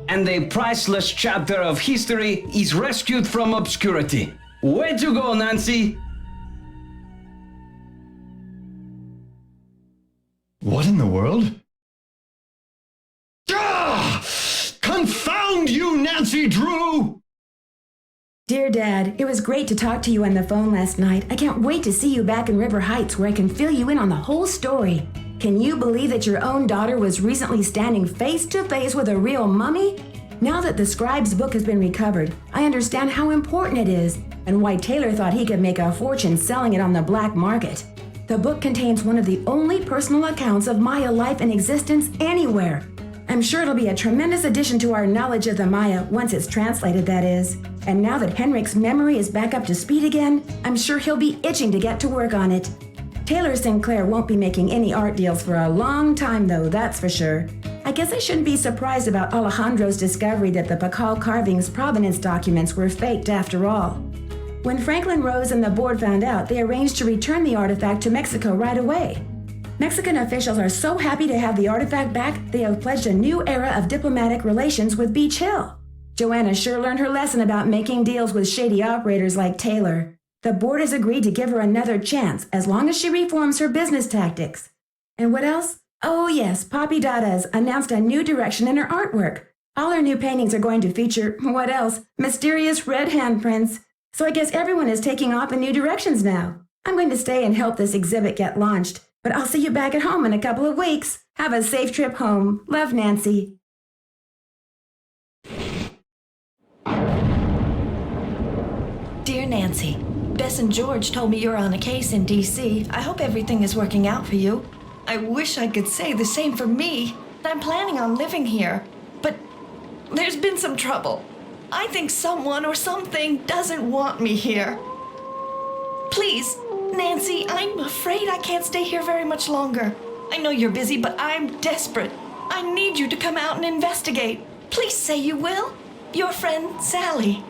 And a priceless chapter of history is rescued from obscurity. Way to go, Nancy! What in the world? Ah! Confound you, Nancy Drew! Dear Dad, it was great to talk to you on the phone last night. I can't wait to see you back in River Heights where I can fill you in on the whole story. Can you believe that your own daughter was recently standing face to face with a real mummy? Now that the scribe's book has been recovered, I understand how important it is and why Taylor thought he could make a fortune selling it on the black market. The book contains one of the only personal accounts of Maya life and existence anywhere. I'm sure it'll be a tremendous addition to our knowledge of the Maya once it's translated, that is. And now that Henrik's memory is back up to speed again, I'm sure he'll be itching to get to work on it. Taylor Sinclair won't be making any art deals for a long time, though, that's for sure. I guess I shouldn't be surprised about Alejandro's discovery that the Pacal carving's provenance documents were faked after all. When Franklin Rose and the board found out, they arranged to return the artifact to Mexico right away. Mexican officials are so happy to have the artifact back, they have pledged a new era of diplomatic relations with Beech Hill. Joanna sure learned her lesson about making deals with shady operators like Taylor. The board has agreed to give her another chance as long as she reforms her business tactics. And what else? Oh yes, Poppy Dada's announced a new direction in her artwork. All her new paintings are going to feature, what else? Mysterious red handprints. So I guess everyone is taking off in new directions now. I'm going to stay and help this exhibit get launched. But I'll see you back at home in a couple of weeks. Have a safe trip home. Love, Nancy. Dear Nancy, Bess and George told me you're on a case in D.C. I hope everything is working out for you. I wish I could say the same for me. I'm planning on living here, but there's been some trouble. I think someone or something doesn't want me here. Please, Nancy, I'm afraid I can't stay here very much longer. I know you're busy, but I'm desperate. I need you to come out and investigate. Please say you will. Your friend, Sally.